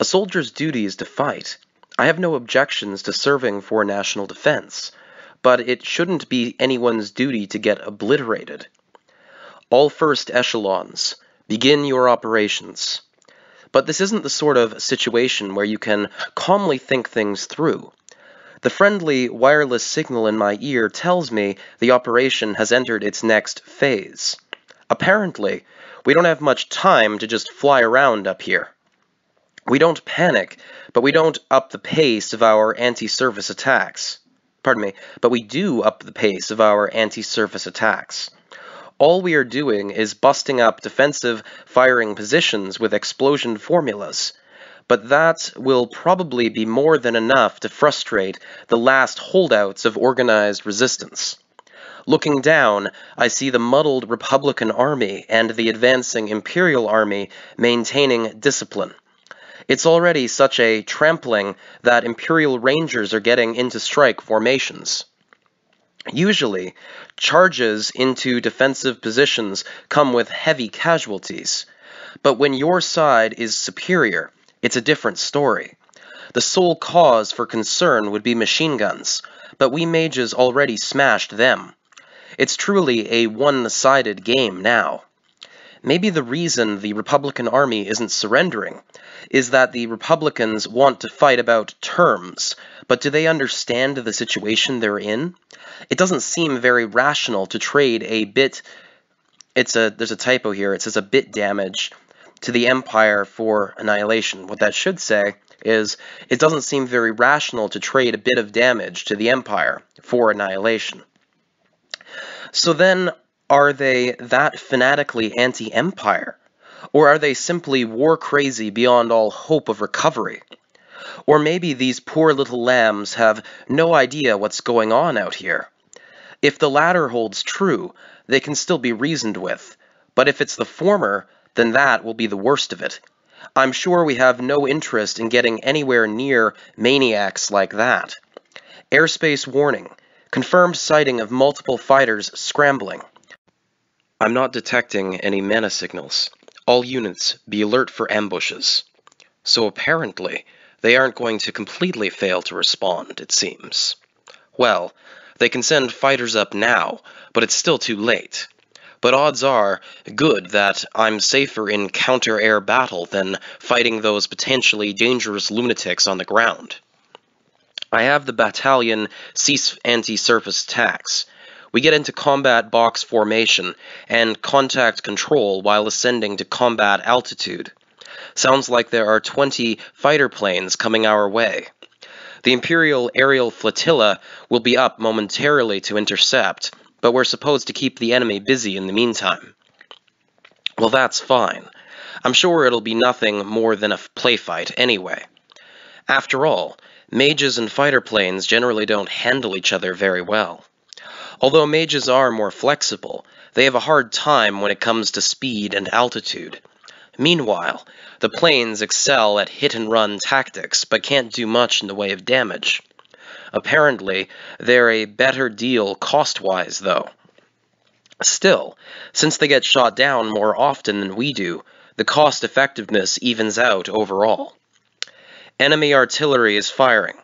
A soldier's duty is to fight. I have no objections to serving for national defense, but it shouldn't be anyone's duty to get obliterated. All first echelons, begin your operations. But this isn't the sort of situation where you can calmly think things through. The friendly wireless signal in my ear tells me the operation has entered its next phase. Apparently, we don't have much time to just fly around up here. We don't panic, but we don't up the pace of our anti-surface attacks. But we do up the pace of our anti-surface attacks. All we are doing is busting up defensive firing positions with explosion formulas, but that will probably be more than enough to frustrate the last holdouts of organized resistance. Looking down, I see the muddled Republican army and the advancing Imperial army maintaining discipline. It's already such a trampling that Imperial Rangers are getting into strike formations. Usually, charges into defensive positions come with heavy casualties, but when your side is superior, it's a different story. The sole cause for concern would be machine guns, but we mages already smashed them. It's truly a one-sided game now. Maybe the reason the Republican Army isn't surrendering is that the Republicans want to fight about terms, but do they understand the situation they're in? It doesn't seem very rational to trade a bit... There's a typo here. It says a bit damage to the Empire for annihilation. What that should say is it doesn't seem very rational to trade a bit of damage to the Empire for annihilation. So then, are they that fanatically anti-Empire? Or are they simply war-crazy beyond all hope of recovery? Or maybe these poor little lambs have no idea what's going on out here. If the latter holds true, they can still be reasoned with, but if it's the former, then that will be the worst of it. I'm sure we have no interest in getting anywhere near maniacs like that. Airspace warning. Confirmed sighting of multiple fighters scrambling. I'm not detecting any mana signals. All units, be alert for ambushes. So apparently, they aren't going to completely fail to respond, it seems. Well, they can send fighters up now, but it's still too late. But odds are good that I'm safer in counter-air battle than fighting those potentially dangerous lunatics on the ground. I have the battalion cease anti-surface attacks. We get into combat box formation and contact control while ascending to combat altitude. Sounds like there are 20 fighter planes coming our way. The Imperial aerial flotilla will be up momentarily to intercept, but we're supposed to keep the enemy busy in the meantime. Well, that's fine. I'm sure it'll be nothing more than a play fight anyway. After all, mages and fighter planes generally don't handle each other very well. Although mages are more flexible, they have a hard time when it comes to speed and altitude. Meanwhile, the planes excel at hit-and-run tactics, but can't do much in the way of damage. Apparently, they're a better deal cost-wise, though. Still, since they get shot down more often than we do, the cost-effectiveness evens out overall. Enemy artillery is firing.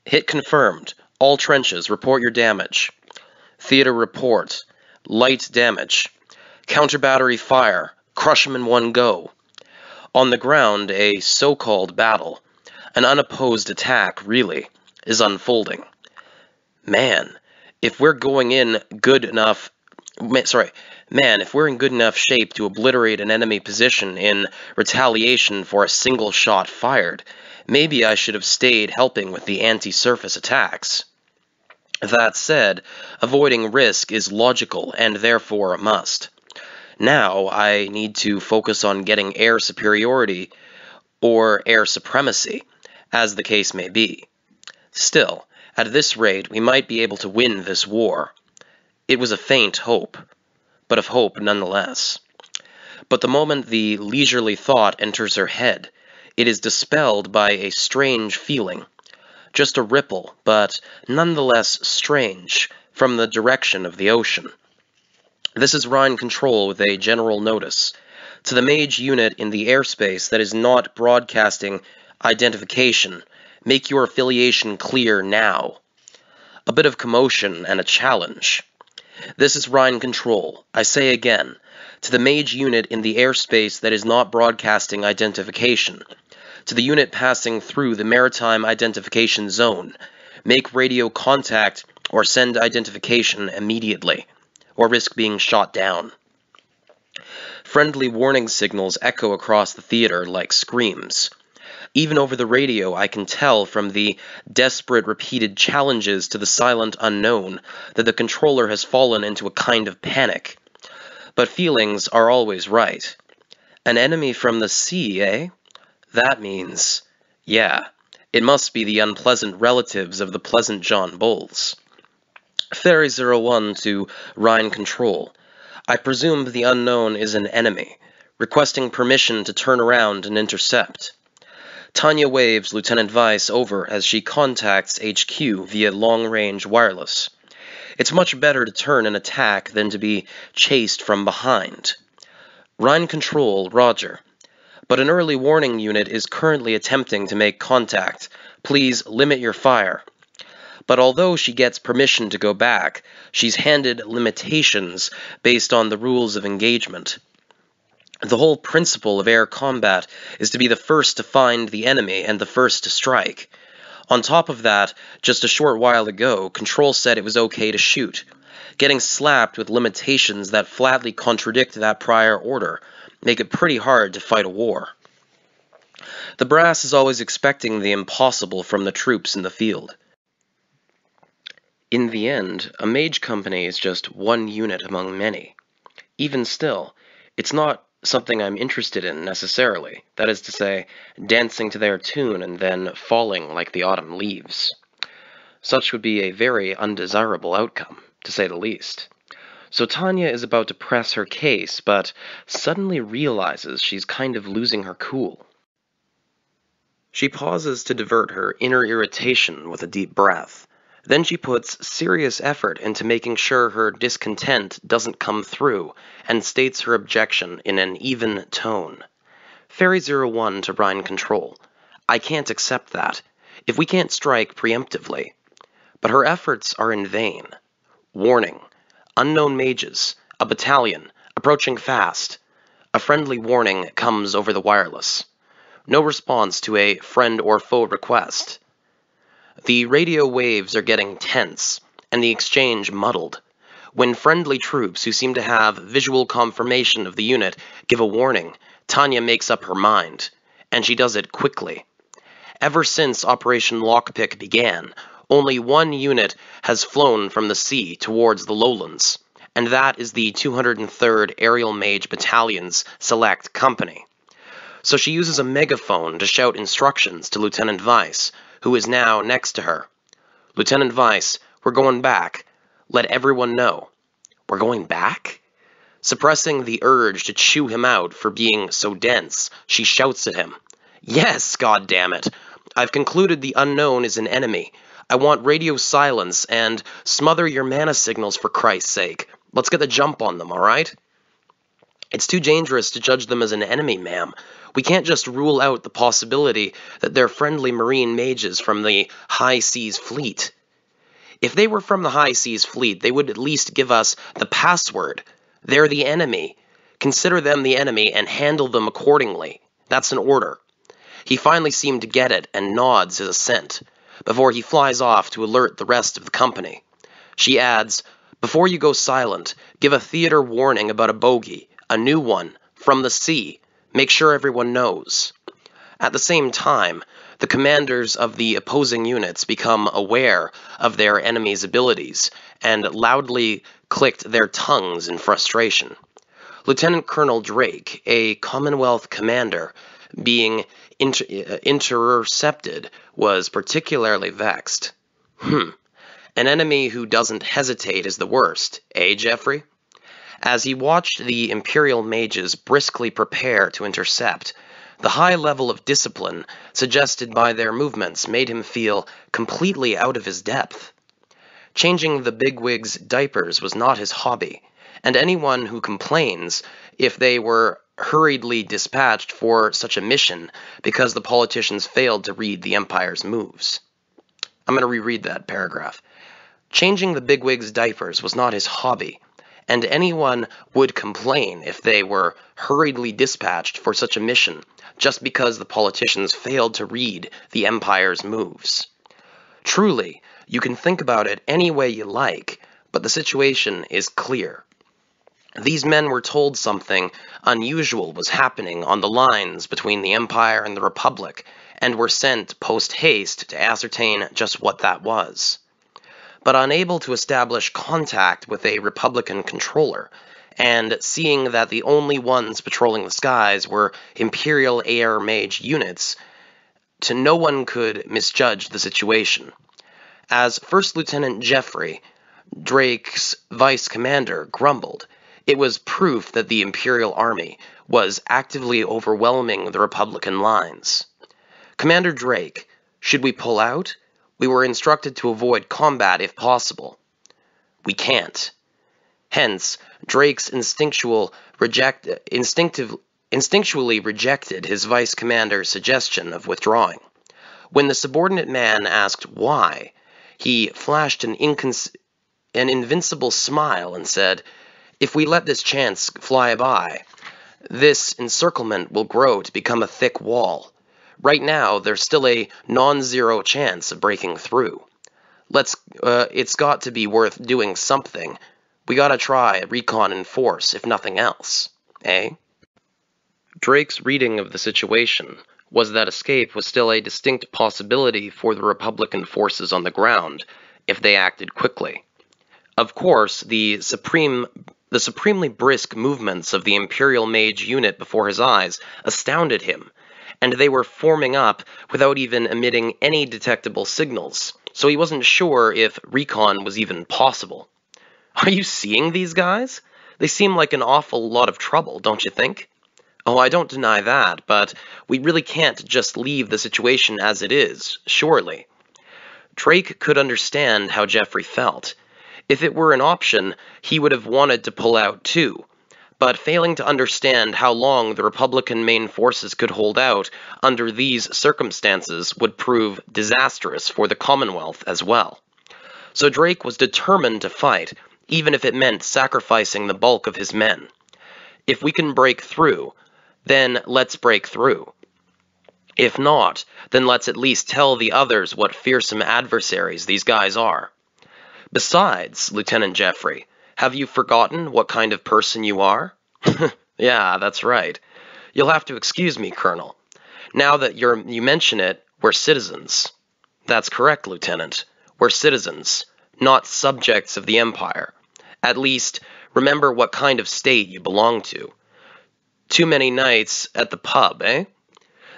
Hit confirmed. All trenches, report your damage. Theater report. Light damage. Counter-battery fire. Crush them in one go. On the ground, a so-called battle, an unopposed attack, really, is unfolding. Man, if we're in good enough shape to obliterate an enemy position in retaliation for a single shot fired, maybe I should have stayed helping with the anti-surface attacks. That said, avoiding risk is logical and therefore a must. Now I need to focus on getting air superiority, or air supremacy, as the case may be. Still, at this rate, we might be able to win this war. It was a faint hope, but of hope nonetheless. But the moment the leisurely thought enters her head, it is dispelled by a strange feeling. Just a ripple, but nonetheless strange, from the direction of the ocean. This is Rhine Control with a general notice. To the mage unit in the airspace that is not broadcasting identification, make your affiliation clear now. A bit of commotion and a challenge. This is Rhine Control. I say again, to the mage unit in the airspace that is not broadcasting identification. To the unit passing through the maritime identification zone, make radio contact or send identification immediately, or risk being shot down. Friendly warning signals echo across the theater like screams. Even over the radio, I can tell from the desperate repeated challenges to the silent unknown that the controller has fallen into a kind of panic. But feelings are always right. An enemy from the sea, eh? That means, yeah, it must be the unpleasant relatives of the Pleasant John Bulls. Ferry 01 to Rhine Control. I presume the unknown is an enemy, requesting permission to turn around and intercept. Tanya waves Lieutenant Weiss over as she contacts HQ via long-range wireless. It's much better to turn and attack than to be chased from behind. Rhine Control, roger. But an early warning unit is currently attempting to make contact. Please limit your fire. But although she gets permission to go back, she's handed limitations based on the rules of engagement. The whole principle of air combat is to be the first to find the enemy and the first to strike. On top of that, just a short while ago, Control said it was okay to shoot. Getting slapped with limitations that flatly contradict that prior order make it pretty hard to fight a war. The brass is always expecting the impossible from the troops in the field. In the end, a mage company is just one unit among many. Even still, it's not something I'm interested in necessarily. That is to say, dancing to their tune and then falling like the autumn leaves. Such would be a very undesirable outcome, to say the least. So Tanya is about to press her case, but suddenly realizes she's kind of losing her cool. She pauses to divert her inner irritation with a deep breath. Then she puts serious effort into making sure her discontent doesn't come through, and states her objection in an even tone. Fairy 01 to Rhine Control. I can't accept that, if we can't strike preemptively. But her efforts are in vain. Warning. Unknown mages. A battalion. Approaching fast. A friendly warning comes over the wireless. No response to a friend or foe request. The radio waves are getting tense, and the exchange muddled. When friendly troops who seem to have visual confirmation of the unit give a warning, Tanya makes up her mind, and she does it quickly. Ever since Operation Lockpick began, only one unit has flown from the sea towards the lowlands, and that is the 203rd Aerial Mage Battalion's Select Company. So she uses a megaphone to shout instructions to Lieutenant Weiss, who is now next to her. Lieutenant Weiss, we're going back. Let everyone know. We're going back? Suppressing the urge to chew him out for being so dense, she shouts at him. Yes, goddammit! I've concluded the unknown is an enemy. I want radio silence and smother your mana signals for Christ's sake. Let's get the jump on them, alright? It's too dangerous to judge them as an enemy, ma'am. We can't just rule out the possibility that they're friendly marine mages from the High Seas Fleet. If they were from the High Seas Fleet, they would at least give us the password. They're the enemy. Consider them the enemy and handle them accordingly. That's an order. He finally seemed to get it and nods his assent, before he flies off to alert the rest of the company. She adds, before you go silent, give a theater warning about a bogey, a new one, from the sea. Make sure everyone knows. At the same time, the commanders of the opposing units become aware of their enemy's abilities and loudly clicked their tongues in frustration. Lieutenant Colonel Drake, a Commonwealth commander, being intercepted, was particularly vexed. An enemy who doesn't hesitate is the worst, eh, Geoffrey? As he watched the Imperial mages briskly prepare to intercept, the high level of discipline suggested by their movements made him feel completely out of his depth. Changing the bigwigs' diapers was not his hobby, and anyone who complains if they were hurriedly dispatched for such a mission because the politicians failed to read the Empire's moves. I'm going to reread that paragraph. Changing the bigwigs' diapers was not his hobby, and anyone would complain if they were hurriedly dispatched for such a mission just because the politicians failed to read the Empire's moves. Truly, you can think about it any way you like, but the situation is clear. These men were told something unusual was happening on the lines between the Empire and the Republic, and were sent post-haste to ascertain just what that was. But unable to establish contact with a Republican controller, and seeing that the only ones patrolling the skies were Imperial Air Mage units, no one could misjudge the situation. As First Lieutenant Geoffrey, Drake's vice commander, grumbled, it was proof that the Imperial Army was actively overwhelming the Republican lines. Commander Drake, should we pull out? We were instructed to avoid combat if possible. We can't. Hence, Drake's instinctually rejected his vice commander's suggestion of withdrawing. When the subordinate man asked why, he flashed an invincible smile and said, if we let this chance fly by, this encirclement will grow to become a thick wall. Right now, there's still a non-zero chance of breaking through. It's got to be worth doing something. We gotta try recon in force, if nothing else. Eh? Drake's reading of the situation was that escape was still a distinct possibility for the Republican forces on the ground, if they acted quickly. Of course, the supreme The supremely brisk movements of the Imperial Mage unit before his eyes astounded him, and they were forming up without even emitting any detectable signals, so he wasn't sure if recon was even possible. Are you seeing these guys? They seem like an awful lot of trouble, don't you think? Oh, I don't deny that, but we really can't just leave the situation as it is, surely. Drake could understand how Jeffrey felt. If it were an option, he would have wanted to pull out too, but failing to understand how long the Republican main forces could hold out under these circumstances would prove disastrous for the Commonwealth as well. So Drake was determined to fight, even if it meant sacrificing the bulk of his men. If we can break through, then let's break through. If not, then let's at least tell the others what fearsome adversaries these guys are. Besides, Lieutenant Jeffrey, have you forgotten what kind of person you are? Yeah, that's right. You'll have to excuse me, Colonel. Now that you mention it, we're citizens. That's correct, Lieutenant. We're citizens, not subjects of the Empire. At least, remember what kind of state you belong to. Too many nights at the pub, eh?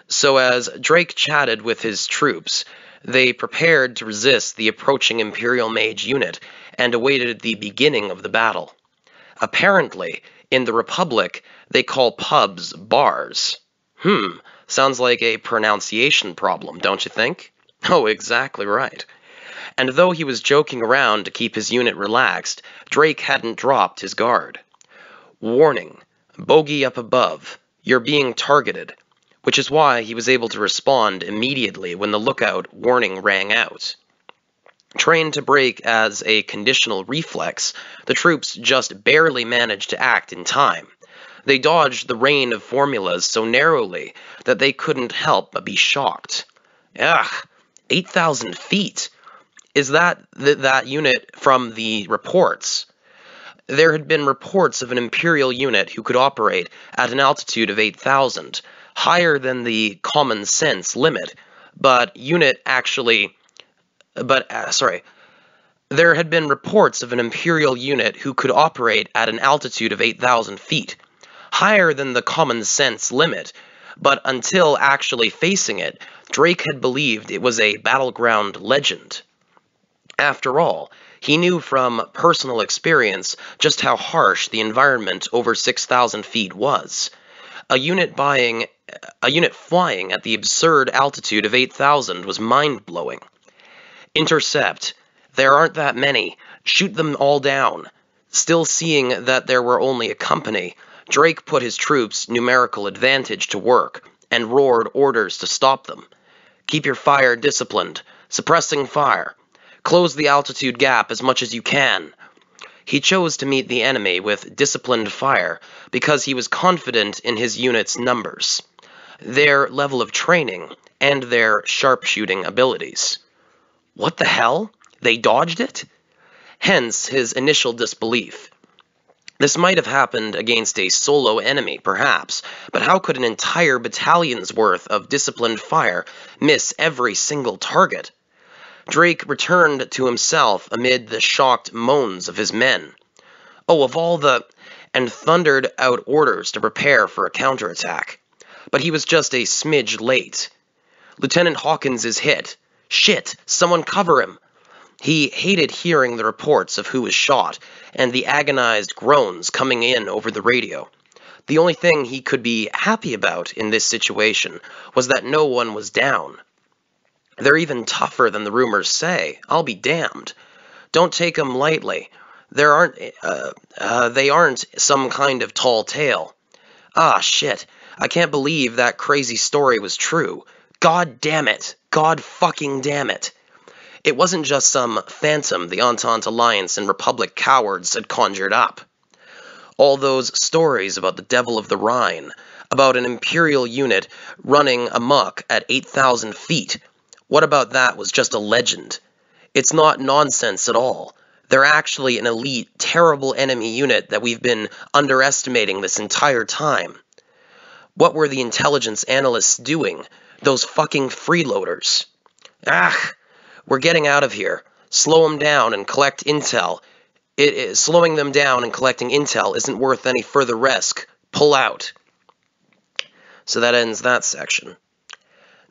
So as Drake chatted with his troops, they prepared to resist the approaching Imperial Mage unit and awaited the beginning of the battle. Apparently, in the Republic, they call pubs bars. Sounds like a pronunciation problem, don't you think? Oh, exactly right. And though he was joking around to keep his unit relaxed, Drake hadn't dropped his guard. Warning, bogey up above, you're being targeted. Which is why he was able to respond immediately when the lookout warning rang out. Trained to break as a conditional reflex, the troops just barely managed to act in time. They dodged the rain of formulas so narrowly that they couldn't help but be shocked. Ugh, 8,000 feet! Is that unit from the reports? There had been reports of an Imperial unit who could operate at an altitude of 8,000, higher than the common sense limit, there had been reports of an Imperial unit who could operate at an altitude of 8,000 feet, higher than the common sense limit, but until actually facing it, Drake had believed it was a battleground legend. After all, he knew from personal experience just how harsh the environment over 6,000 feet was. A unit flying at the absurd altitude of 8,000 was mind-blowing. Intercept. There aren't that many. Shoot them all down. Still seeing that there were only a company, Drake put his troops' numerical advantage to work and roared orders to stop them. Keep your fire disciplined. Suppressing fire. Close the altitude gap as much as you can. He chose to meet the enemy with disciplined fire because he was confident in his unit's numbers, their level of training, and their sharpshooting abilities. What the hell? They dodged it? Hence his initial disbelief. This might have happened against a solo enemy, perhaps, but how could an entire battalion's worth of disciplined fire miss every single target? Drake returned to himself amid the shocked moans of his men. Oh, of all the... and thundered out orders to prepare for a counterattack. But he was just a smidge late. Lieutenant Hawkins is hit. Shit, someone cover him. He hated hearing the reports of who was shot, and the agonized groans coming in over the radio. The only thing he could be happy about in this situation was that no one was down. They're even tougher than the rumors say, I'll be damned. Don't take them lightly. They aren't some kind of tall tale. Ah, shit. I can't believe that crazy story was true. God damn it. God fucking damn it. It wasn't just some phantom the Entente Alliance and Republic cowards had conjured up. All those stories about the Devil of the Rhine, about an Imperial unit running amok at 8,000 feet, what about that was just a legend? It's not nonsense at all. They're actually an elite, terrible enemy unit that we've been underestimating this entire time. What were the intelligence analysts doing? Those fucking freeloaders. We're getting out of here. Slow them down and collect intel. Slowing them down and collecting intel isn't worth any further risk. Pull out. So that ends that section.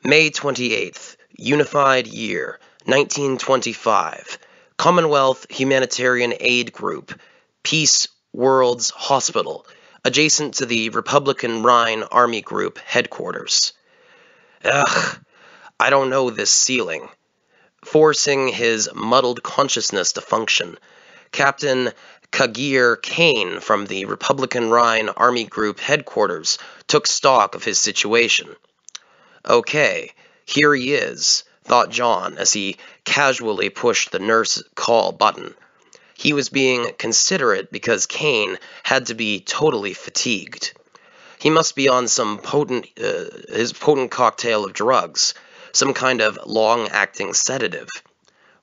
May 28th, Unified Year, 1925. Commonwealth Humanitarian Aid Group, Peace World's Hospital, adjacent to the Republican Rhine Army Group headquarters. Ugh, I don't know this ceiling. Forcing his muddled consciousness to function, Captain Kagir Kane from the Republican Rhine Army Group headquarters took stock of his situation. Okay, here he is, thought John as he casually pushed the nurse call button. He was being considerate because Kane had to be totally fatigued. He must be on some his potent cocktail of drugs, some kind of long-acting sedative.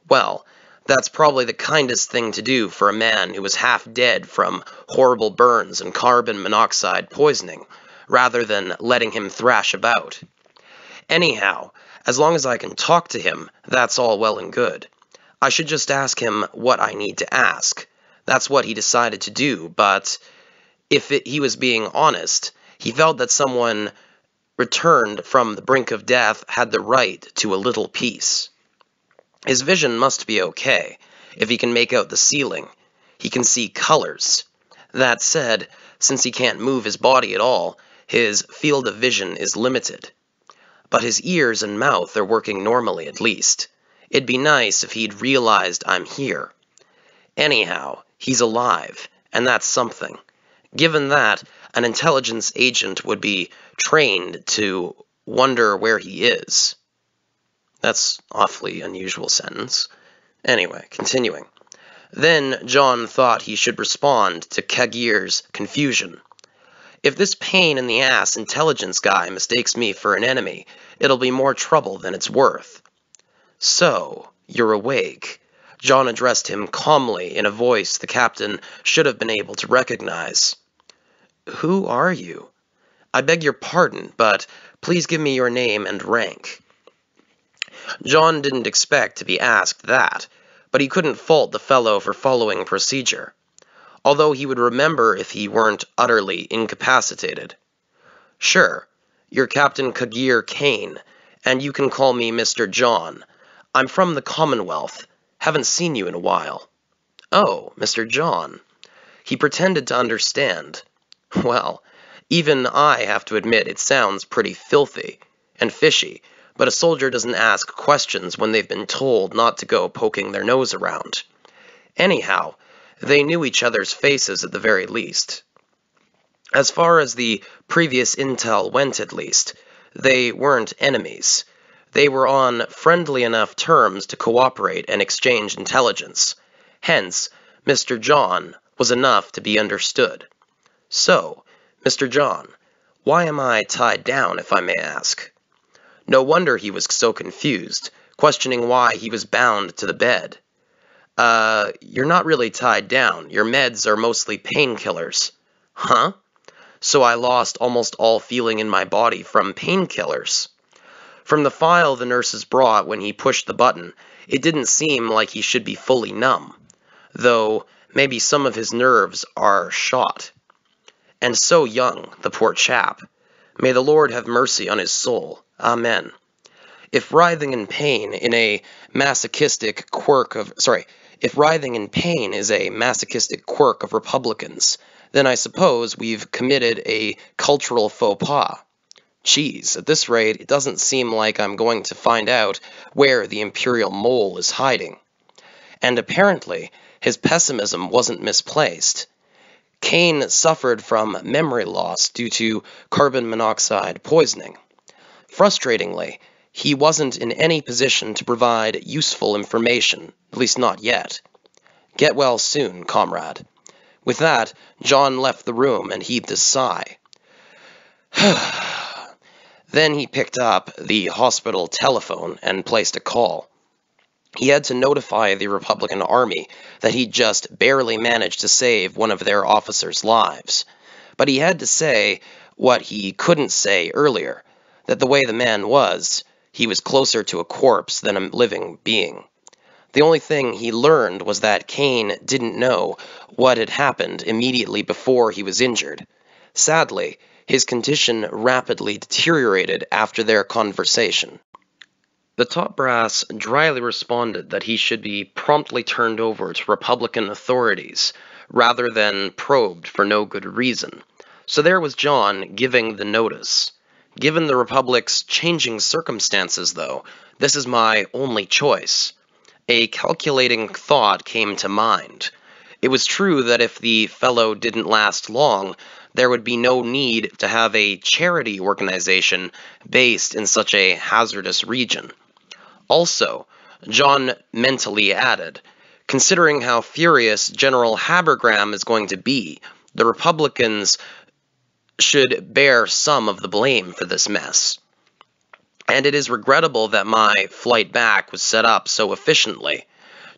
Well, that's probably the kindest thing to do for a man who was half dead from horrible burns and carbon monoxide poisoning, rather than letting him thrash about. Anyhow, as long as I can talk to him, that's all well and good. I should just ask him what I need to ask. That's what he decided to do, but he was being honest, he felt that someone returned from the brink of death had the right to a little peace. His vision must be okay. If he can make out the ceiling, he can see colors. That said, since he can't move his body at all, his field of vision is limited. But his ears and mouth are working normally at least. It'd be nice if he'd realized I'm here. Anyhow, he's alive, and that's something. Given that, an intelligence agent would be trained to wonder where he is. That's awfully unusual sentence. Anyway, continuing. Then John thought he should respond to Kagir's confusion. If this pain in the ass intelligence guy mistakes me for an enemy, it'll be more trouble than it's worth. So, you're awake. John addressed him calmly in a voice the captain should have been able to recognize. Who are you? I beg your pardon, but please give me your name and rank. John didn't expect to be asked that, but he couldn't fault the fellow for following procedure, although he would remember if he weren't utterly incapacitated. Sure, you're Captain Kagir Kane, and you can call me Mr. John. I'm from the Commonwealth. Haven't seen you in a while. Oh, Mr. John. He pretended to understand. Well, even I have to admit it sounds pretty filthy and fishy, but a soldier doesn't ask questions when they've been told not to go poking their nose around. Anyhow, they knew each other's faces at the very least. As far as the previous intel went, at least, they weren't enemies. They were on friendly enough terms to cooperate and exchange intelligence. Hence, Mr. John was enough to be understood. So, Mr. John, why am I tied down, if I may ask? No wonder he was so confused, questioning why he was bound to the bed. You're not really tied down. Your meds are mostly painkillers. Huh? So I lost almost all feeling in my body from painkillers. From the file the nurses brought when he pushed the button, it didn't seem like he should be fully numb, though maybe some of his nerves are shot. And so young, the poor chap. May the Lord have mercy on his soul. Amen. If writhing in pain is a masochistic quirk of Republicans, then I suppose we've committed a cultural faux pas. Geez, at this rate, it doesn't seem like I'm going to find out where the imperial mole is hiding. And apparently, his pessimism wasn't misplaced. Kane suffered from memory loss due to carbon monoxide poisoning. Frustratingly, he wasn't in any position to provide useful information, at least not yet. Get well soon, comrade. With that, John left the room and heaved a sigh. Then he picked up the hospital telephone and placed a call. He had to notify the Republican Army that he'd just barely managed to save one of their officers' lives. But he had to say what he couldn't say earlier, that the way the man was, he was closer to a corpse than a living being. The only thing he learned was that Kane didn't know what had happened immediately before he was injured. Sadly, his condition rapidly deteriorated after their conversation. The top brass dryly responded that he should be promptly turned over to Republican authorities, rather than probed for no good reason. So there was John giving the notice. Given the Republic's changing circumstances, though, this is my only choice. A calculating thought came to mind. It was true that if the fellow didn't last long, there would be no need to have a charity organization based in such a hazardous region. Also, John mentally added, considering how furious General Habergram is going to be, the Republicans should bear some of the blame for this mess. And it is regrettable that my flight back was set up so efficiently.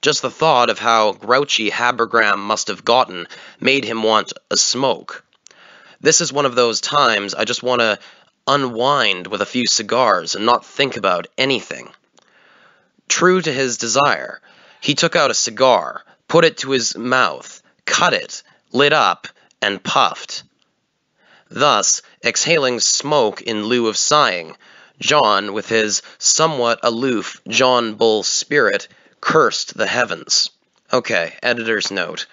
Just the thought of how grouchy Habergram must have gotten made him want a smoke. This is one of those times I just want to unwind with a few cigars and not think about anything. True to his desire, he took out a cigar, put it to his mouth, cut it, lit up, and puffed. Thus, exhaling smoke in lieu of sighing, John, with his somewhat aloof John Bull spirit, cursed the heavens. Okay, editor's note.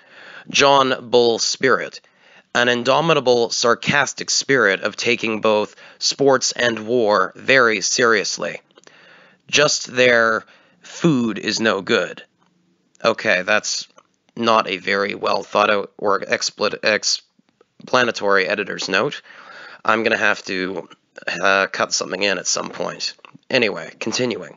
John Bull spirit. An indomitable, sarcastic spirit of taking both sports and war very seriously. Just their food is no good. Okay, that's not a very well thought out or explanatory editor's note. I'm going to have to cut something in at some point. Anyway, continuing.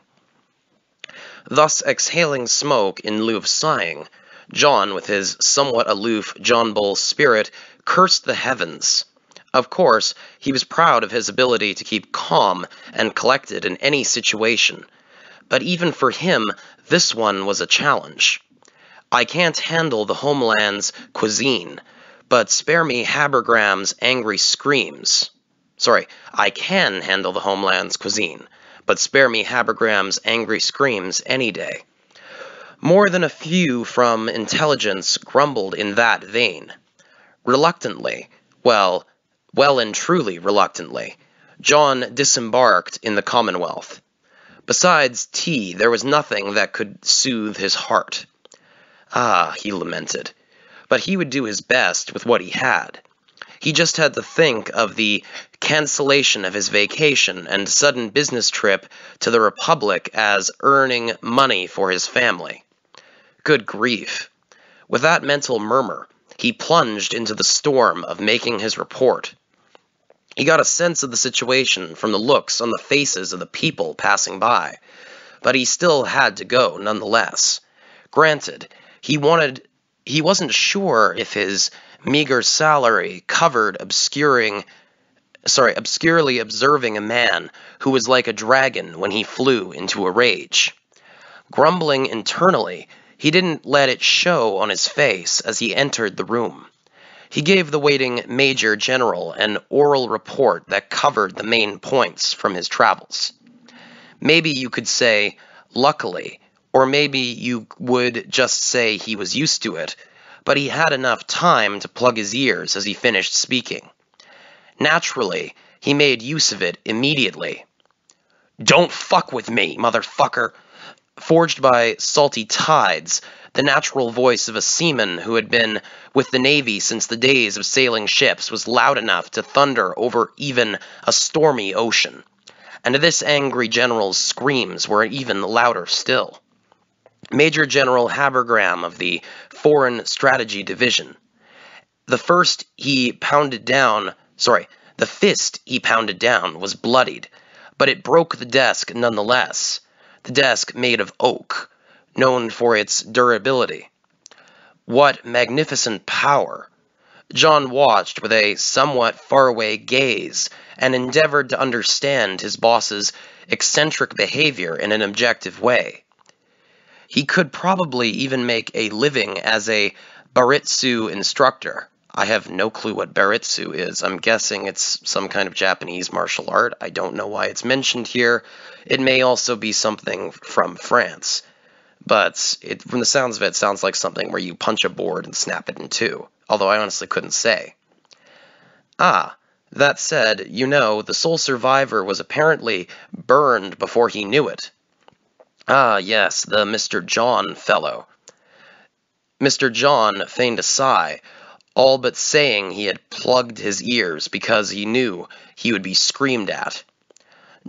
Thus exhaling smoke in lieu of sighing, John, with his somewhat aloof John Bull spirit, cursed the heavens. Of course, he was proud of his ability to keep calm and collected in any situation, but even for him, this one was a challenge. I can't handle the homeland's cuisine, but spare me Habergram's angry screams. I can handle the homeland's cuisine, but spare me Habergram's angry screams any day. More than a few from intelligence grumbled in that vein. Reluctantly, well and truly reluctantly, John disembarked in the Commonwealth. Besides tea, there was nothing that could soothe his heart. Ah, he lamented. But he would do his best with what he had. He just had to think of the cancellation of his vacation and sudden business trip to the Republic as earning money for his family. Good grief. With that mental murmur, he plunged into the storm of making his report. He got a sense of the situation from the looks on the faces of the people passing by, but he still had to go nonetheless. Granted, he wasn't sure if his meager salary covered obscurely observing a man who was like a dragon when he flew into a rage. Grumbling internally, he didn't let it show on his face as he entered the room. He gave the waiting Major General an oral report that covered the main points from his travels. Maybe you could say, luckily, or maybe you would just say he was used to it, but he had enough time to plug his ears as he finished speaking. Naturally, he made use of it immediately. "Don't fuck with me, motherfucker!" Forged by salty tides, the natural voice of a seaman who had been with the Navy since the days of sailing ships was loud enough to thunder over even a stormy ocean. And this angry general's screams were even louder still. Major General Habergram of the Foreign Strategy Division. The fist he pounded down was bloodied, but it broke the desk nonetheless. The desk made of oak, known for its durability. What magnificent power! John watched with a somewhat faraway gaze and endeavored to understand his boss's eccentric behavior in an objective way. He could probably even make a living as a Baritsu instructor. I have no clue what Baritsu is. I'm guessing it's some kind of Japanese martial art. I don't know why it's mentioned here. It may also be something from France. but from the sounds of it, sounds like something where you punch a board and snap it in two, although I honestly couldn't say. Ah, that said, the sole survivor was apparently burned before he knew it. Ah, yes, the Mr. John fellow. Mr. John feigned a sigh, all but saying he had plugged his ears because he knew he would be screamed at.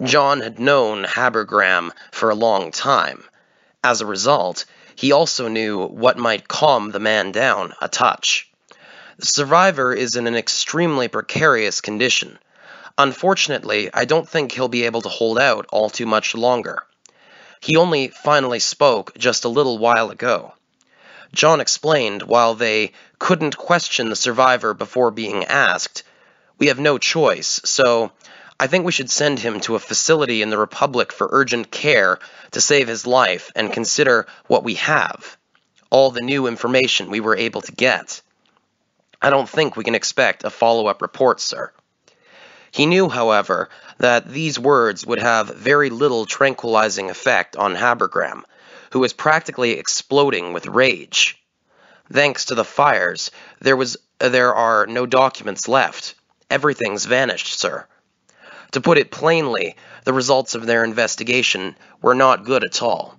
John had known Habergram for a long time. As a result, he also knew what might calm the man down a touch. The survivor is in an extremely precarious condition. Unfortunately, I don't think he'll be able to hold out all too much longer. He only finally spoke just a little while ago. John explained while they couldn't question the survivor before being asked. We have no choice, so I think we should send him to a facility in the Republic for urgent care to save his life and consider what we have. All the new information we were able to get. I don't think we can expect a follow-up report, sir. He knew, however, that these words would have very little tranquilizing effect on Habergram, who was practically exploding with rage. Thanks to the fires, there are no documents left. Everything's vanished, sir. To put it plainly, the results of their investigation were not good at all.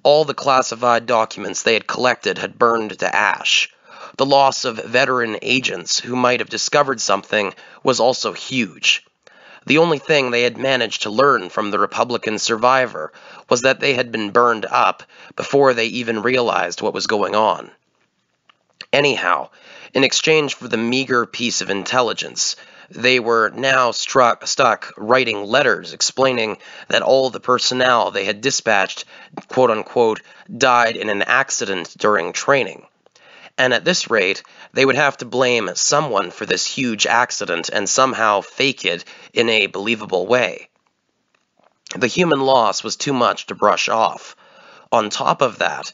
All the classified documents they had collected had burned to ash. The loss of veteran agents who might have discovered something was also huge. The only thing they had managed to learn from the Republican survivor was that they had been burned up before they even realized what was going on. Anyhow, in exchange for the meager piece of intelligence, they were now stuck writing letters explaining that all the personnel they had dispatched, quote-unquote, died in an accident during training. And at this rate, they would have to blame someone for this huge accident and somehow fake it in a believable way. The human loss was too much to brush off. On top of that,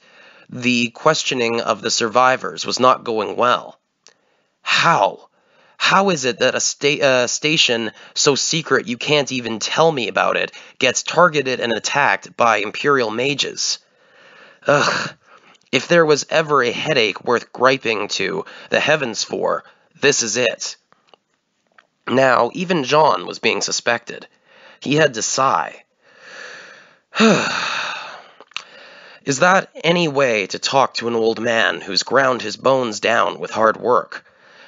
the questioning of the survivors was not going well. How? How is it that a station so secret you can't even tell me about it gets targeted and attacked by Imperial mages? Ugh. If there was ever a headache worth griping to the heavens for, this is it. Now, even John was being suspected. He had to sigh. Is that any way to talk to an old man who's ground his bones down with hard work?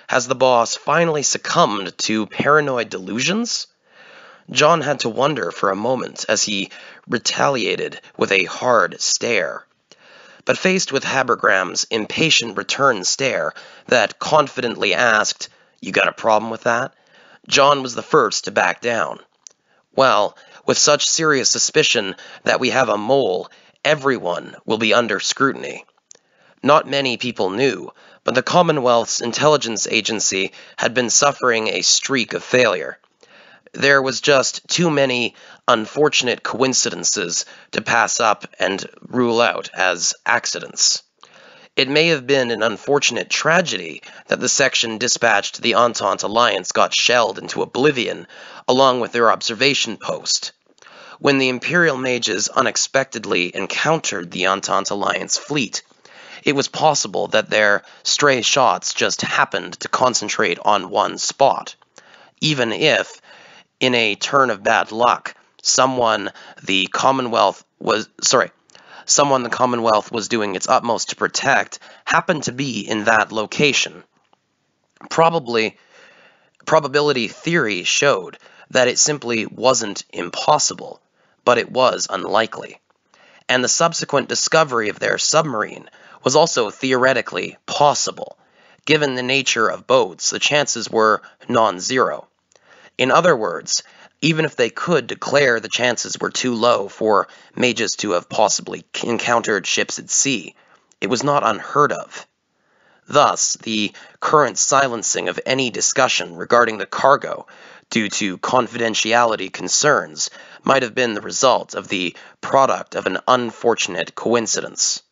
Has the boss finally succumbed to paranoid delusions? John had to wonder for a moment as he retaliated with a hard stare. But faced with Habergram's impatient return stare that confidently asked, "You got a problem with that?" John was the first to back down. Well, with such serious suspicion that we have a mole, everyone will be under scrutiny. Not many people knew, but the Commonwealth's intelligence agency had been suffering a streak of failure. There was just too many unfortunate coincidences to pass up and rule out as accidents. It may have been an unfortunate tragedy that the section dispatched to the Entente Alliance got shelled into oblivion, along with their observation post. When the Imperial mages unexpectedly encountered the Entente Alliance fleet, it was possible that their stray shots just happened to concentrate on one spot, even if, in a turn of bad luck, someone the Commonwealth was doing its utmost to protect happened to be in that location. Probability theory showed that it simply wasn't impossible, but it was unlikely. And the subsequent discovery of their submarine was also theoretically possible. Given the nature of boats, the chances were non-zero. In other words, even if they could declare the chances were too low for mages to have possibly encountered ships at sea, it was not unheard of. Thus, the current silencing of any discussion regarding the cargo due to confidentiality concerns might have been the result of the product of an unfortunate coincidence.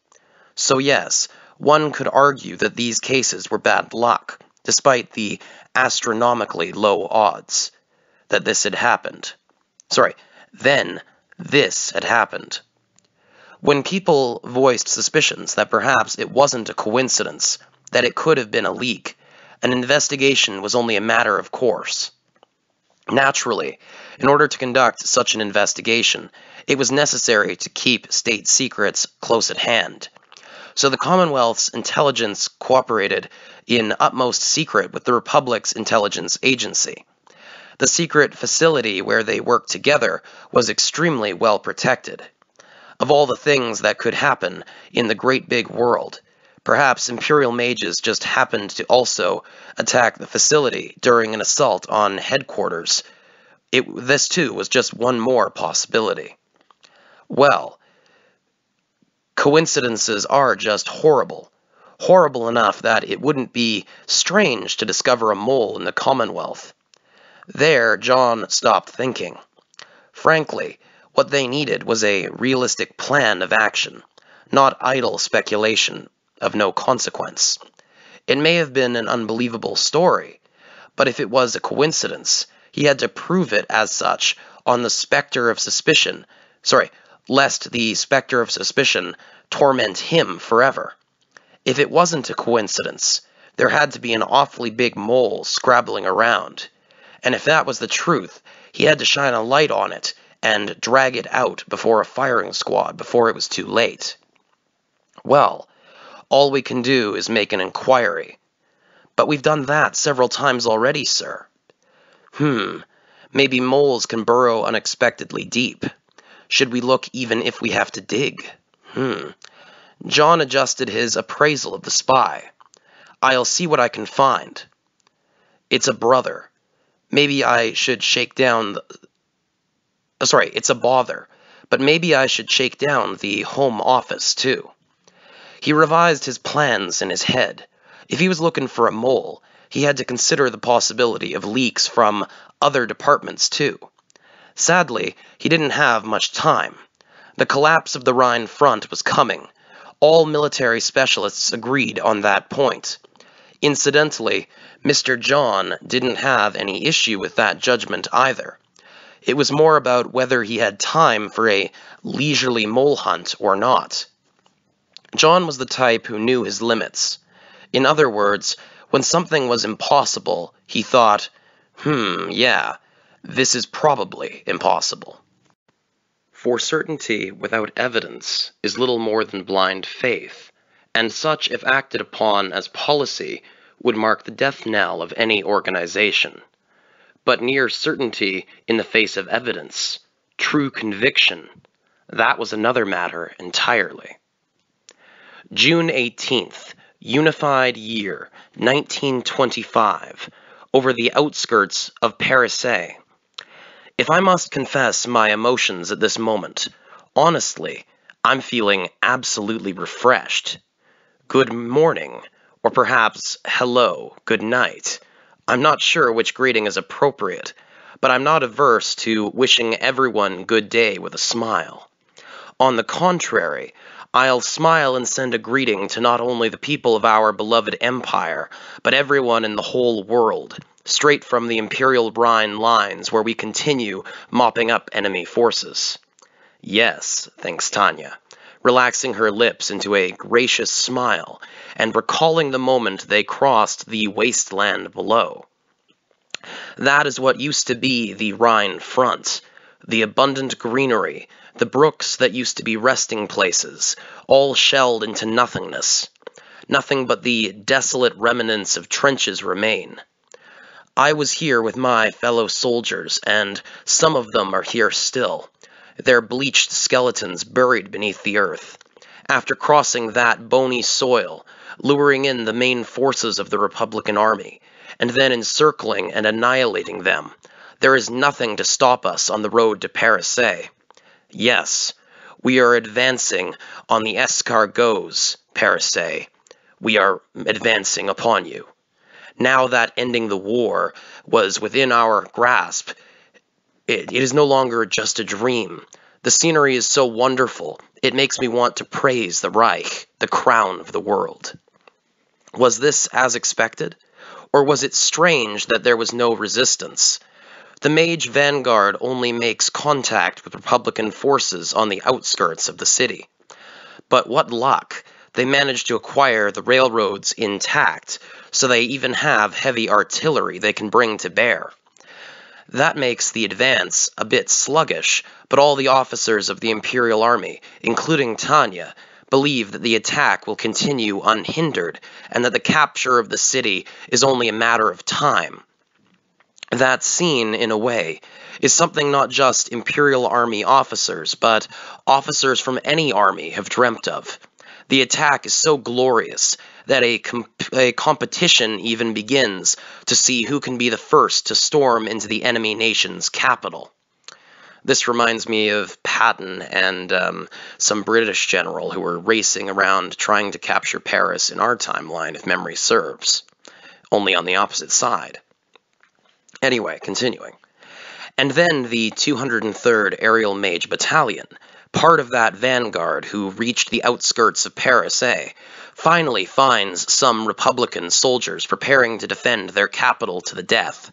So yes, one could argue that these cases were bad luck, despite the astronomically low odds that this had happened. Then this had happened. When people voiced suspicions that perhaps it wasn't a coincidence, that it could have been a leak, an investigation was only a matter of course. Naturally, in order to conduct such an investigation, it was necessary to keep state secrets close at hand. So the Commonwealth's intelligence cooperated in utmost secret with the Republic's intelligence agency. The secret facility where they worked together was extremely well protected. Of all the things that could happen in the great big world, perhaps Imperial mages just happened to also attack the facility during an assault on headquarters. This too was just one more possibility. Well, coincidences are just horrible. Horrible enough that it wouldn't be strange to discover a mole in the Commonwealth. There, John stopped thinking. Frankly, what they needed was a realistic plan of action, not idle speculation of no consequence. It may have been an unbelievable story, but if it was a coincidence, he had to prove it as such on the specter of suspicion, lest the specter of suspicion torment him forever. If it wasn't a coincidence, there had to be an awfully big mole scrabbling around, and if that was the truth, he had to shine a light on it and drag it out before a firing squad before it was too late. Well, all we can do is make an inquiry. But we've done that several times already, sir. Maybe moles can burrow unexpectedly deep. Should we look even if we have to dig? John adjusted his appraisal of the spy. I'll see what I can find. It's a brother. Maybe I should shake down it's a bother, but maybe I should shake down the Home Office, too. He revised his plans in his head. If he was looking for a mole, he had to consider the possibility of leaks from other departments, too. Sadly, he didn't have much time. The collapse of the Rhine front was coming. All military specialists agreed on that point. Incidentally, Mr. John didn't have any issue with that judgment either. It was more about whether he had time for a leisurely mole hunt or not. John was the type who knew his limits. In other words, when something was impossible, he thought, yeah, this is probably impossible. For certainty without evidence is little more than blind faith, and such, if acted upon as policy, would mark the death knell of any organization. But near certainty in the face of evidence, true conviction, that was another matter entirely. June 18th, Unified Year, 1925, over the outskirts of Paris. If I must confess my emotions at this moment, honestly, I'm feeling absolutely refreshed. Good morning, or perhaps hello, good night. I'm not sure which greeting is appropriate, but I'm not averse to wishing everyone good day with a smile. On the contrary, I'll smile and send a greeting to not only the people of our beloved empire, but everyone in the whole world, straight from the Imperial Rhine lines where we continue mopping up enemy forces. Yes, thinks Tanya, relaxing her lips into a gracious smile and recalling the moment they crossed the wasteland below. That is what used to be the Rhine front, the abundant greenery, the brooks that used to be resting places, all shelled into nothingness. Nothing but the desolate remnants of trenches remain. I was here with my fellow soldiers, and some of them are here still, their bleached skeletons buried beneath the earth. After crossing that bony soil, luring in the main forces of the Republican Army, and then encircling and annihilating them, there is nothing to stop us on the road to Paris. Yes, we are advancing on the escargots, Paris. We are advancing upon you. Now that ending the war was within our grasp, it is no longer just a dream. The scenery is so wonderful, it makes me want to praise the Reich, the crown of the world. Was this as expected? Or was it strange that there was no resistance? The mage vanguard only makes contact with Republican forces on the outskirts of the city. But what luck! They managed to acquire the railroads intact, so they even have heavy artillery they can bring to bear. That makes the advance a bit sluggish, but all the officers of the Imperial Army, including Tanya, believe that the attack will continue unhindered, and that the capture of the city is only a matter of time. That scene, in a way, is something not just Imperial Army officers, but officers from any army have dreamt of. The attack is so glorious that a competition even begins to see who can be the first to storm into the enemy nation's capital. This reminds me of Patton and some British general who were racing around trying to capture Paris in our timeline, if memory serves, only on the opposite side. Anyway, continuing. And then the 203rd Aerial Mage Battalion, part of that vanguard who reached the outskirts of Paris, finally finds some Republican soldiers preparing to defend their capital to the death.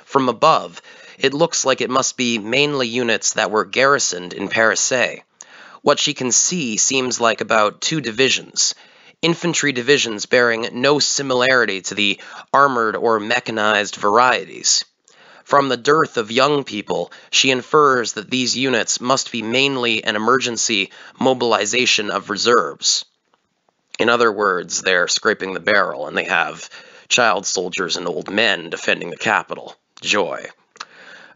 From above, it looks like it must be mainly units that were garrisoned in Paris. What she can see seems like about 2 divisions, infantry divisions bearing no similarity to the armored or mechanized varieties. From the dearth of young people, she infers that these units must be mainly an emergency mobilization of reserves. In other words, they're scraping the barrel, and they have child soldiers and old men defending the capital. Joy.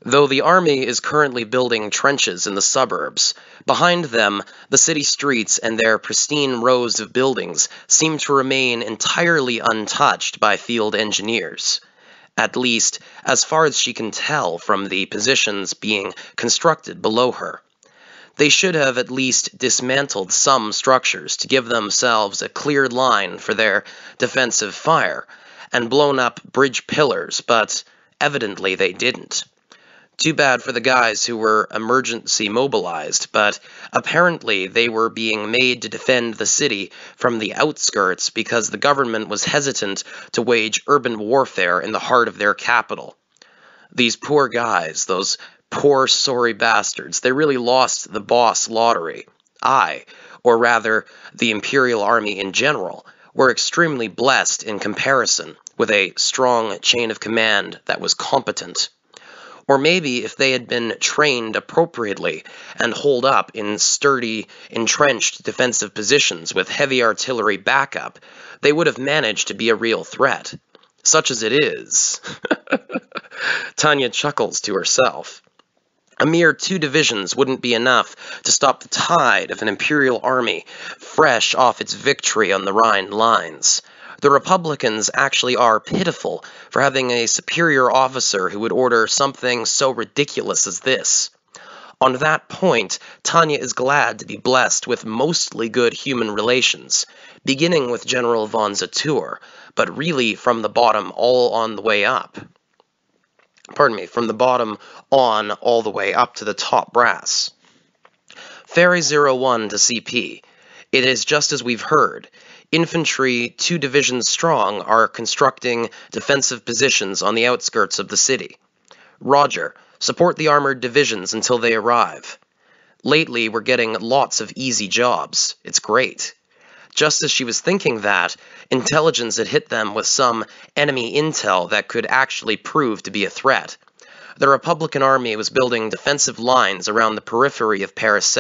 Though the army is currently building trenches in the suburbs, behind them, the city streets and their pristine rows of buildings seem to remain entirely untouched by field engineers. At least, as far as she can tell from the positions being constructed below her. They should have at least dismantled some structures to give themselves a clear line for their defensive fire, and blown up bridge pillars, but evidently they didn't. Too bad for the guys who were emergency mobilized, but apparently they were being made to defend the city from the outskirts because the government was hesitant to wage urban warfare in the heart of their capital. These poor guys, those poor sorry bastards, they really lost the boss lottery. Or rather, the Imperial Army in general, were extremely blessed in comparison, with a strong chain of command that was competent. Or maybe if they had been trained appropriately and holed up in sturdy, entrenched defensive positions with heavy artillery backup, they would have managed to be a real threat. Such as it is. Tanya chuckles to herself. A mere 2 divisions wouldn't be enough to stop the tide of an Imperial Army fresh off its victory on the Rhine lines. The Republicans actually are pitiful for having a superior officer who would order something so ridiculous as this. On that point, Tanya is glad to be blessed with mostly good human relations, beginning with General von Zatur, but really from the bottom all on the way up. From the bottom on all the way up to the top brass. Ferry 01 to CP. It is just as we've heard. Infantry 2 divisions strong are constructing defensive positions on the outskirts of the city. Roger, support the armored divisions until they arrive. Lately, we're getting lots of easy jobs. It's great. Just as she was thinking that, intelligence had hit them with some enemy intel that could actually prove to be a threat. The Republican Army was building defensive lines around the periphery of Paris.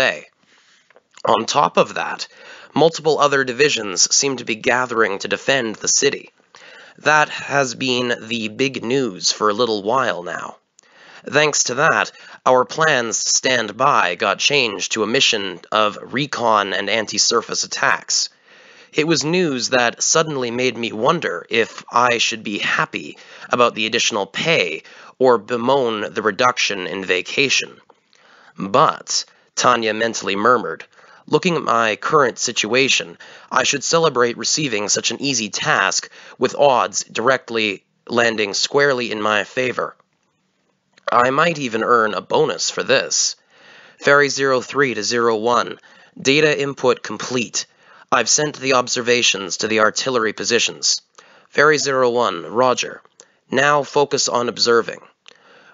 On top of that, multiple other divisions seem to be gathering to defend the city. That has been the big news for a little while now. Thanks to that, our plans to stand by got changed to a mission of recon and anti-surface attacks. It was news that suddenly made me wonder if I should be happy about the additional pay or bemoan the reduction in vacation. But, Tanya mentally murmured, looking at my current situation, I should celebrate receiving such an easy task with odds directly landing squarely in my favor. I might even earn a bonus for this. Ferry 03 to 01. Data input complete. I've sent the observations to the artillery positions. Ferry 01, roger. Now focus on observing.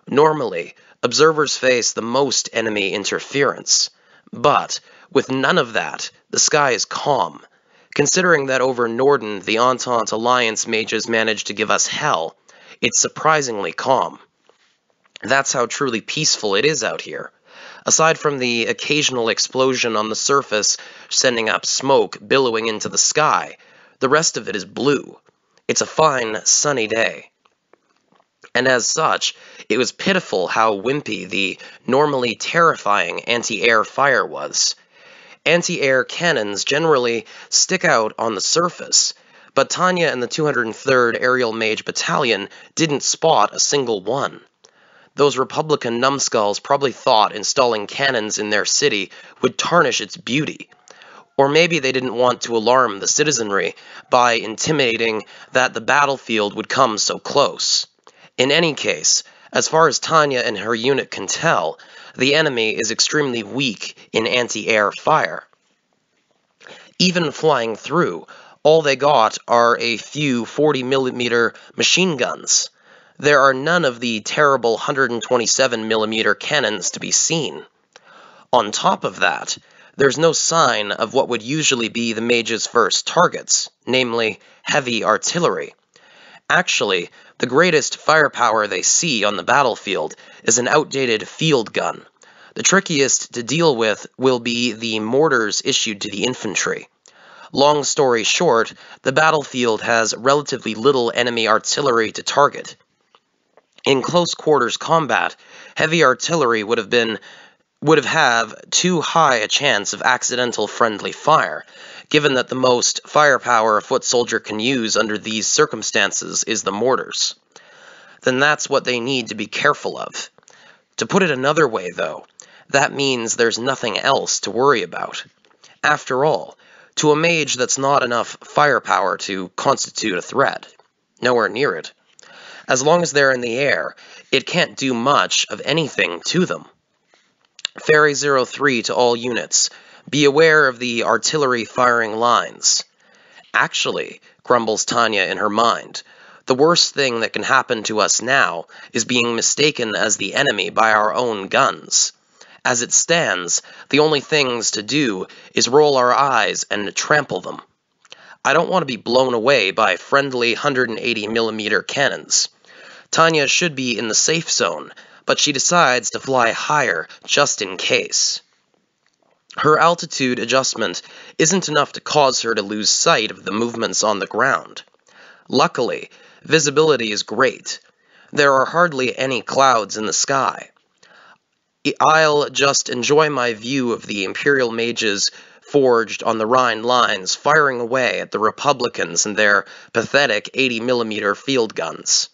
Normally, observers face the most enemy interference. But With none of that, the sky is calm. Considering that over Norden the Entente Alliance mages managed to give us hell, it's surprisingly calm. That's how truly peaceful it is out here. Aside from the occasional explosion on the surface sending up smoke billowing into the sky, the rest of it is blue. It's a fine, sunny day. And as such, it was pitiful how wimpy the normally terrifying anti-air fire was. Anti-air cannons generally stick out on the surface, but Tanya and the 203rd Aerial Mage Battalion didn't spot a single one. Those Republican numbskulls probably thought installing cannons in their city would tarnish its beauty. Or maybe they didn't want to alarm the citizenry by intimating that the battlefield would come so close. In any case, as far as Tanya and her unit can tell, the enemy is extremely weak in anti-air fire. Even flying through, all they got are a few 40mm machine guns. There are none of the terrible 127mm cannons to be seen. On top of that, there's no sign of what would usually be the mage's first targets, namely heavy artillery. Actually, the greatest firepower they see on the battlefield is an outdated field gun. The trickiest to deal with will be the mortars issued to the infantry. Long story short, the battlefield has relatively little enemy artillery to target. In close quarters combat, heavy artillery would have had too high a chance of accidental friendly fire, given that the most firepower a foot soldier can use under these circumstances is the mortars. Then that's what they need to be careful of. To put it another way, though, that means there's nothing else to worry about. After all, to a mage that's not enough firepower to constitute a threat. Nowhere near it. As long as they're in the air, it can't do much of anything to them. Ferry 03 to all units. Be aware of the artillery firing lines. Actually, grumbles Tanya in her mind, the worst thing that can happen to us now is being mistaken as the enemy by our own guns. As it stands, the only things to do is roll our eyes and trample them. I don't want to be blown away by friendly 180mm cannons. Tanya should be in the safe zone, but she decides to fly higher just in case. Her altitude adjustment isn't enough to cause her to lose sight of the movements on the ground. Luckily, visibility is great. There are hardly any clouds in the sky. I'll just enjoy my view of the Imperial mages forged on the Rhine lines firing away at the Republicans and their pathetic 80mm field guns.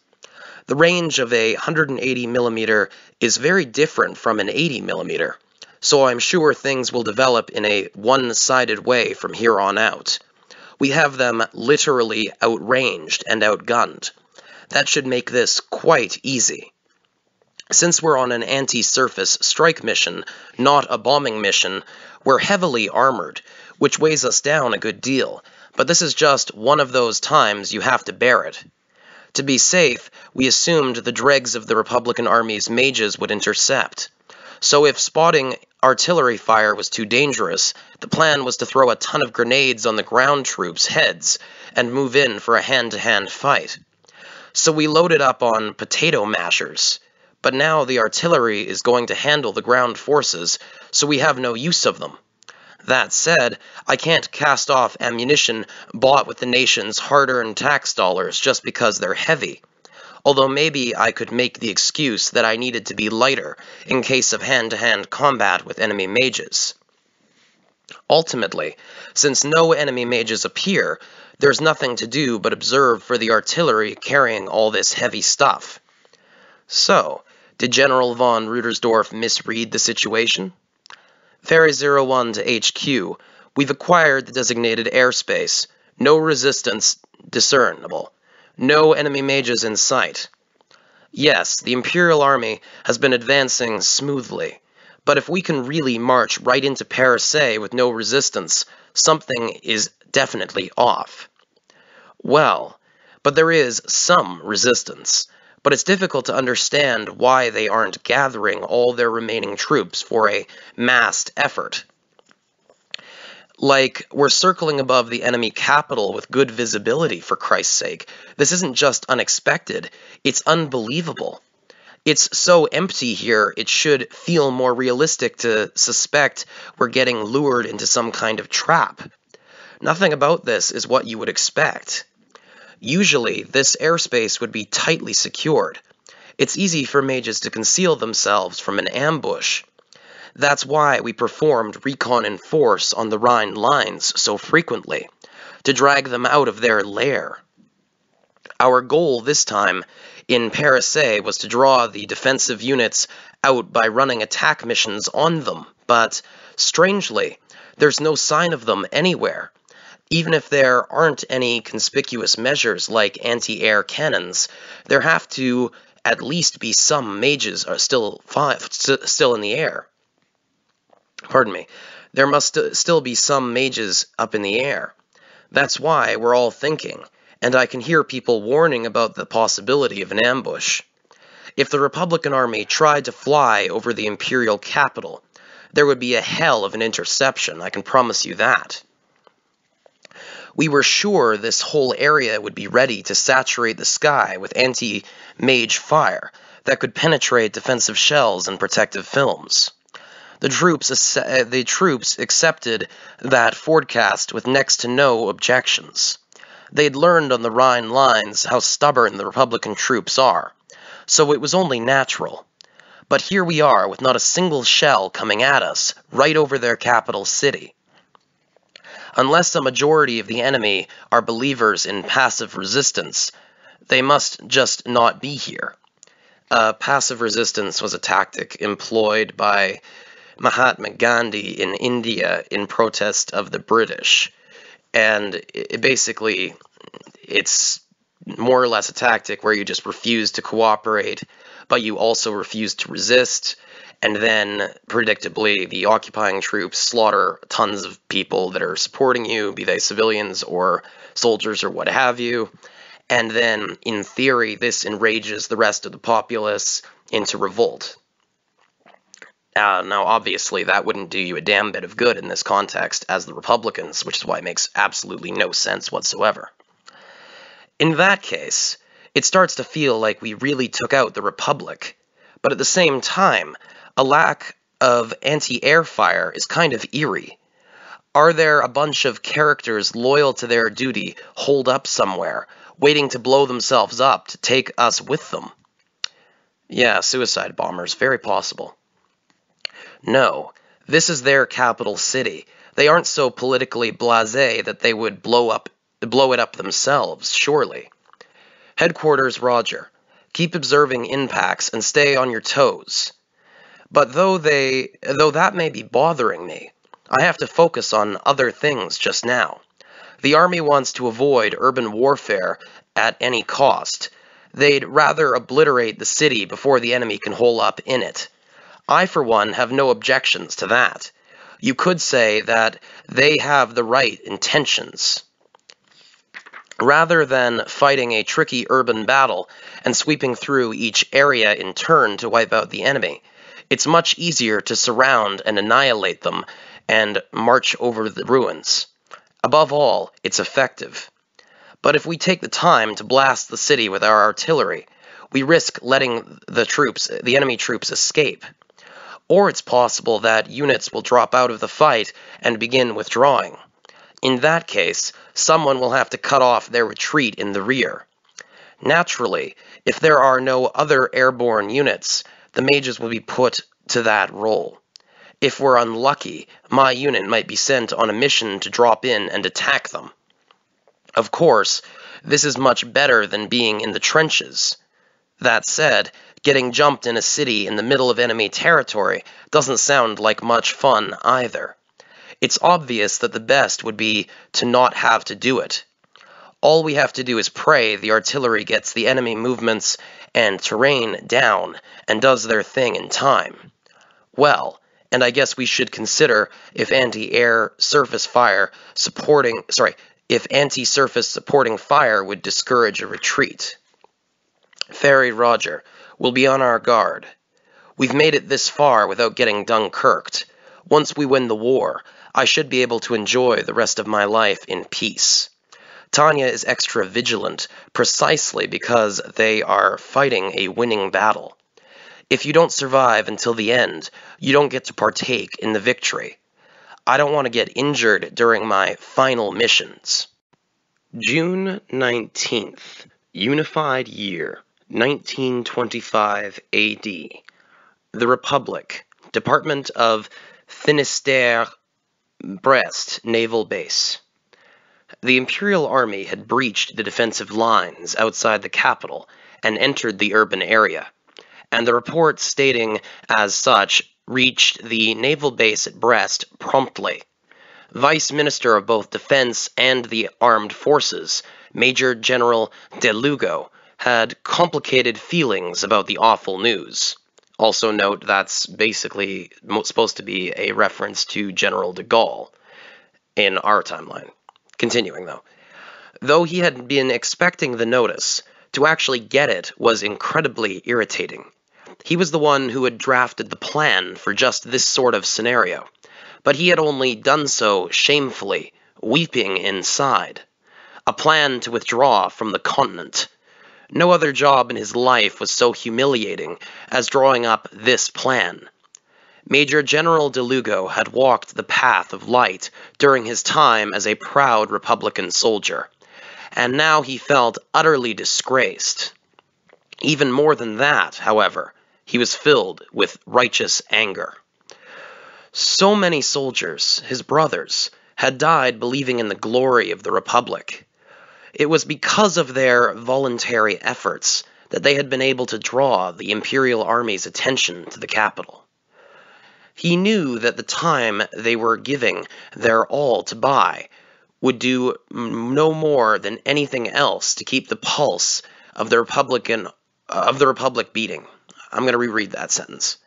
The range of a 180mm is very different from an 80mm, so I'm sure things will develop in a one-sided way from here on out. We have them literally outranged and outgunned. That should make this quite easy. Since we're on an anti-surface strike mission, not a bombing mission, we're heavily armored, which weighs us down a good deal, but this is just one of those times you have to bear it. To be safe, we assumed the dregs of the Republican Army's mages would intercept. So if spotting artillery fire was too dangerous, the plan was to throw a ton of grenades on the ground troops' heads and move in for a hand-to-hand fight. So we loaded up on potato mashers. But now the artillery is going to handle the ground forces, so we have no use of them. That said, I can't cast off ammunition bought with the nation's hard-earned tax dollars just because they're heavy, although maybe I could make the excuse that I needed to be lighter in case of hand-to-hand combat with enemy mages. Ultimately, since no enemy mages appear, there's nothing to do but observe for the artillery carrying all this heavy stuff. So, did General von Rudersdorf misread the situation? Ferry 01 to HQ. We've acquired the designated airspace. No resistance discernible. No enemy mages in sight. Yes, the Imperial Army has been advancing smoothly, but if we can really march right into Paris with no resistance, something is definitely off. Well, but there is some resistance. But it's difficult to understand why they aren't gathering all their remaining troops for a massed effort. Like, we're circling above the enemy capital with good visibility, for Christ's sake. This isn't just unexpected, it's unbelievable. It's so empty here, it should feel more realistic to suspect we're getting lured into some kind of trap. Nothing about this is what you would expect. Usually, this airspace would be tightly secured. It's easy for mages to conceal themselves from an ambush. That's why we performed recon in force on the Rhine lines so frequently, to drag them out of their lair. Our goal this time in Paris was to draw the defensive units out by running attack missions on them, but strangely, there's no sign of them anywhere. Even if there aren't any conspicuous measures like anti-air cannons, there have to at least be some mages still in the air. Pardon me. There must still be some mages up in the air. That's why we're all thinking, and I can hear people warning about the possibility of an ambush. If the Republican Army tried to fly over the Imperial capital, there would be a hell of an interception, I can promise you that. We were sure this whole area would be ready to saturate the sky with anti-mage fire that could penetrate defensive shells and protective films. The troops accepted that forecast with next to no objections. They'd learned on the Rhine lines how stubborn the Republican troops are, so it was only natural. But here we are with not a single shell coming at us, right over their capital city. Unless a majority of the enemy are believers in passive resistance, they must just not be here. Passive resistance was a tactic employed by Mahatma Gandhi in India in protest of the British. And it's more or less a tactic where you just refuse to cooperate, but you also refuse to resist. And then, predictably, the occupying troops slaughter tons of people that are supporting you, be they civilians or soldiers or what have you. And then, in theory, this enrages the rest of the populace into revolt. Now, obviously, that wouldn't do you a damn bit of good in this context as the Republicans, which is why it makes absolutely no sense whatsoever. In that case, it starts to feel like we really took out the Republic, but at the same time, a lack of anti-air fire is kind of eerie. Are there a bunch of characters loyal to their duty holed up somewhere, waiting to blow themselves up to take us with them? Yeah, suicide bombers, very possible. No, this is their capital city. They aren't so politically blasé that they would blow it up themselves, surely. Headquarters, Roger. Keep observing impacts and stay on your toes. But though that may be bothering me, I have to focus on other things just now. The army wants to avoid urban warfare at any cost. They'd rather obliterate the city before the enemy can hole up in it. I, for one, have no objections to that. You could say that they have the right intentions. Rather than fighting a tricky urban battle and sweeping through each area in turn to wipe out the enemy, it's much easier to surround and annihilate them and march over the ruins. Above all, it's effective. But if we take the time to blast the city with our artillery, we risk letting the enemy troops escape. Or it's possible that units will drop out of the fight and begin withdrawing. In that case, someone will have to cut off their retreat in the rear. Naturally, if there are no other airborne units, the mages will be put to that role. If we're unlucky, my unit might be sent on a mission to drop in and attack them. Of course, this is much better than being in the trenches. That said, getting jumped in a city in the middle of enemy territory doesn't sound like much fun either. It's obvious that the best would be to not have to do it. All we have to do is pray the artillery gets the enemy movements and terrain down and does their thing in time. Well, and I guess we should consider if anti-surface supporting fire would discourage a retreat. Ferry Roger, we'll be on our guard. We've made it this far without getting Dunkirked. Once we win the war, I should be able to enjoy the rest of my life in peace. Tanya is extra vigilant precisely because they are fighting a winning battle. If you don't survive until the end, you don't get to partake in the victory. I don't want to get injured during my final missions. June 19th, Unified Year, 1925 AD. The Republic, Department of Finistère, Brest Naval Base. The Imperial Army had breached the defensive lines outside the capital and entered the urban area, and the report stating as such reached the naval base at Brest promptly. Vice Minister of both Defense and the Armed Forces, Major General De Lugo, had complicated feelings about the awful news. Also note that's basically supposed to be a reference to General de Gaulle in our timeline. Continuing, though he had been expecting the notice, to actually get it was incredibly irritating. He was the one who had drafted the plan for just this sort of scenario, but he had only done so shamefully, weeping inside. A plan to withdraw from the continent. No other job in his life was so humiliating as drawing up this plan. Major General De Lugo had walked the path of light during his time as a proud Republican soldier, and now he felt utterly disgraced. Even more than that, however, he was filled with righteous anger. So many soldiers, his brothers, had died believing in the glory of the Republic. It was because of their voluntary efforts that they had been able to draw the Imperial Army's attention to the capital. He knew that the time they were giving their all to buy would do no more than anything else to keep the pulse of the Republic beating. I'm going to reread that sentence.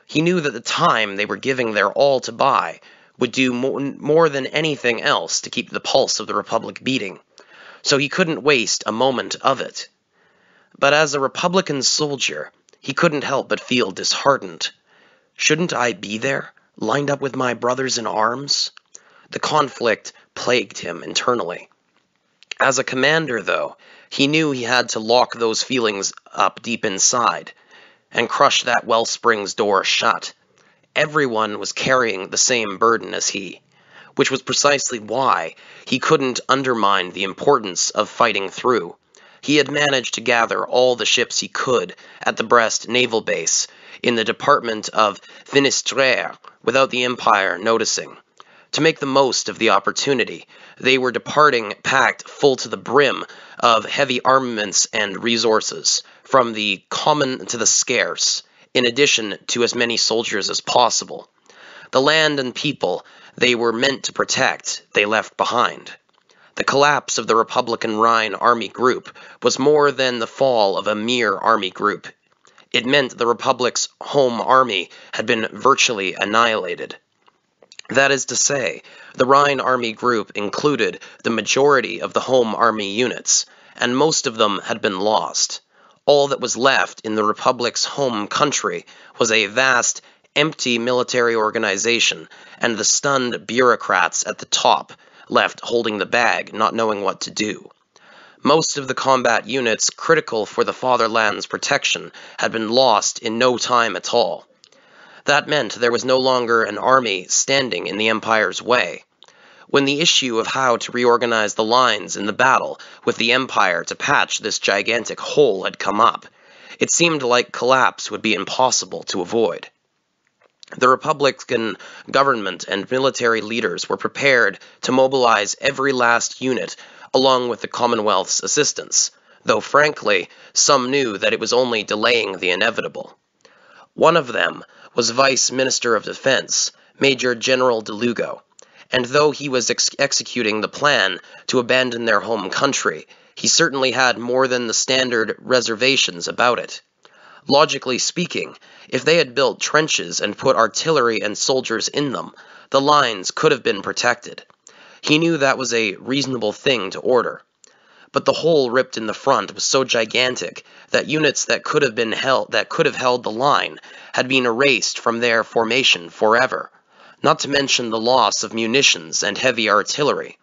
He knew that the time they were giving their all to buy would do more than anything else to keep the pulse of the Republic beating, so he couldn't waste a moment of it. But as a Republican soldier, he couldn't help but feel disheartened. Shouldn't I be there, lined up with my brothers in arms? The conflict plagued him internally. As a commander, though, he knew he had to lock those feelings up deep inside and crush that wellspring's door shut. Everyone was carrying the same burden as he, which was precisely why he couldn't undermine the importance of fighting through. He had managed to gather all the ships he could at the Brest naval base in the department of Finistère without the Empire noticing. To make the most of the opportunity, they were departing packed full to the brim of heavy armaments and resources, from the common to the scarce, in addition to as many soldiers as possible. The land and people they were meant to protect, they left behind. The collapse of the Republican Rhine Army Group was more than the fall of a mere army group. It meant the Republic's home army had been virtually annihilated. That is to say, the Rhine Army Group included the majority of the home army units, and most of them had been lost. All that was left in the Republic's home country was a vast, empty military organization, and the stunned bureaucrats at the top, left holding the bag, not knowing what to do. Most of the combat units critical for the fatherland's protection had been lost in no time at all. That meant there was no longer an army standing in the Empire's way. When the issue of how to reorganize the lines in the battle with the Empire to patch this gigantic hole had come up, it seemed like collapse would be impossible to avoid. The Republican government and military leaders were prepared to mobilize every last unit along with the Commonwealth's assistance, though frankly, some knew that it was only delaying the inevitable. One of them was Vice Minister of Defense, Major General De Lugo, and though he was executing the plan to abandon their home country, he certainly had more than the standard reservations about it. Logically speaking, if they had built trenches and put artillery and soldiers in them, the lines could have been protected. He knew that was a reasonable thing to order. But the hole ripped in the front was so gigantic that units that could have held the line had been erased from their formation forever. not to mention the loss of munitions and heavy artillery.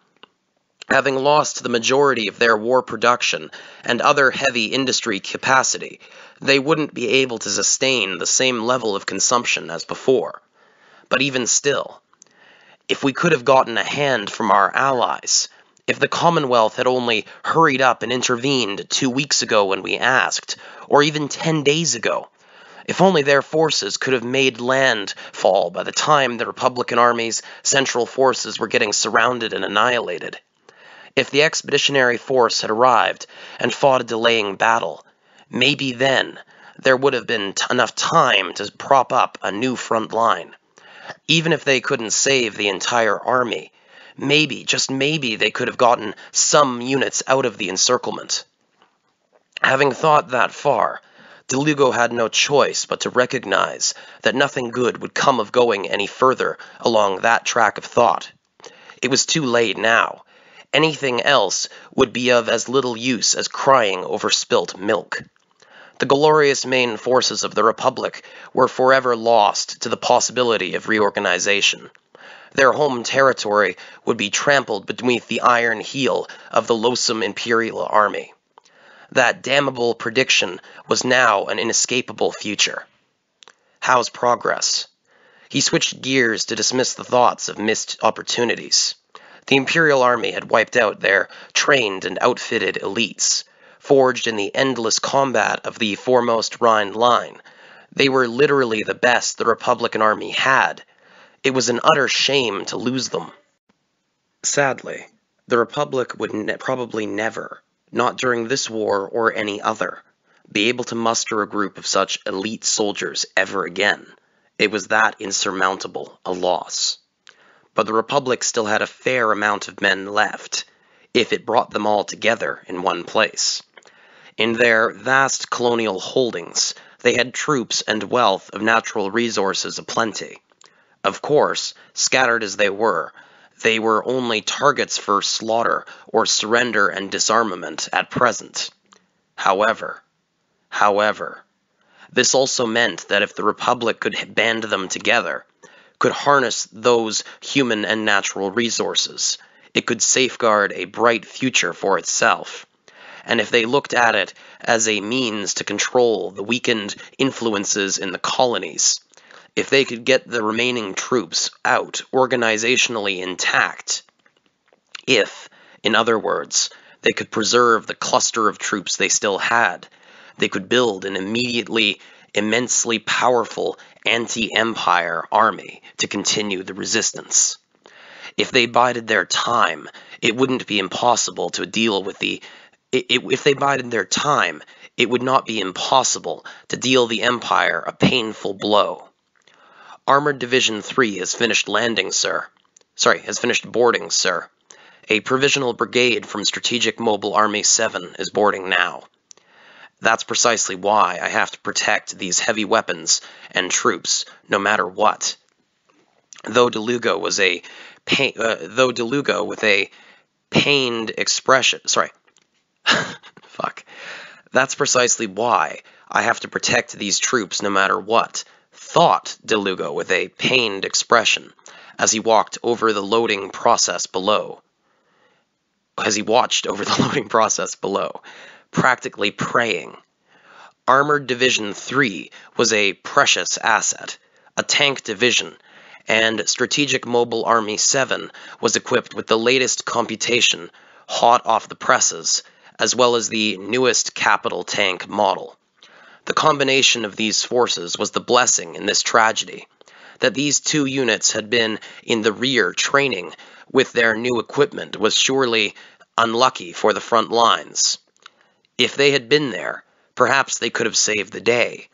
Having lost the majority of their war production and other heavy industry capacity, they wouldn't be able to sustain the same level of consumption as before. But even still, if we could have gotten a hand from our allies, if the Commonwealth had only hurried up and intervened 2 weeks ago when we asked, or even 10 days ago, if only their forces could have made landfall by the time the Republican Army's central forces were getting surrounded and annihilated. If the expeditionary force had arrived and fought a delaying battle, maybe then there would have been enough time to prop up a new front line. Even if they couldn't save the entire army, maybe, just maybe, they could have gotten some units out of the encirclement. Having thought that far, DeLugo had no choice but to recognize that nothing good would come of going any further along that track of thought. It was too late now. Anything else would be of as little use as crying over spilt milk. The glorious main forces of the Republic were forever lost to the possibility of reorganization. Their home territory would be trampled beneath the iron heel of the loathsome Imperial Army. That damnable prediction was now an inescapable future. How's progress? He switched gears to dismiss the thoughts of missed opportunities. The Imperial Army had wiped out their trained and outfitted elites, forged in the endless combat of the foremost Rhine line. They were literally the best the Republican Army had. It was an utter shame to lose them. Sadly, the Republic would probably never, not during this war or any other, be able to muster a group of such elite soldiers ever again. It was that insurmountable a loss. But the Republic still had a fair amount of men left, if it brought them all together in one place. In their vast colonial holdings, they had troops and wealth of natural resources aplenty. Of course, scattered as they were only targets for slaughter or surrender and disarmament at present. However, this also meant that if the Republic could band them together, could harness those human and natural resources, it could safeguard a bright future for itself. And if they looked at it as a means to control the weakened influences in the colonies, if they could get the remaining troops out organizationally intact, if, in other words, they could preserve the cluster of troops they still had, they could build an immensely powerful anti-empire army to continue the resistance. If they bided their time, it wouldn't be impossible to deal with if they bided their time, it would not be impossible to deal the Empire a painful blow. Armored Division 3 has finished boarding, sir. A provisional brigade from Strategic Mobile Army 7 is boarding now. That's precisely why I have to protect these heavy weapons and troops, no matter what. Though DeLugo with a pained expression, That's precisely why I have to protect these troops, no matter what, thought DeLugo with a pained expression, as he watched over the loading process below, practically praying. Armored Division 3 was a precious asset, a tank division, and Strategic Mobile Army 7 was equipped with the latest computation, hot off the presses, as well as the newest capital tank model. The combination of these forces was the blessing in this tragedy. That these two units had been in the rear training with their new equipment was surely unlucky for the front lines. If they had been there, perhaps they could have saved the day.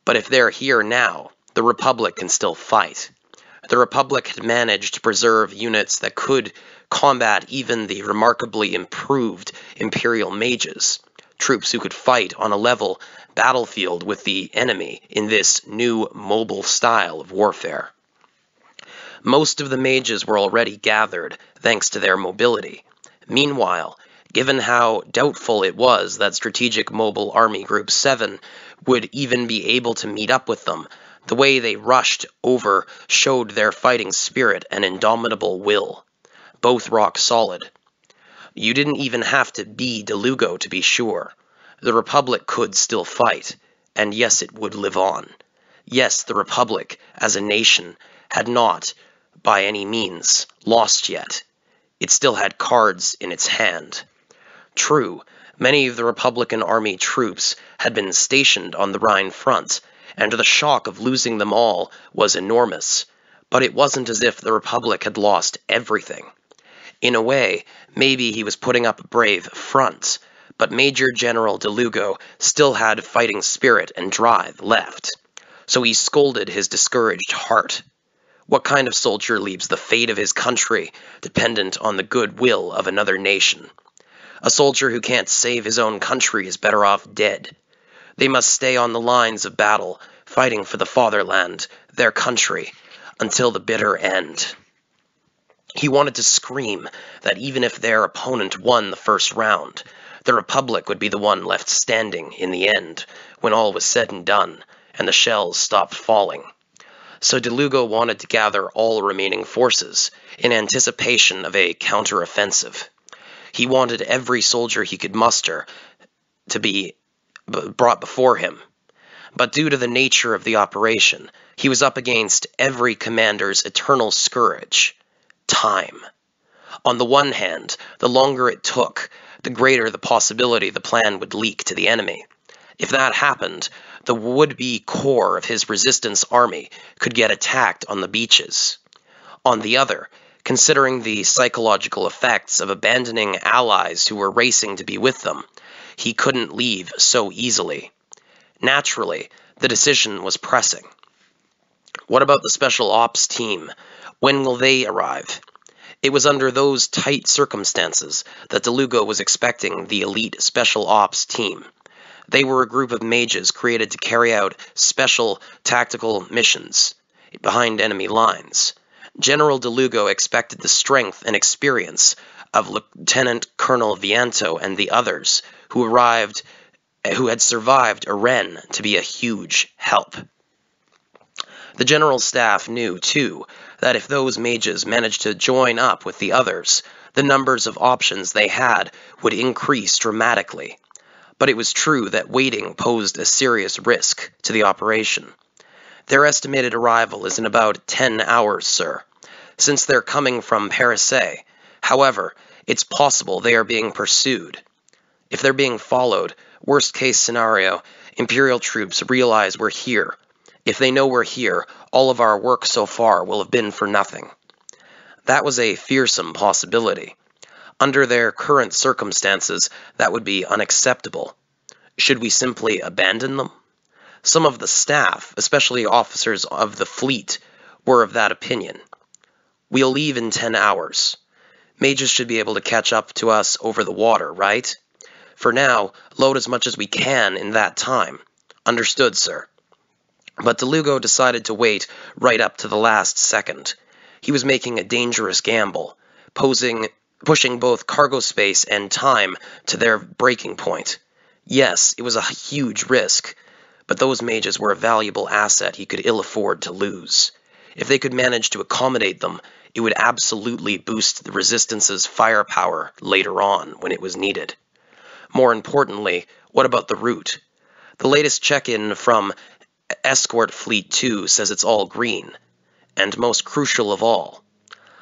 But if they're here now, the Republic can still fight. The Republic had managed to preserve units that could combat even the remarkably improved Imperial mages, troops who could fight on a level battlefield with the enemy in this new mobile style of warfare. Most of the mages were already gathered thanks to their mobility. Meanwhile, given how doubtful it was that Strategic Mobile Army Group 7 would even be able to meet up with them, The way they rushed over showed their fighting spirit and indomitable will, both rock solid. You didn't even have to be DeLugo to be sure. The Republic could still fight, and yes, it would live on. Yes, the Republic, as a nation, had not, by any means, lost yet. It still had cards in its hand. True, many of the Republican Army troops had been stationed on the Rhine front, and the shock of losing them all was enormous, but it wasn't as if the Republic had lost everything. In a way, maybe he was putting up a brave front, but Major General DeLugo still had fighting spirit and drive left. So he scolded his discouraged heart. What kind of soldier leaves the fate of his country dependent on the goodwill of another nation? A soldier who can't save his own country is better off dead. They must stay on the lines of battle, fighting for the fatherland, their country, until the bitter end. He wanted to scream that even if their opponent won the first round, the Republic would be the one left standing in the end, when all was said and done, and the shells stopped falling. So DeLugo wanted to gather all remaining forces, in anticipation of a counter-offensive. He wanted every soldier he could muster to be brought before him. But due to the nature of the operation, he was up against every commander's eternal scourge: time. On the one hand, the longer it took, the greater the possibility the plan would leak to the enemy. If that happened, the would-be core of his resistance army could get attacked on the beaches. On the other, considering the psychological effects of abandoning allies who were racing to be with them, he couldn't leave so easily. Naturally, the decision was pressing. What about the Special Ops team? When will they arrive? It was under those tight circumstances that DeLugo was expecting the elite Special Ops team. They were a group of mages created to carry out special tactical missions behind enemy lines. General DeLugo expected the strength and experience of Lieutenant Colonel Vianto and the others who had survived Aren to be a huge help. The general staff knew, too, that if those mages managed to join up with the others, the numbers of options they had would increase dramatically. But it was true that waiting posed a serious risk to the operation. Their estimated arrival is in about 10 hours, sir, since they're coming from Paris. However, it's possible they are being pursued. If they're being followed, worst-case scenario, Imperial troops realize we're here. If they know we're here, all of our work so far will have been for nothing. That was a fearsome possibility. Under their current circumstances, that would be unacceptable. Should we simply abandon them? Some of the staff, especially officers of the fleet, were of that opinion. We'll leave in 10 hours. Mages should be able to catch up to us over the water, right? For now, load as much as we can in that time. Understood, sir. But DeLugo decided to wait right up to the last second. He was making a dangerous gamble, pushing both cargo space and time to their breaking point. Yes, it was a huge risk, but those mages were a valuable asset he could ill afford to lose. If they could manage to accommodate them, it would absolutely boost the Resistance's firepower later on when it was needed. More importantly, what about the route? The latest check-in from Escort Fleet 2 says it's all green, and most crucial of all,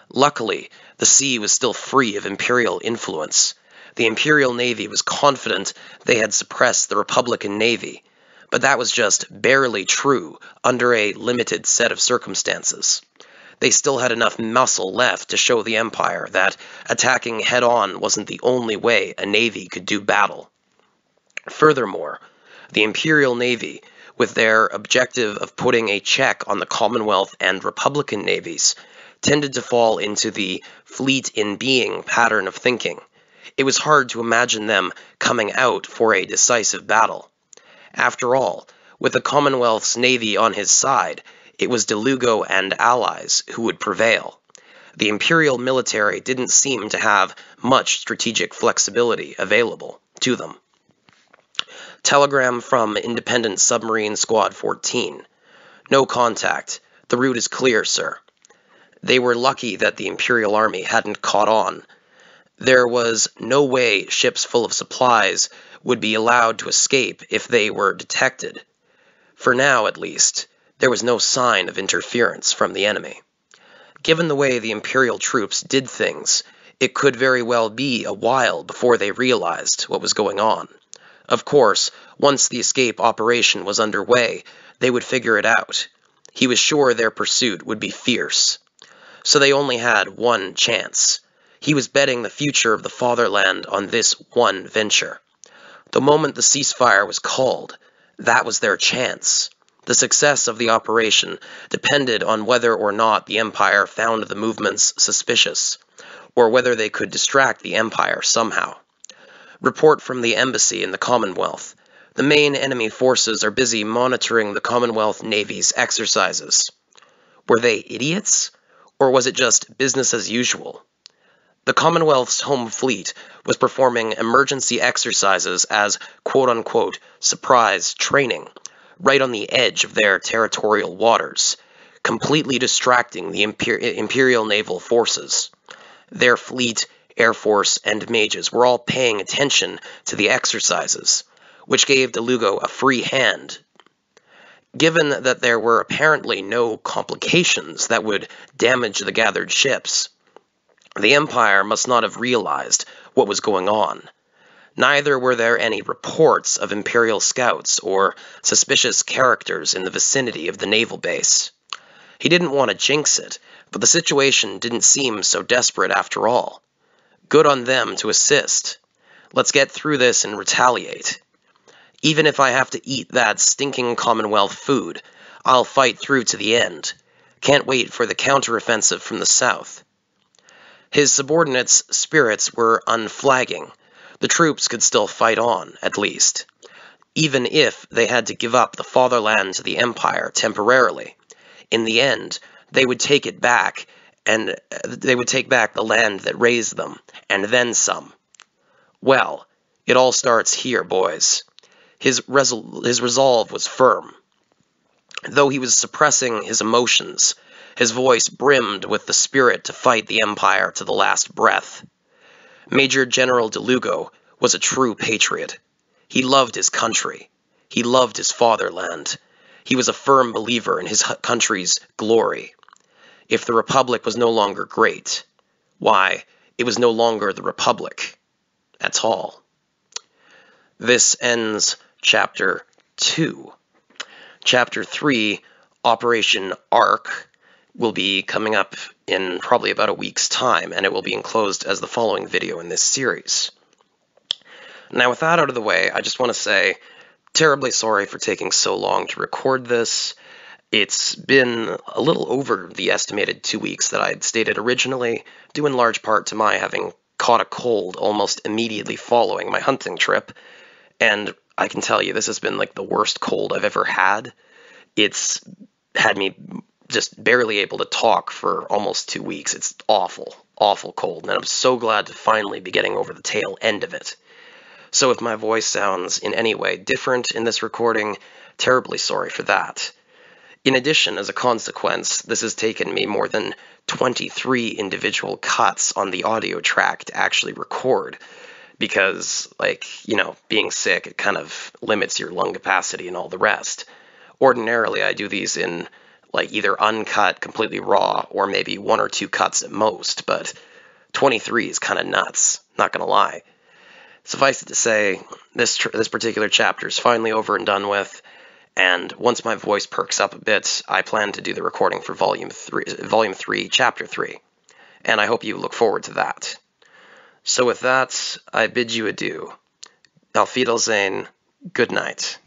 luckily, the sea was still free of Imperial influence. The Imperial Navy was confident they had suppressed the Republican Navy, but that was just barely true under a limited set of circumstances. They still had enough muscle left to show the Empire that attacking head-on wasn't the only way a navy could do battle. Furthermore, the Imperial Navy, with their objective of putting a check on the Commonwealth and Republican navies, tended to fall into the fleet-in-being pattern of thinking. It was hard to imagine them coming out for a decisive battle. After all, with the Commonwealth's navy on his side, it was DeLugo and allies who would prevail. The Imperial military didn't seem to have much strategic flexibility available to them. Telegram from Independent Submarine Squad 14. No contact. The route is clear, sir. They were lucky that the Imperial Army hadn't caught on. There was no way ships full of supplies would be allowed to escape if they were detected. For now, at least, there was no sign of interference from the enemy. Given the way the Imperial troops did things, it could very well be a while before they realized what was going on. Of course, once the escape operation was underway, they would figure it out. He was sure their pursuit would be fierce. So they only had one chance. He was betting the future of the fatherland on this one venture. The moment the ceasefire was called, that was their chance. The success of the operation depended on whether or not the Empire found the movements suspicious, or whether they could distract the Empire somehow. Report from the embassy in the Commonwealth. The main enemy forces are busy monitoring the Commonwealth Navy's exercises. Were they idiots? Or was it just business as usual? The Commonwealth's home fleet was performing emergency exercises as quote-unquote surprise training, right on the edge of their territorial waters, completely distracting the Imperial naval forces. Their fleet, air force, and mages were all paying attention to the exercises, which gave DeLugo a free hand. Given that there were apparently no complications that would damage the gathered ships, the Empire must not have realized what was going on. Neither were there any reports of Imperial scouts or suspicious characters in the vicinity of the naval base. He didn't want to jinx it, but the situation didn't seem so desperate after all. Good on them to assist. Let's get through this and retaliate. Even if I have to eat that stinking Commonwealth food, I'll fight through to the end. Can't wait for the counteroffensive from the south. His subordinates' spirits were unflagging. The troops could still fight on, at least. Even if they had to give up the fatherland to the Empire temporarily, in the end, they would take it back, and they would take back the land that raised them, and then some. Well, it all starts here, boys. His resolve was firm. Though he was suppressing his emotions, his voice brimmed with the spirit to fight the Empire to the last breath. Major General DeLugo was a true patriot. He loved his country. He loved his fatherland. He was a firm believer in his country's glory. If the Republic was no longer great, why, it was no longer the Republic at all. This ends Chapter 2. Chapter 3, Operation Ark, will be coming up in probably about a week's time, and it will be enclosed as the following video in this series. Now, with that out of the way, I just want to say, terribly sorry for taking so long to record this. It's been a little over the estimated 2 weeks that I'd stated originally, due in large part to my having caught a cold almost immediately following my hunting trip, and I can tell you this has been like the worst cold I've ever had. It's had me just barely able to talk for almost 2 weeks. It's awful, awful cold, and I'm so glad to finally be getting over the tail end of it. So if my voice sounds in any way different in this recording, terribly sorry for that. In addition, as a consequence, this has taken me more than 23 individual cuts on the audio track to actually record, because, being sick, it kind of limits your lung capacity and all the rest. Ordinarily, I do these in, either uncut, completely raw, or maybe 1 or 2 cuts at most, but 23 is kind of nuts, not gonna lie. Suffice it to say, this particular chapter is finally over and done with, and once my voice perks up a bit, I plan to do the recording for Volume 3, Chapter 3, and I hope you look forward to that. So with that, I bid you adieu. Auf Wiedersehen, good night.